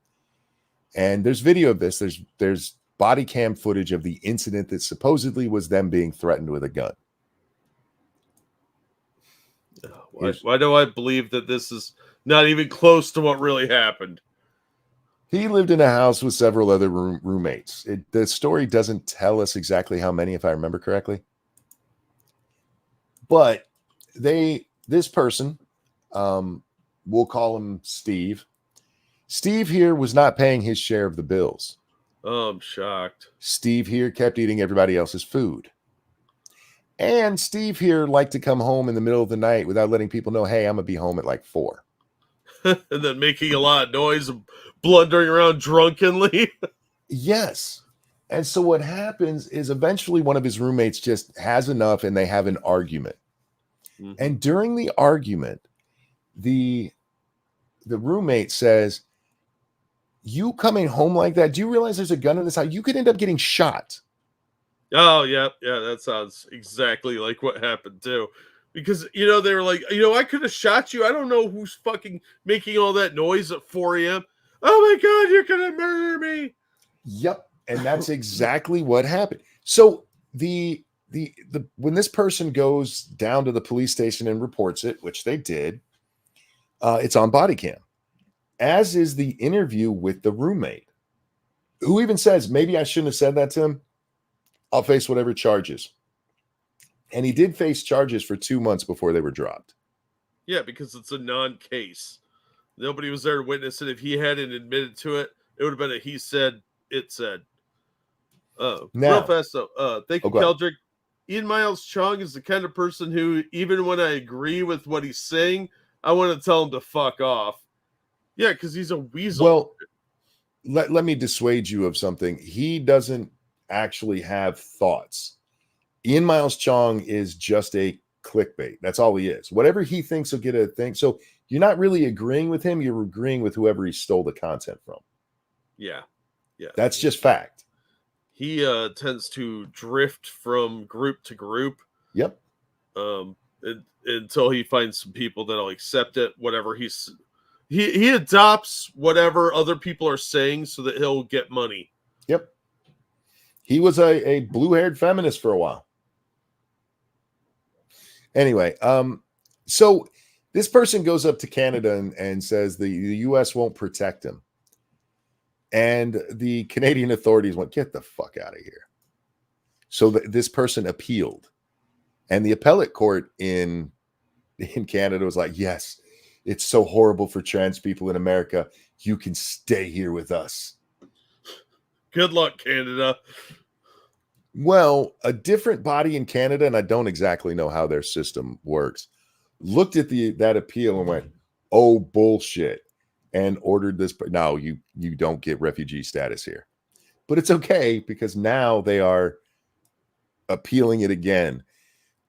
And there's video of this. There's body cam footage of the incident that supposedly was them being threatened with a gun. Why do I believe that this is not even close to what really happened? He lived in a house with several other roommates. The story doesn't tell us exactly how many, if I remember correctly. But this person, we'll call him Steve. Steve here was not paying his share of the bills. Oh, I'm shocked. Steve here kept eating everybody else's food. And Steve here liked to come home in the middle of the night without letting people know, hey, I'm going to be home at like 4. And then making a lot of noise and blundering around drunkenly. Yes. And so what happens is eventually one of his roommates just has enough and they have an argument. Mm-hmm. And during the argument, the roommate says, you coming home like that, do you realize there's a gun in this house? You could end up getting shot. Oh, yeah, that sounds exactly like what happened too. Because, they were like, I could have shot you. I don't know who's fucking making all that noise at 4 a.m. Oh my God, you're going to murder me. Yep. And that's exactly what happened. So when this person goes down to the police station and reports it, which they did, it's on body cam, as is the interview with the roommate, who even says, maybe I shouldn't have said that to him. I'll face whatever charges. And he did face charges for 2 months before they were dropped. Yeah, because it's a non-case. Nobody was there to witness it. If he hadn't admitted to it, it would have been a he said, it said. Real fast though. Thank you, Keldrick. Ian Miles Chung is the kind of person who, even when I agree with what he's saying, I want to tell him to fuck off. Yeah, because he's a weasel. Well, let me dissuade you of something. He doesn't actually have thoughts. Ian Miles Chung is just a clickbait. That's all he is. Whatever he thinks will get a thing. So you're not really agreeing with him. You're agreeing with whoever he stole the content from. Yeah. That's just fact. He tends to drift from group to group. Yep. Until he finds some people that'll accept it. Whatever he adopts whatever other people are saying so that he'll get money. Yep. He was a blue-haired feminist for a while. Anyway, so this person goes up to Canada and says the U.S. won't protect him. And the Canadian authorities went, get the fuck out of here. So this person appealed. And the appellate court in Canada was like, yes, it's so horrible for trans people in America. you can stay here with us. Good luck, Canada. Well, a different body in Canada, and I don't exactly know how their system works, looked at that appeal and went, "Oh, bullshit," and ordered this. No, you don't get refugee status here. But it's okay because now they are appealing it again.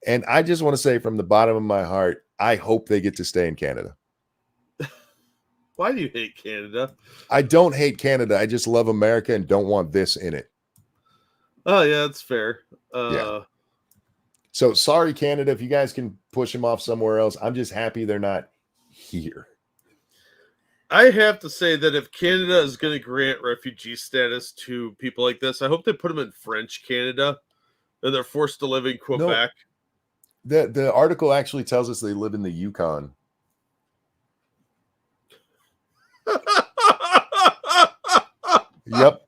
And I just want to say from the bottom of my heart, I hope they get to stay in Canada. Why do you hate Canada? I don't hate Canada. I just love America and don't want this in it. Oh, yeah, that's fair. Yeah. So sorry, Canada, if you guys can push them off somewhere else. I'm just happy they're not here. I have to say that if Canada is going to grant refugee status to people like this, I hope they put them in French Canada and they're forced to live in Quebec. No, the article actually tells us they live in the Yukon. Yep.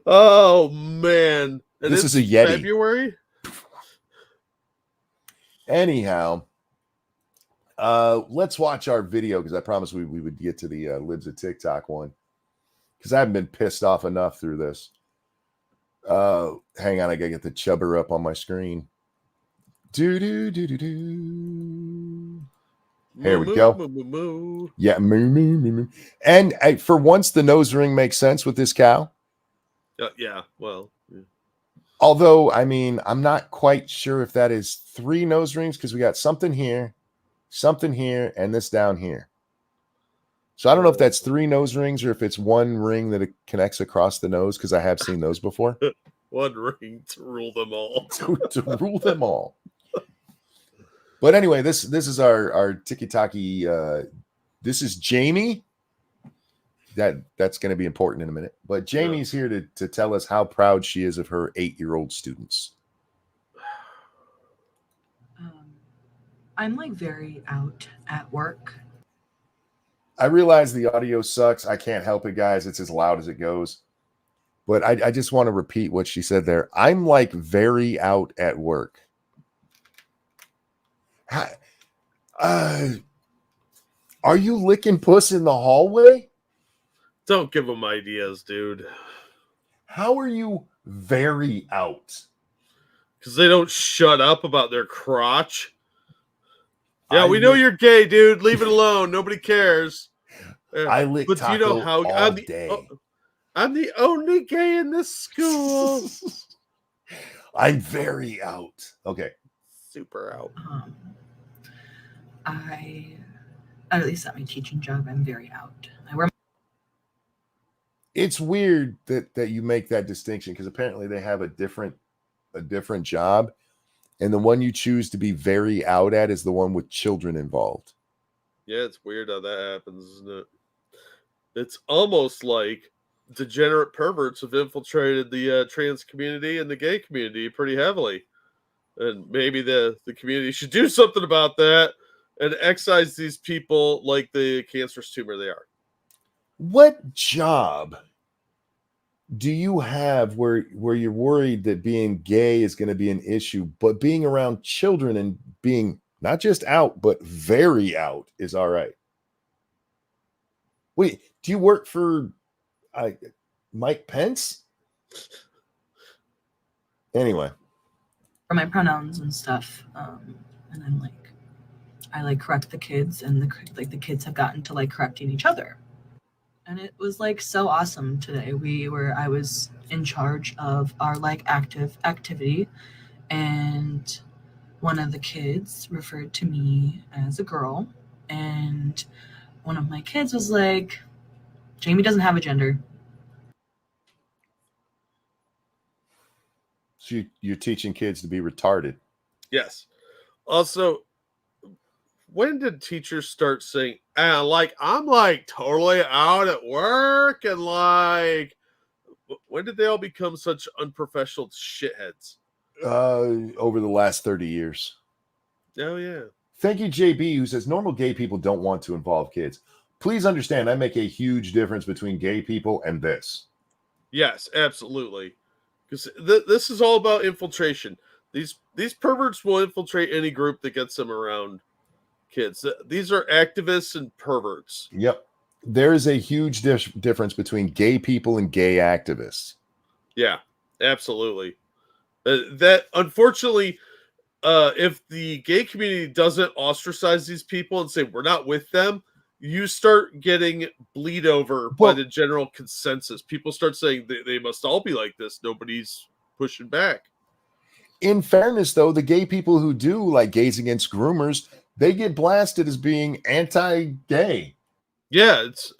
Oh, man. And This is a Yeti. February? Anyhow, let's watch our video because I promised we would get to the Libs of TikTok one because I haven't been pissed off enough through this. Hang on, I gotta get the chubber up on my screen. Here we go. Moo. Yeah, moo. And for once, the nose ring makes sense with this cow. Yeah, well. Yeah. Although, I mean, I'm not quite sure if that is 3 nose rings because we got something here, and this down here. So I don't know if that's 3 nose rings or if it's 1 ring that it connects across the nose because I have seen those before. 1 ring to rule them all. to rule them all. But anyway, this is our tiki-taki. This is Jamie. That's going to be important in a minute. But Jamie's here to tell us how proud she is of her 8-year-old students. I'm like very out at work. I realize the audio sucks. I can't help it, guys. It's as loud as it goes. But I just want to repeat what she said there. I'm like very out at work. Are you licking puss in the hallway? Don't give them ideas, dude. How are you very out? Because they don't shut up about their crotch. Yeah, we know you're gay, dude. Leave it alone. Nobody cares. I lick but taco you know how all day. I'm the only gay in this school. I'm very out. Okay. Super out. At least at my teaching job, I'm very out. I wear. It's weird that you make that distinction because apparently they have a different job, and the one you choose to be very out at is the one with children involved. Yeah, it's weird how that happens, isn't it? It's almost like degenerate perverts have infiltrated the trans community and the gay community pretty heavily. And maybe the community should do something about that and excise these people like the cancerous tumor they are. What job do you have where you're worried that being gay is going to be an issue, but being around children and being not just out, but very out is all right? Wait, do you work for Mike Pence? Anyway. For my pronouns and stuff. And I'm I correct the kids, and the kids have gotten to correcting each other. And it was so awesome today. I was in charge of our active activity, and one of the kids referred to me as a girl, and one of my kids was like, Jamie doesn't have a gender. So you're teaching kids to be retarded. Yes. Also, when did teachers start saying, I'm totally out at work, and when did they all become such unprofessional shitheads? Over the last 30 years. Oh, yeah. Thank you, JB, who says normal gay people don't want to involve kids. Please understand, I make a huge difference between gay people and this. Yes, absolutely. Because this is all about infiltration. These perverts will infiltrate any group that gets them around kids. These are activists and perverts. Yep. There is a huge difference between gay people and gay activists. Yeah, absolutely. That unfortunately, if the gay community doesn't ostracize these people and say we're not with them, you start getting bleed over by Well- the general consensus. People start saying they must all be like this. Nobody's pushing back. In fairness, though, the gay people who do like gays against groomers, they get blasted as being anti-gay. Yeah, it's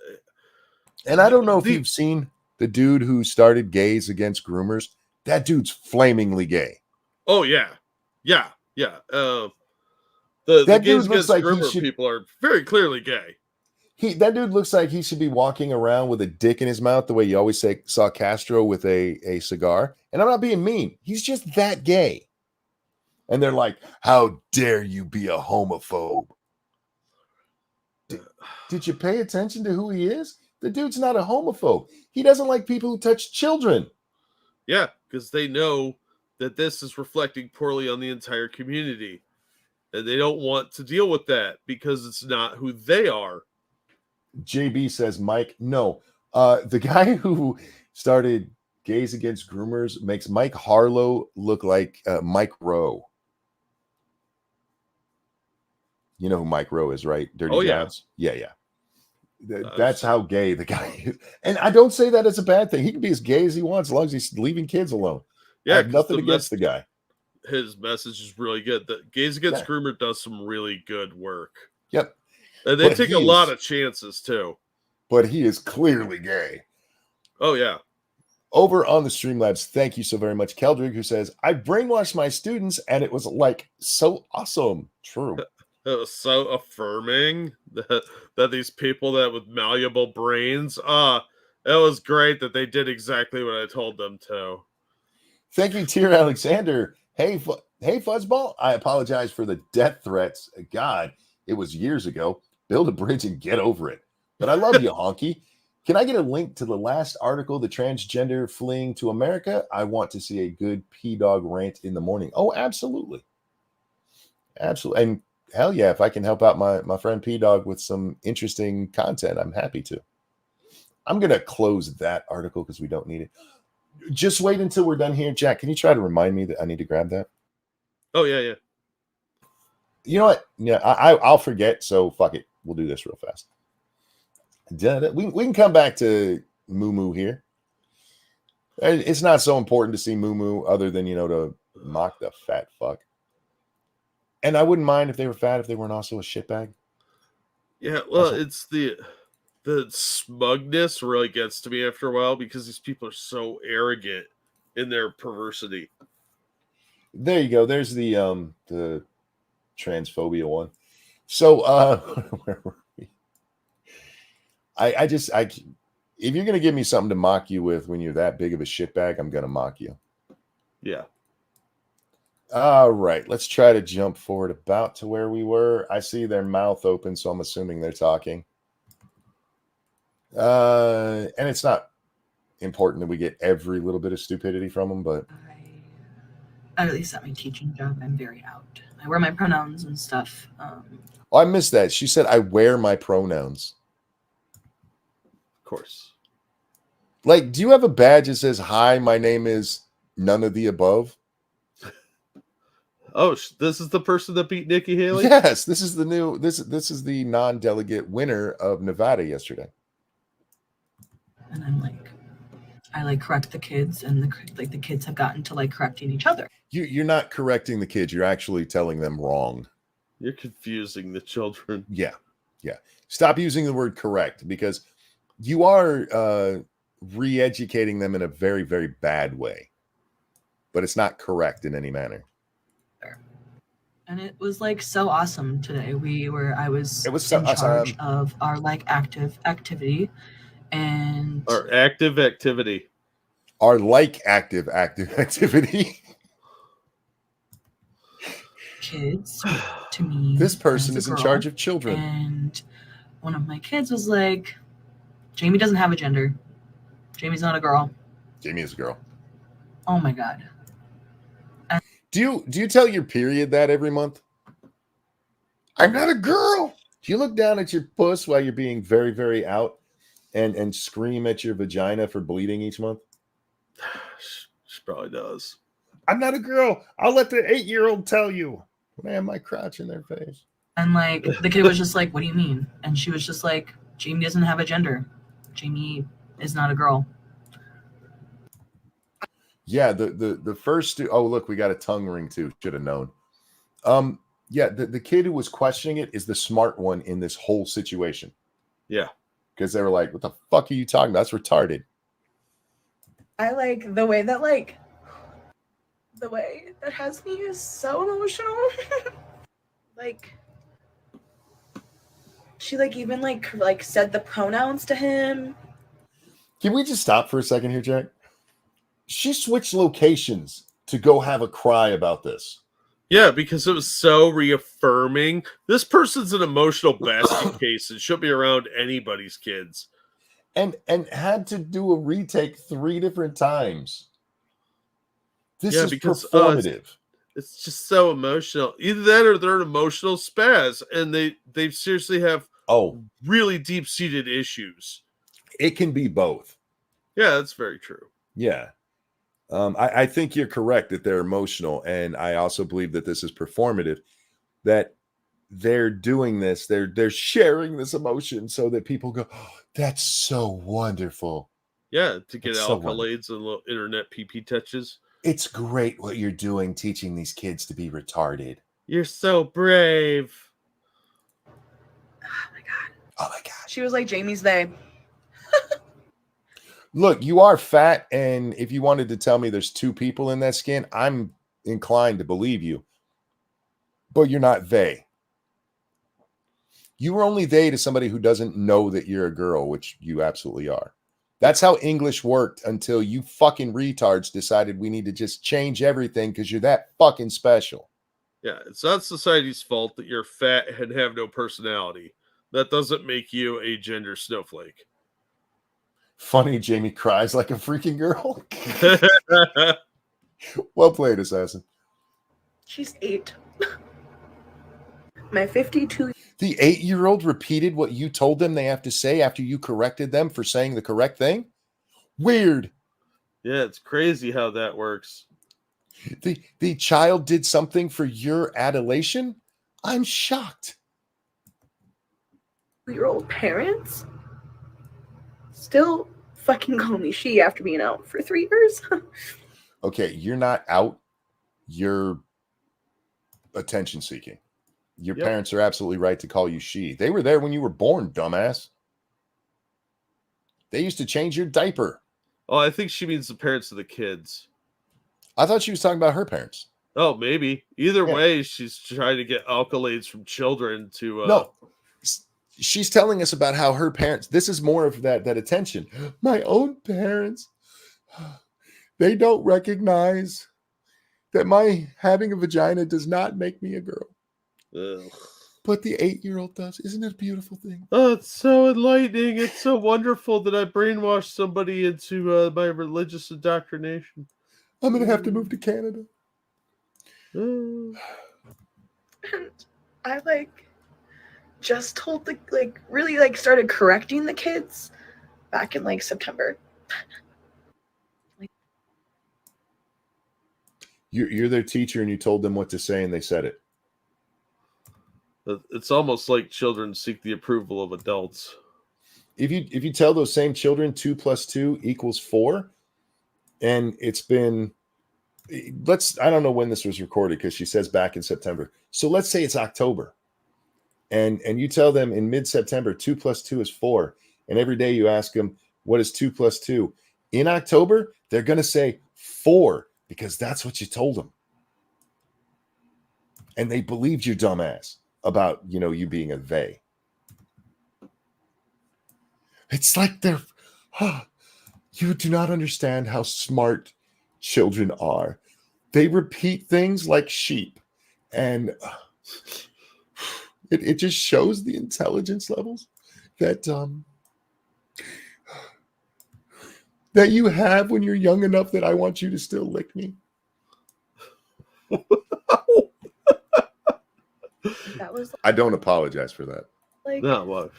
And I don't know if you've seen the dude who started gays against groomers. That dude's flamingly gay. oh yeah. The That dude gays looks against like he groomer should- people are very clearly gay. That dude looks like he should be walking around with a dick in his mouth the way you always saw Castro with a cigar. And I'm not being mean. He's just that gay. And they're like, how dare you be a homophobe? Did you pay attention to who he is? The dude's not a homophobe. He doesn't like people who touch children. Yeah, because they know that this is reflecting poorly on the entire community. And they don't want to deal with that because it's not who they are. JB says, Mike, no. The guy who started Gays Against Groomers makes Mike Harlow look like Mike Rowe. You know who Mike Rowe is, right? Dirty Oh, yeah. Jobs? Yeah. That's how gay the guy is. And I don't say that as a bad thing. He can be as gay as he wants as long as he's leaving kids alone. Yeah, I have 'cause nothing the against the guy. His message is really good. The Gays Against Yeah. Groomer does some really good work. Yep. And they But take a he lot is- of chances too. But he is clearly gay. Oh yeah. Over on the Streamlabs, thank you so very much, Keldrick, who says, I brainwashed my students and it was like so awesome. True. It was so affirming that these people that with malleable brains, it was great that they did exactly what I told them to. Thank you, Tier Alexander. Hey, Fuzzball. I apologize for the death threats. God, it was years ago. Build a bridge and get over it. But I love you, Honky. Can I get a link to the last article, the transgender fleeing to America? I want to see a good P-Dog rant in the morning. Oh, absolutely. Absolutely. And hell yeah, if I can help out my friend P-Dog with some interesting content, I'm happy to. I'm going to close that article because we don't need it. Just wait until we're done here. Jack, can you try to remind me that I need to grab that? Oh, yeah. You know what? Yeah, I'll forget, so fuck it. We'll do this real fast. We can come back to Moo Moo here. It's not so important to see Moo Moo other than, to mock the fat fuck. And I wouldn't mind if they were fat if they weren't also a shitbag. Yeah, well, it's the smugness really gets to me after a while because these people are so arrogant in their perversity. There you go. There's the transphobia one. So where were we? I if you're gonna give me something to mock you with when you're that big of a shitbag, I'm gonna mock you. Yeah. All right, let's try to jump forward about to where we were. I see their mouth open, so I'm assuming they're talking. And it's not important that we get every little bit of stupidity from them, but at least at my teaching job, I'm very out. I wear my pronouns and stuff. Oh, I missed that. She said, I wear my pronouns. Of course. Like, do you have a badge that says, hi, my name is none of the above? Oh, this is the person that beat Nikki Haley? Yes, this is the new, this is the non-delegate winner of Nevada yesterday. And I correct the kids, and the kids have gotten to correcting each other. You're not correcting the kids. You're actually telling them wrong. You're confusing the children. Yeah. Stop using the word correct because you are re-educating them in a very, very bad way. But it's not correct in any manner. And it was so awesome today. I was so in charge of our active activity, and Our active activity. Our active activity. kids to me. This person as is a in girl, charge of children. And one of my kids was like, Jamie doesn't have a gender. Jamie's not a girl. Jamie is a girl. Oh my God. Do you tell your period that every month? I'm not a girl. Do you look down at your puss while you're being very, very out and scream at your vagina for bleeding each month? She probably does. I'm not a girl. I'll let the 8-year-old tell you. Man, my crotch in their face. And like the kid was just like, "What do you mean?" And she was just like, "Jamie doesn't have a gender. Jamie is not a girl." Yeah, the first two, oh look, we got a tongue ring too. Should have known. Yeah, the kid who was questioning it is the smart one in this whole situation. Yeah. Because they were like, what the fuck are you talking about? That's retarded. I like the way that has me is so emotional. Like she like even like said the pronouns to him. Can we just stop for a second here, Jack? She switched locations to go have a cry about this. Yeah, because it was so reaffirming. This person's an emotional basket case and shouldn't be around anybody's kids. And had to do a retake 3 different times. This is performative. It's just so emotional. Either that or they're an emotional spaz, and they seriously have really deep-seated issues. It can be both. Yeah, that's very true. Yeah. I think you're correct that they're emotional, and I also believe that this is performative, that they're doing this, they're sharing this emotion so that people go, oh, that's so wonderful. Yeah, to get That's so accolades and little internet PP touches. It's great what you're doing, teaching these kids to be retarded. You're so brave. Oh my god. Oh my god. She was like, Jamie's they. Look, you are fat, and if you wanted to tell me there's 2 people in that skin, I'm inclined to believe you. But you're not they. You were only they to somebody who doesn't know that you're a girl, which you absolutely are. That's how English worked until you fucking retards decided we need to just change everything because you're that fucking special. Yeah, it's not society's fault that you're fat and have no personality. That doesn't make you a gender snowflake. Funny, Jamie cries like a freaking girl. Well played, Assassin. She's 8. My 52. The 8-year-old repeated what you told them they have to say after you corrected them for saying the correct thing? Weird. Yeah, it's crazy how that works. The child did something for your adulation? I'm shocked. 2-year-old parents still fucking call me she after being out for 3 years. Okay, you're not out. You're attention seeking. Your parents are absolutely right to call you she. They were there when you were born, dumbass. They used to change your diaper. Oh, I think she means the parents of the kids. I thought she was talking about her parents. Oh, maybe. Either way, she's trying to get accolades from children to... No, she's telling us about how her parents... This is more of that attention. My own parents, they don't recognize that my having a vagina does not make me a girl. Ugh. But the 8-year-old does. Isn't it a beautiful thing? Oh, it's so enlightening. It's so wonderful that I brainwashed somebody into my religious indoctrination. I'm going to have to move to Canada. And I just told really started correcting the kids back in September. You're their teacher and you told them what to say and they said it. It's almost like children seek the approval of adults. If you tell those same children 2 + 2 = 4, and it's been, I don't know when this was recorded because she says back in September. So let's say it's October, and you tell them in mid-September 2 + 2 is 4, and every day you ask them what is 2 + 2. In October, they're going to say 4 because that's what you told them, and they believed your dumbass about you being a they. It's like you do not understand how smart children are. They repeat things like sheep, and it just shows the intelligence levels that you have when you're young enough that I want you to still lick me. I don't apologize for that. Like, No, well,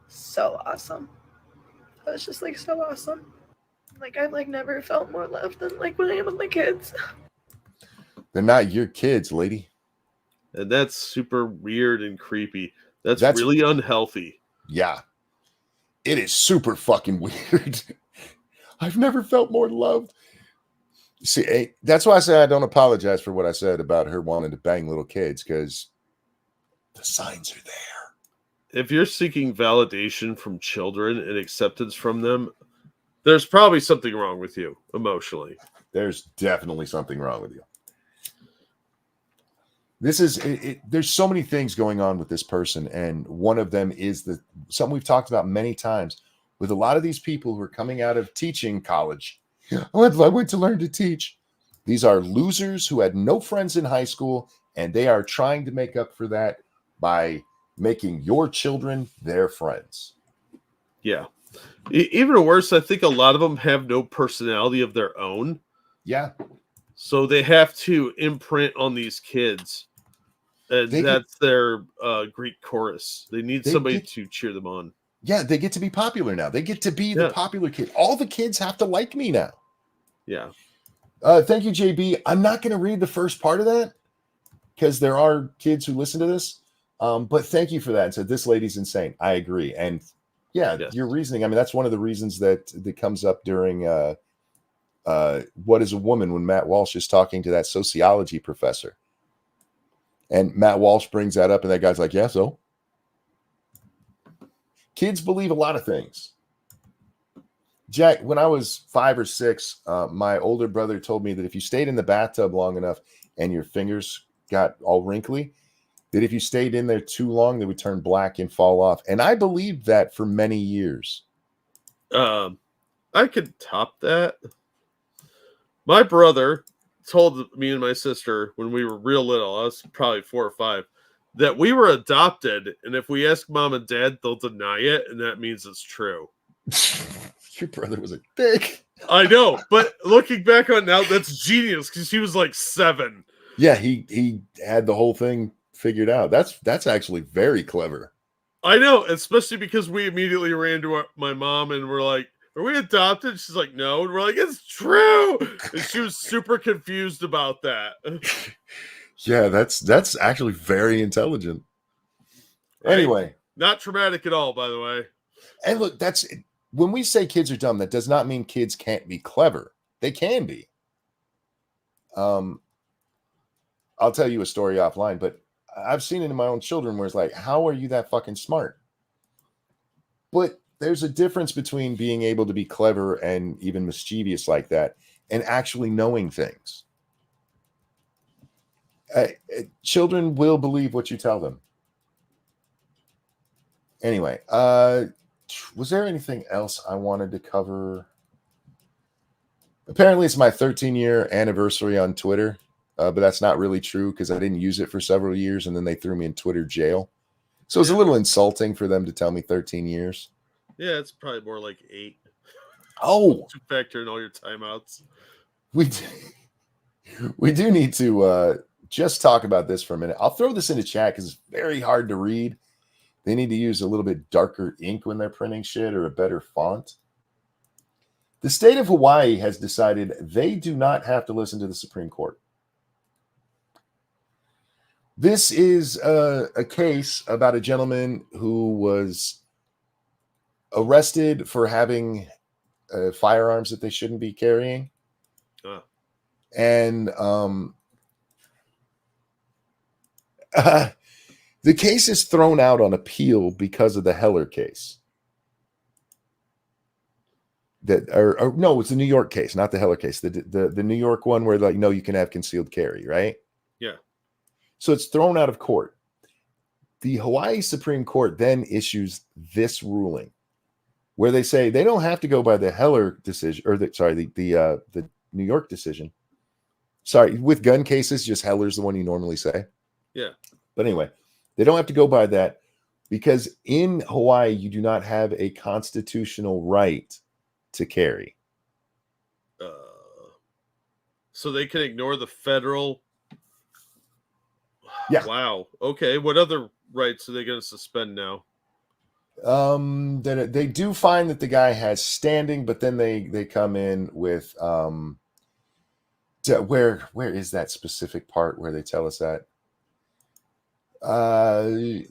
so awesome. It was just like so awesome. Like I've like never felt more loved than like when I am with my kids. They're not your kids, lady. and that's super weird and creepy. That's really unhealthy. Yeah. It is super fucking weird. I've never felt more loved. See, that's why I say I don't apologize for what I said about her wanting to bang little kids, because the signs are there. If you're seeking validation from children and acceptance from them, there's probably something wrong with you emotionally. There's definitely something wrong with you. This is there's so many things going on with this person, and one of them is something we've talked about many times with a lot of these people who are coming out of teaching college. I went to learn to teach. These are losers who had no friends in high school, and they are trying to make up for that by making your children their friends. Yeah. Even worse, I think a lot of them have no personality of their own. Yeah. So they have to imprint on these kids. And that's their Greek chorus. They need somebody to cheer them on. Yeah, they get to be popular now. They get to be the popular kid. All the kids have to like me now. Yeah. Thank you, JB. I'm not going to read the first part of that because there are kids who listen to this. But thank you for that. So this lady's insane. I agree. And yeah, your reasoning. I mean, that's one of the reasons that comes up during What is a Woman when Matt Walsh is talking to that sociology professor. And Matt Walsh brings that up, and that guy's like, yeah, so kids believe a lot of things. Jack, when I was 5 or 6, my older brother told me that if you stayed in the bathtub long enough and your fingers got all wrinkly, that if you stayed in there too long, they would turn black and fall off. And I believed that for many years. I could top that. My brother told me and my sister when we were real little, I was probably 4 or 5, that we were adopted, and if we ask mom and dad, they'll deny it, and that means it's true. Your brother was a dick. I know, but looking back on it now, that's genius because he was like 7. Yeah, he had the whole thing figured out. That's actually very clever. I know, especially because we immediately ran to my mom and we're like, are we adopted? She's like, no. And we're like, it's true. And she was super confused about that. Yeah, that's actually very intelligent. Right? Anyway. Not traumatic at all, by the way. And look, that's when we say kids are dumb, that does not mean kids can't be clever. They can be. I'll tell you a story offline, but I've seen it in my own children where it's like, how are you that fucking smart? But there's a difference between being able to be clever and even mischievous like that and actually knowing things. Children will believe what you tell them. Anyway, was there anything else I wanted to cover? Apparently, it's my 13-year anniversary on Twitter, but that's not really true because I didn't use it for several years, and then they threw me in Twitter jail. So it's a little insulting for them to tell me 13 years. Yeah, it's probably more like 8. Oh, to factor in all your timeouts. We do need to just talk about this for a minute. I'll throw this into chat because it's very hard to read. They need to use a little bit darker ink when they're printing shit or a better font. The state of Hawaii has decided they do not have to listen to the Supreme Court. This is a case about a gentleman who was arrested for having firearms that they shouldn't be carrying. And the case is thrown out on appeal because of the Heller case. No, it's the New York case, not the Heller case. The New York one where, like, no, you can have concealed carry, right? Yeah. So it's thrown out of court. The Hawaii Supreme Court then issues this ruling where they say they don't have to go by the Heller decision, or the New York decision. Sorry, with gun cases, just Heller's the one you normally say. Yeah. But anyway, they don't have to go by that because in Hawaii, you do not have a constitutional right to carry. So they can ignore the federal. Yeah. Wow. Okay. What other rights are they going to suspend now? Then they do find that the guy has standing, but then they come in with where is that specific part where they tell us that?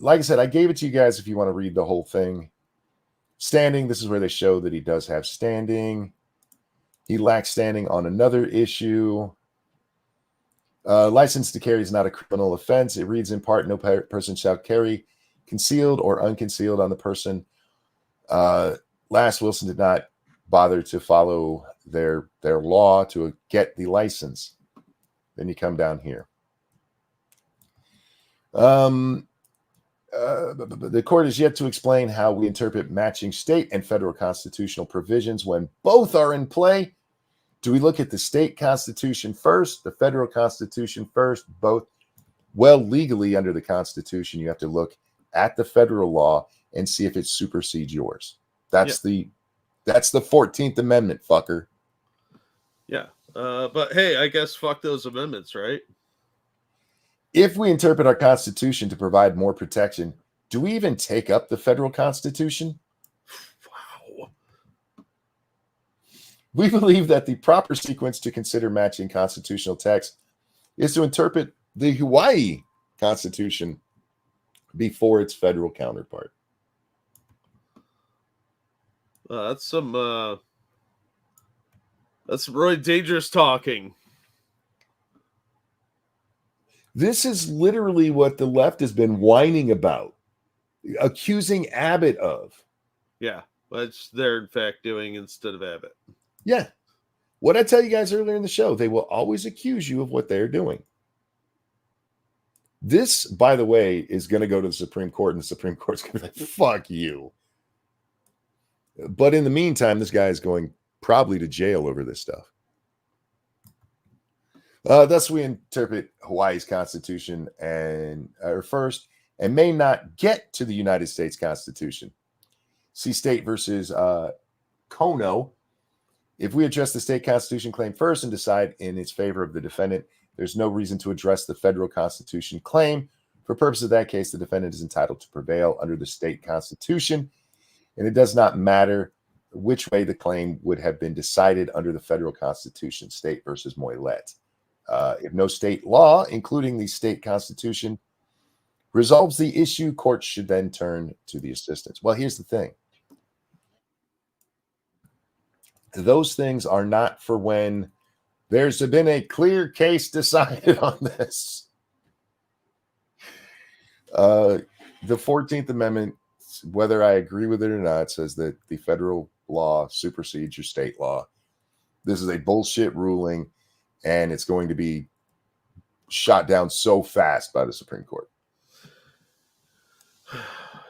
Like I said, I gave it to you guys if you want to read the whole thing. Standing, this is where they show that he does have standing. He lacks standing on another issue. License to carry is not a criminal offense. It reads in part, no person shall carry concealed or unconcealed on the person. Last Wilson did not bother to follow their law to get the license. Then you come down here. The court is yet to explain how we interpret matching state and federal constitutional provisions when both are in play. Do we look at the state constitution first, the federal constitution first, both? Well, legally under the Constitution, you have to look at the federal law and see if it supersedes yours. That's the 14th Amendment, fucker. Yeah. But hey, I guess fuck those amendments, right? If we interpret our Constitution to provide more protection, do we even take up the federal Constitution? Wow. We believe that the proper sequence to consider matching constitutional text is to interpret the Hawaii Constitution before its federal counterpart. That's some really dangerous talking. This is literally what the left has been whining about, accusing Abbott of. Yeah, which they're in fact doing instead of Abbott. Yeah. What I tell you guys earlier in the show, they will always accuse you of what they're doing. This, by the way, is going to go to the Supreme Court, and the Supreme Court's going to be like, fuck you. But in the meantime, this guy is going probably to jail over this stuff. Thus, we interpret Hawaii's Constitution first and may not get to the United States Constitution. See State versus Kono. If we address the state constitution claim first and decide in its favor of the defendant, there's no reason to address the federal constitution claim. For purpose of that case, the defendant is entitled to prevail under the state constitution, and it does not matter which way the claim would have been decided under the federal constitution, State versus Moylet. If no state law, including the state constitution, resolves the issue, courts should then turn to the assistance. Well, here's the thing. Those things are not for when there's been a clear case decided on this. The 14th Amendment, whether I agree with it or not, says that the federal law supersedes your state law. This is a bullshit ruling, and it's going to be shot down so fast by the Supreme Court.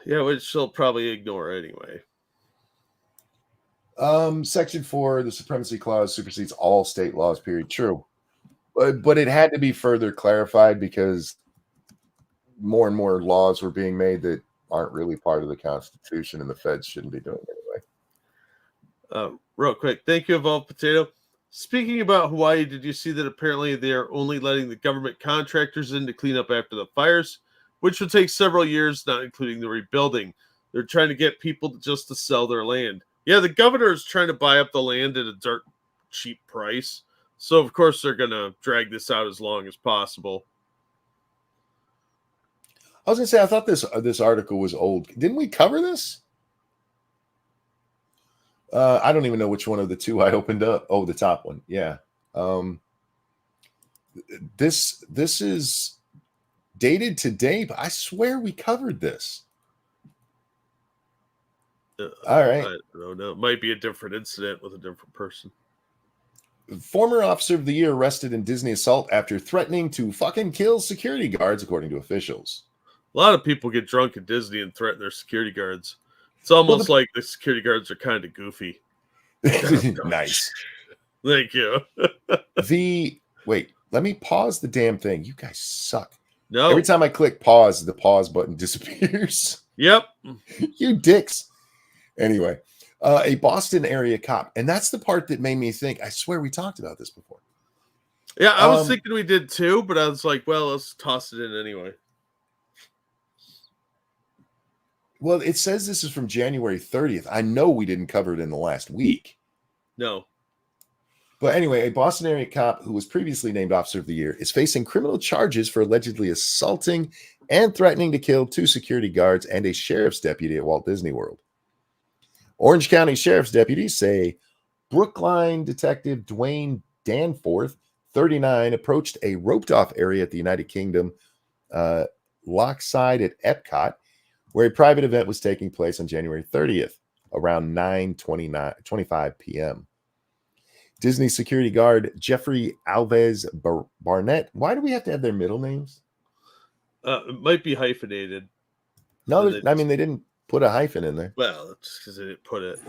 Yeah, which they'll probably ignore anyway. Section 4, the Supremacy Clause supersedes all state laws, period. True. But it had to be further clarified because more and more laws were being made that aren't really part of the Constitution, and the feds shouldn't be doing it anyway. Real quick, thank you, Evolved Potato. Speaking about Hawaii, did you see that apparently they are only letting the government contractors in to clean up after the fires, which would take several years, not including the rebuilding. They're trying to get people just to sell their land. Yeah, the governor is trying to buy up the land at a dirt cheap price. So, of course, they're going to drag this out as long as possible. I was going to say, I thought this article was old. Didn't we cover this? I don't even know which one of the two I opened up. Oh, the top one. Yeah. This is dated today, but I swear we covered this. All right. I don't know. It might be a different incident with a different person. Former Officer of the Year arrested in Disney assault after threatening to fucking kill security guards, according to officials. A lot of people get drunk at Disney and threaten their security guards. It's almost like the security guards are kind of goofy. Nice. Thank you. Wait, let me pause the damn thing. You guys suck. No. Every time I click pause, the pause button disappears. Yep. You dicks. Anyway, a Boston area cop. And that's the part that made me think, I swear we talked about this before. Yeah, I was thinking we did too, but I was like, well, let's toss it in anyway. Well, it says this is from January 30th. I know we didn't cover it in the last week. No. But anyway, a Boston area cop who was previously named Officer of the Year is facing criminal charges for allegedly assaulting and threatening to kill 2 security guards and a sheriff's deputy at Walt Disney World. Orange County Sheriff's deputies say Brookline Detective Dwayne Danforth, 39, approached a roped-off area at the United Kingdom Lochside at Epcot, where a private event was taking place on January 30th, around 9:25 p.m. Disney security guard Jeffrey Alves Barnett. Why do we have to have their middle names? It might be hyphenated. No, I mean, they didn't put a hyphen in there. Well, it's because they didn't put it.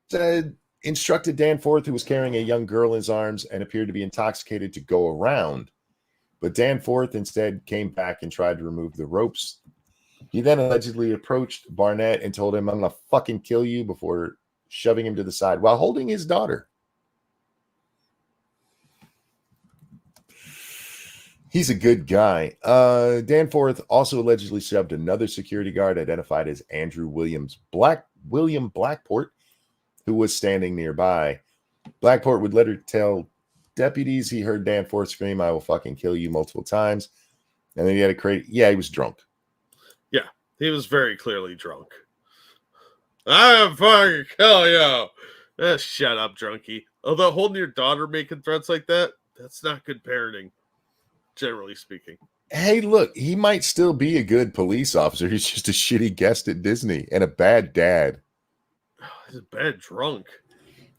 Said instructed Danforth, who was carrying a young girl in his arms and appeared to be intoxicated, to go around. But Danforth instead came back and tried to remove the ropes. He then allegedly approached Barnett and told him, "I'm going to fucking kill you," before shoving him to the side while holding his daughter. He's a good guy. Danforth also allegedly shoved another security guard identified as Andrew William Blackport, who was standing nearby. Blackport would later tell deputies he heard Danforth scream, "I will fucking kill you," multiple times. And then he had a crate. Yeah, he was drunk. Yeah, he was very clearly drunk. "I'll fucking kill you." Shut up, drunkie. Although holding your daughter making threats like that, that's not good parenting, generally speaking. Hey, look, he might still be a good police officer. He's just a shitty guest at Disney and a bad dad. He's a bad drunk.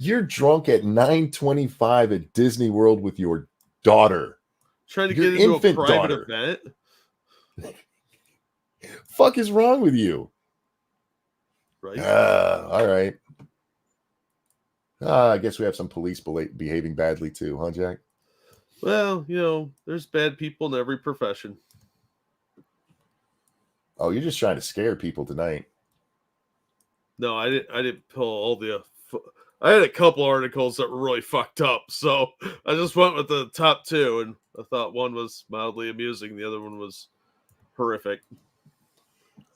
You're drunk at 9:25 at Disney World with your daughter. Trying to Your get into a infant private daughter. event. Fuck is wrong with you? Right? All right. I guess we have some police behaving badly too, huh, Jack? Well, there's bad people in every profession. Oh, you're just trying to scare people tonight. No, I didn't pull all the. I had a couple articles that were really fucked up, so I just went with the top 2, and I thought one was mildly amusing, the other one was horrific.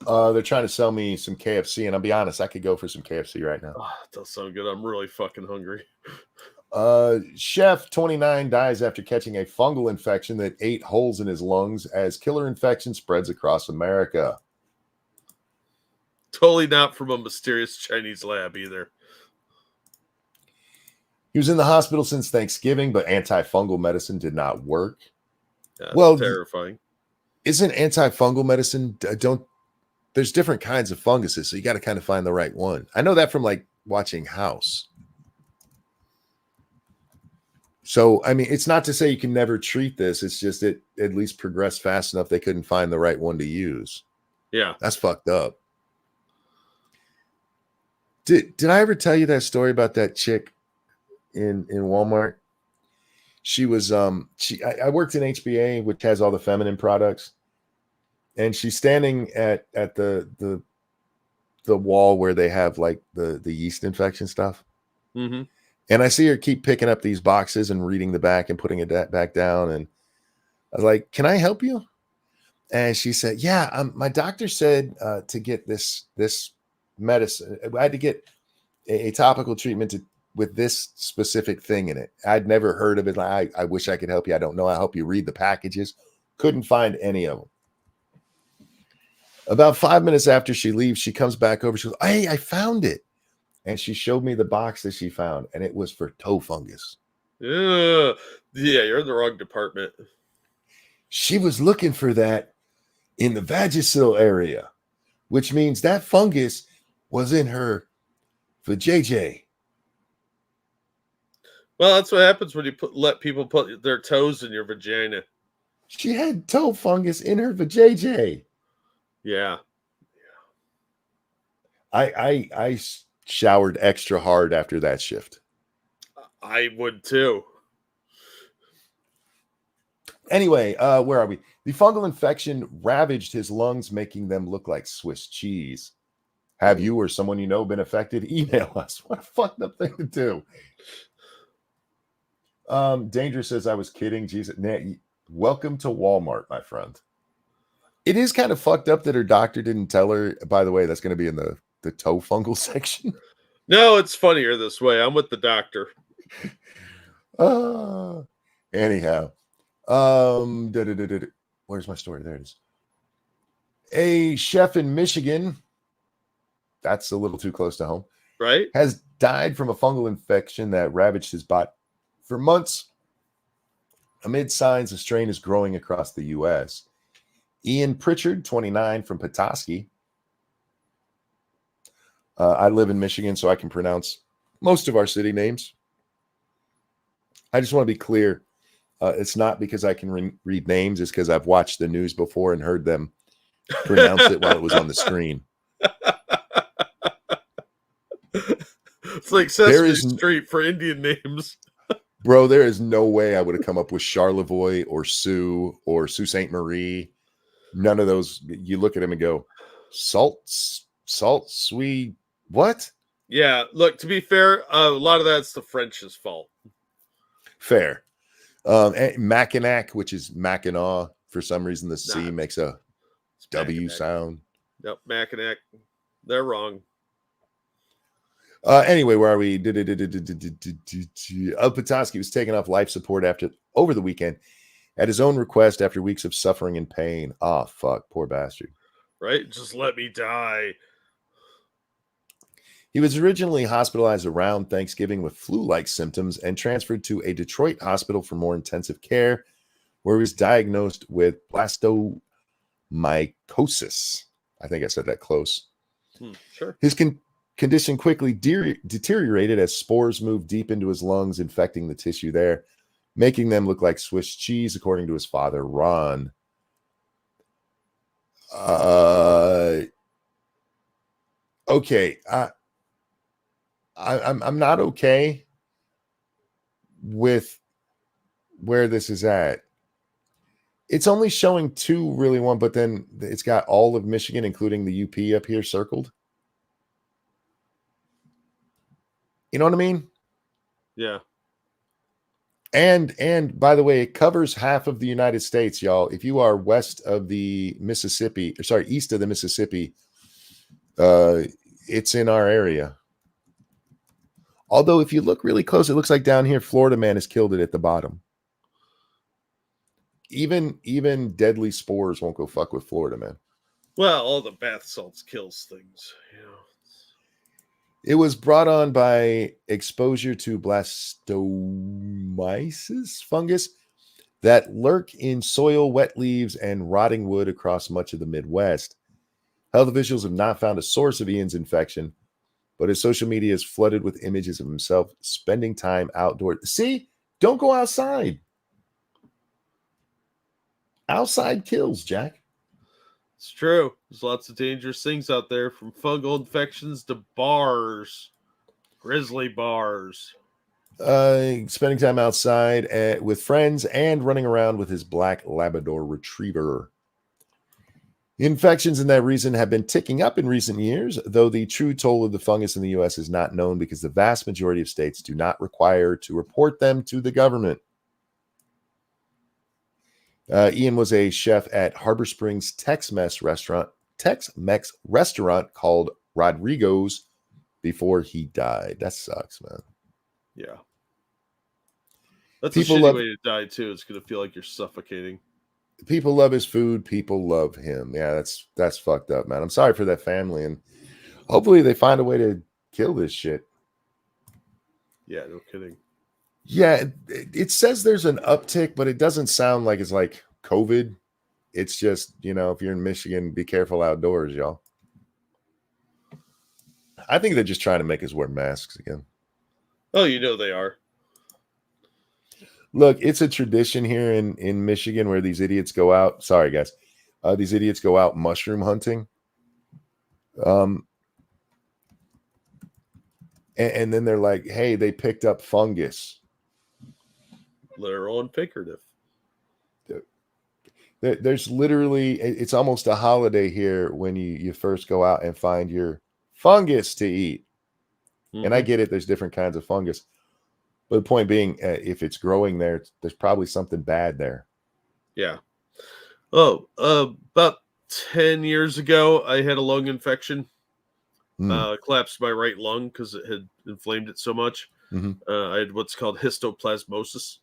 They're trying to sell me some KFC, and I'll be honest, I could go for some KFC right now. Oh, that does sound good. I'm really fucking hungry. Chef 29 dies after catching a fungal infection that ate holes in his lungs as killer infection spreads across America. Totally not from a mysterious Chinese lab either. He was in the hospital since Thanksgiving, but antifungal medicine did not work. Yeah, well, terrifying. Isn't antifungal medicine, there's different kinds of funguses, so you got to kind of find the right one. I know that from like watching House. So, I mean, it's not to say you can never treat this. It's just it at least progressed fast enough they couldn't find the right one to use. Yeah. That's fucked up. Did I ever tell you that story about that chick in Walmart? She was I worked in HBA, which has all the feminine products, and she's standing at the wall where they have like the yeast infection stuff. Mm-hmm. And I see her keep picking up these boxes and reading the back and putting it back down. And I was like, "Can I help you?" And she said, "Yeah, my doctor said to get this medicine. I had to get a topical treatment with this specific thing in it. I'd never heard of it. I wish I could help you. I don't know. I help you read the packages. Couldn't find any of them." About 5 minutes after she leaves, she comes back over. She goes, "Hey, I found it." And she showed me the box that she found, and it was for toe fungus. Yeah, you're in the wrong department. She was looking for that in the Vagisil area, which means that fungus was in her vajayjay. Well, that's what happens when you let people put their toes in your vagina. She had toe fungus in her vajayjay. Yeah. I showered extra hard after that shift. I would too. Anyway, where are we? The fungal infection ravaged his lungs, making them look like Swiss cheese. Have you or someone you know been affected? Email us. What a fucked up thing to do. Danger says, "I was kidding." Jesus, welcome to Walmart, my friend. It is kind of fucked up that her doctor didn't tell her, by the way, that's going to be in the toe fungal section. No, it's funnier this way. I'm with the doctor. Anyhow. Where's my story? There it is. A chef in Michigan, that's a little too close to home, Right? has died from a fungal infection that ravaged his body for months. Amid signs the strain is growing across the U.S. Ian Pritchard, 29, from Petoskey. I live in Michigan, so I can pronounce most of our city names. I just want to be clear. It's not because I can read names. It's because I've watched the news before and heard them pronounce it while it was on the screen. It's like Sesame Street for Indian names. Bro, there is no way I would have come up with Charlevoix or Sault Ste. Marie. None of those. You look at him and go, salt, sweet, what? Yeah, look, to be fair, a lot of that's the French's fault. Fair. Mackinac, which is Mackinac, for some reason the C makes a W sound. Yep, Mackinac. They're wrong. Anyway, where are we? Petoskey was taken off life support over the weekend at his own request after weeks of suffering and pain. Oh, fuck. Poor bastard. Right? Just let me die. He was originally hospitalized around Thanksgiving with flu-like symptoms and transferred to a Detroit hospital for more intensive care, where he was diagnosed with blastomycosis. I think I said that close. Sure. His condition quickly deteriorated as spores moved deep into his lungs, infecting the tissue there, making them look like Swiss cheese, according to his father, Ron. Okay. I'm not okay with where this is at. It's only showing really one, but then it's got all of Michigan, including the UP up here circled. You know what I mean? Yeah. And by the way, it covers half of the United States, y'all. If you are west of the Mississippi, east of the Mississippi, it's in our area. Although if you look really close, it looks like down here, Florida man has killed it at the bottom. Even deadly spores won't go fuck with Florida man. Well, all the bath salts kills things. You know. It was brought on by exposure to blastomyces fungus that lurk in soil, wet leaves, and rotting wood across much of the Midwest. Health officials have not found a source of Ian's infection, but his social media is flooded with images of himself spending time outdoors. See, don't go outside. Outside kills, Jack. It's true. There's lots of dangerous things out there, from fungal infections to bars, grizzly bars. Spending time outside with friends and running around with his black Labrador retriever. Infections in that region have been ticking up in recent years, though the true toll of the fungus in the U.S. is not known because the vast majority of states do not require to report them to the government. Ian was a chef at Harbor Springs Tex-Mex restaurant called Rodrigo's before he died. That sucks, man. Yeah. That's People a shitty love- way to die, too. It's going to feel like you're suffocating. People love his food. People love him. Yeah, that's fucked up, man. I'm sorry for that family, and hopefully they find a way to kill this shit. Yeah, no kidding. Yeah, it says there's an uptick, but it doesn't sound like it's like COVID. It's just, if you're in Michigan, be careful outdoors, y'all. I think they're just trying to make us wear masks again. Oh, they are. Look, it's a tradition here in Michigan where these idiots go out. Sorry, guys. These idiots go out mushroom hunting. And then they're like, hey, they picked up fungus. Literal and figurative. There's literally, it's almost a holiday here when you first go out and find your fungus to eat. Mm-hmm. And I get it. There's different kinds of fungus. But the point being, if it's growing there, there's probably something bad there. Yeah. Oh, about 10 years ago, I had a lung infection. Mm. Collapsed my right lung because it had inflamed it so much. Mm-hmm. I had what's called histoplasmosis,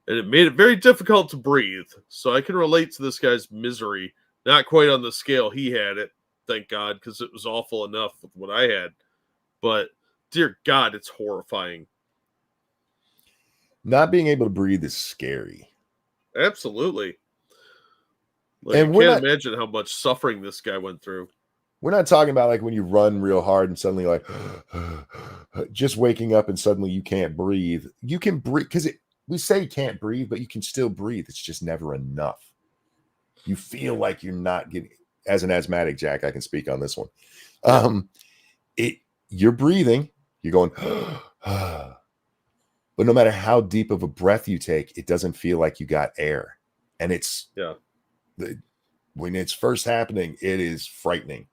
and it made it very difficult to breathe. So I can relate to this guy's misery. Not quite on the scale he had it, thank God, because it was awful enough with what I had. But dear God, it's horrifying. Not being able to breathe is scary. Absolutely. Like, And I we're can't not imagine how much suffering this guy went through. we're not talking about like when you run real hard and suddenly like just waking up and suddenly you can't breathe. You can breathe because we say you can't breathe, but you can still breathe. It's just never enough. You feel like you're not getting, as an asthmatic, Jack, I can speak on this one. You're breathing, you're going, but no matter how deep of a breath you take, it doesn't feel like you got air. And it's when it's first happening, it is frightening.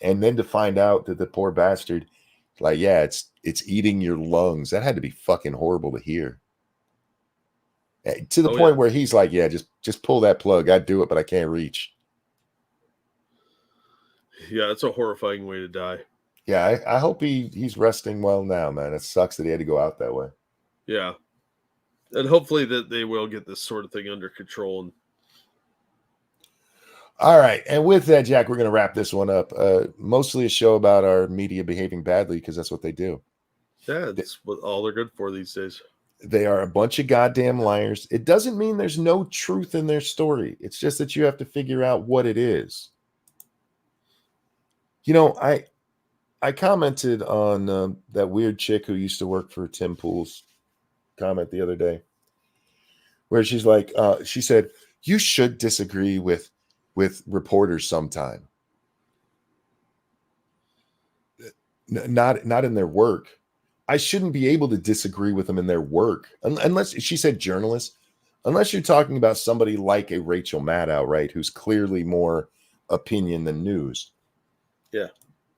And then to find out that the poor bastard, like, yeah, it's eating your lungs. That had to be fucking horrible to hear. To the point where he's like, yeah, just pull that plug. I'd do it, but I can't reach. Yeah, it's a horrifying way to die. Yeah, I hope he's resting well now, man. It sucks that he had to go out that way. Yeah. And hopefully that they will get this sort of thing under control. And all right. And with that, Jack, we're going to wrap this one up. Mostly a show about our media behaving badly because that's what they do. Yeah, that's what all they're good for these days. They are a bunch of goddamn liars. It doesn't mean there's no truth in their story. It's just that you have to figure out what it is. You know, I commented on that weird chick who used to work for Tim Pool's comment the other day, where she's like, she said, you should disagree with reporters sometime. Not in their work. I shouldn't be able to disagree with them in their work. Unless, she said journalists, unless you're talking about somebody like a Rachel Maddow, right, who's clearly more opinion than news. Yeah.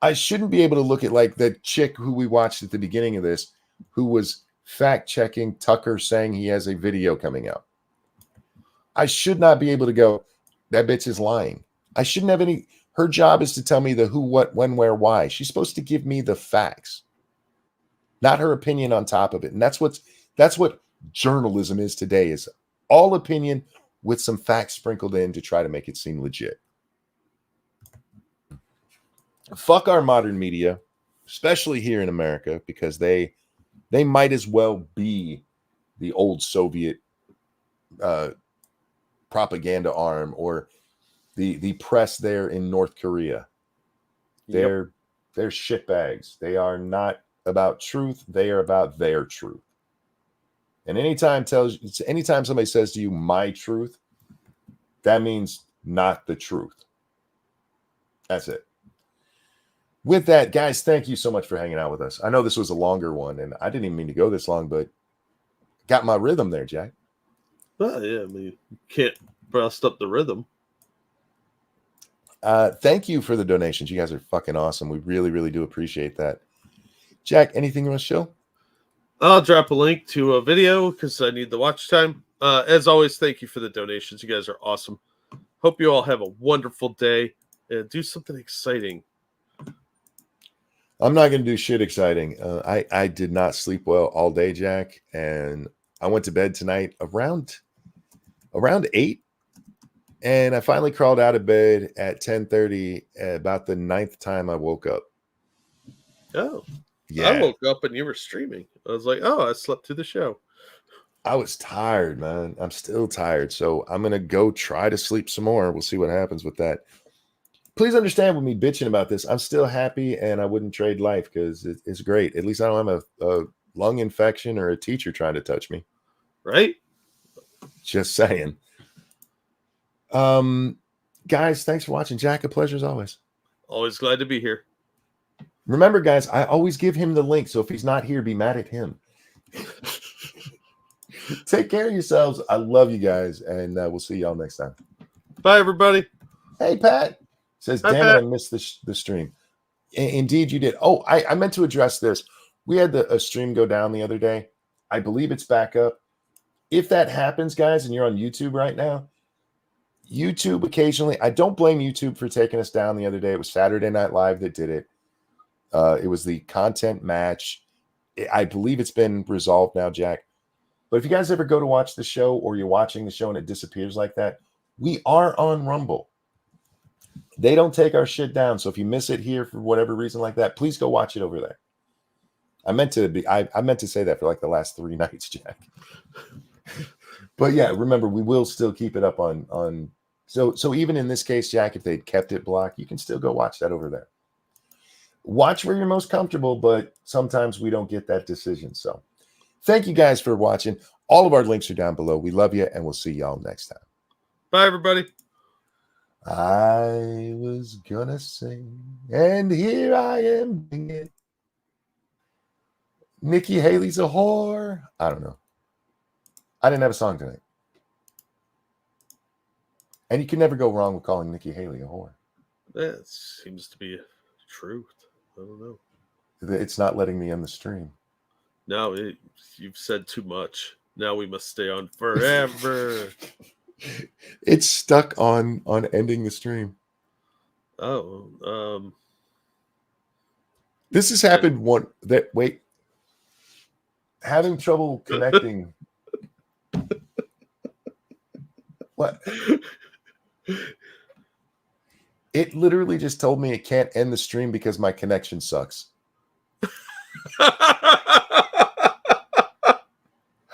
I shouldn't be able to look at like the chick who we watched at the beginning of this, who was fact-checking Tucker saying he has a video coming out. I should not be able to go, that bitch is lying. I shouldn't have any. Her job is to tell me the who, what, when, where, why. She's supposed to give me the facts, not her opinion on top of it. And that's what journalism is today, is all opinion with some facts sprinkled in to try to make it seem legit. Fuck our modern media, especially here in America, because they might as well be the old Soviet propaganda arm or the press there in North Korea. They're shitbags. They are not about truth. They are about their truth. And anytime somebody says to you, my truth, that means not the truth. That's it. With that, guys, thank you so much for hanging out with us. I know this was a longer one, and I didn't even mean to go this long, but got my rhythm there, Jack. Well, yeah, I mean, you can't bust up the rhythm. Thank you for the donations. You guys are fucking awesome. We really, really do appreciate that. Jack, anything you want to show? I'll drop a link to a video because I need the watch time. As always, thank you for the donations. You guys are awesome. Hope you all have a wonderful day and do something exciting. I'm not going to do shit exciting. I did not sleep well all day, Jack, and I went to bed tonight around 8, and I finally crawled out of bed at 10:30. About the 9th time I woke up. Oh, yeah! I woke up and you were streaming. I was like, oh, I slept through the show. I was tired, man. I'm still tired, so I'm gonna go try to sleep some more. We'll see what happens with that. Please understand with me bitching about this, I'm still happy, and I wouldn't trade life because it's great. At least I don't have a lung infection or a teacher trying to touch me. Right? Just saying. Guys, thanks for watching. Jack, a pleasure as always. Always glad to be here. Remember, guys, I always give him the link, so if he's not here, be mad at him. Take care of yourselves. I love you guys, and we'll see y'all next time. Bye, everybody. Hey, Pat. Says, Hi, damn Pat. it, I missed the stream. Indeed, you did. Oh, I meant to address this. We had a stream go down the other day. I believe it's back up. If that happens, guys, and you're on YouTube right now, YouTube occasionally. I don't blame YouTube for taking us down the other day. It was Saturday Night Live that did it. It was the content match. I believe it's been resolved now, Jack. But if you guys ever go to watch the show or you're watching the show and it disappears like that, we are on Rumble. They don't take our shit down. So if you miss it here for whatever reason like that, please go watch it over there. I meant to say that for like the last 3 nights, Jack. But yeah, remember, we will still keep it up on so even in this case, Jack, if they'd kept it blocked, you can still go watch that over there. Watch where you're most comfortable, but sometimes we don't get that decision. So thank you guys for watching. All of our links are down below. We love you, and we'll see y'all next time. Bye, everybody. I was gonna sing, and here I am singing. Nikki Haley's a whore. I don't know. I didn't have a song tonight. And you can never go wrong with calling Nikki Haley a whore. That seems to be truth. I don't know. It's not letting me end the stream. No, you've said too much. Now we must stay on forever. It's stuck on ending the stream. Oh, this has happened wait. Having trouble connecting. What? It literally just told me it can't end the stream because my connection sucks.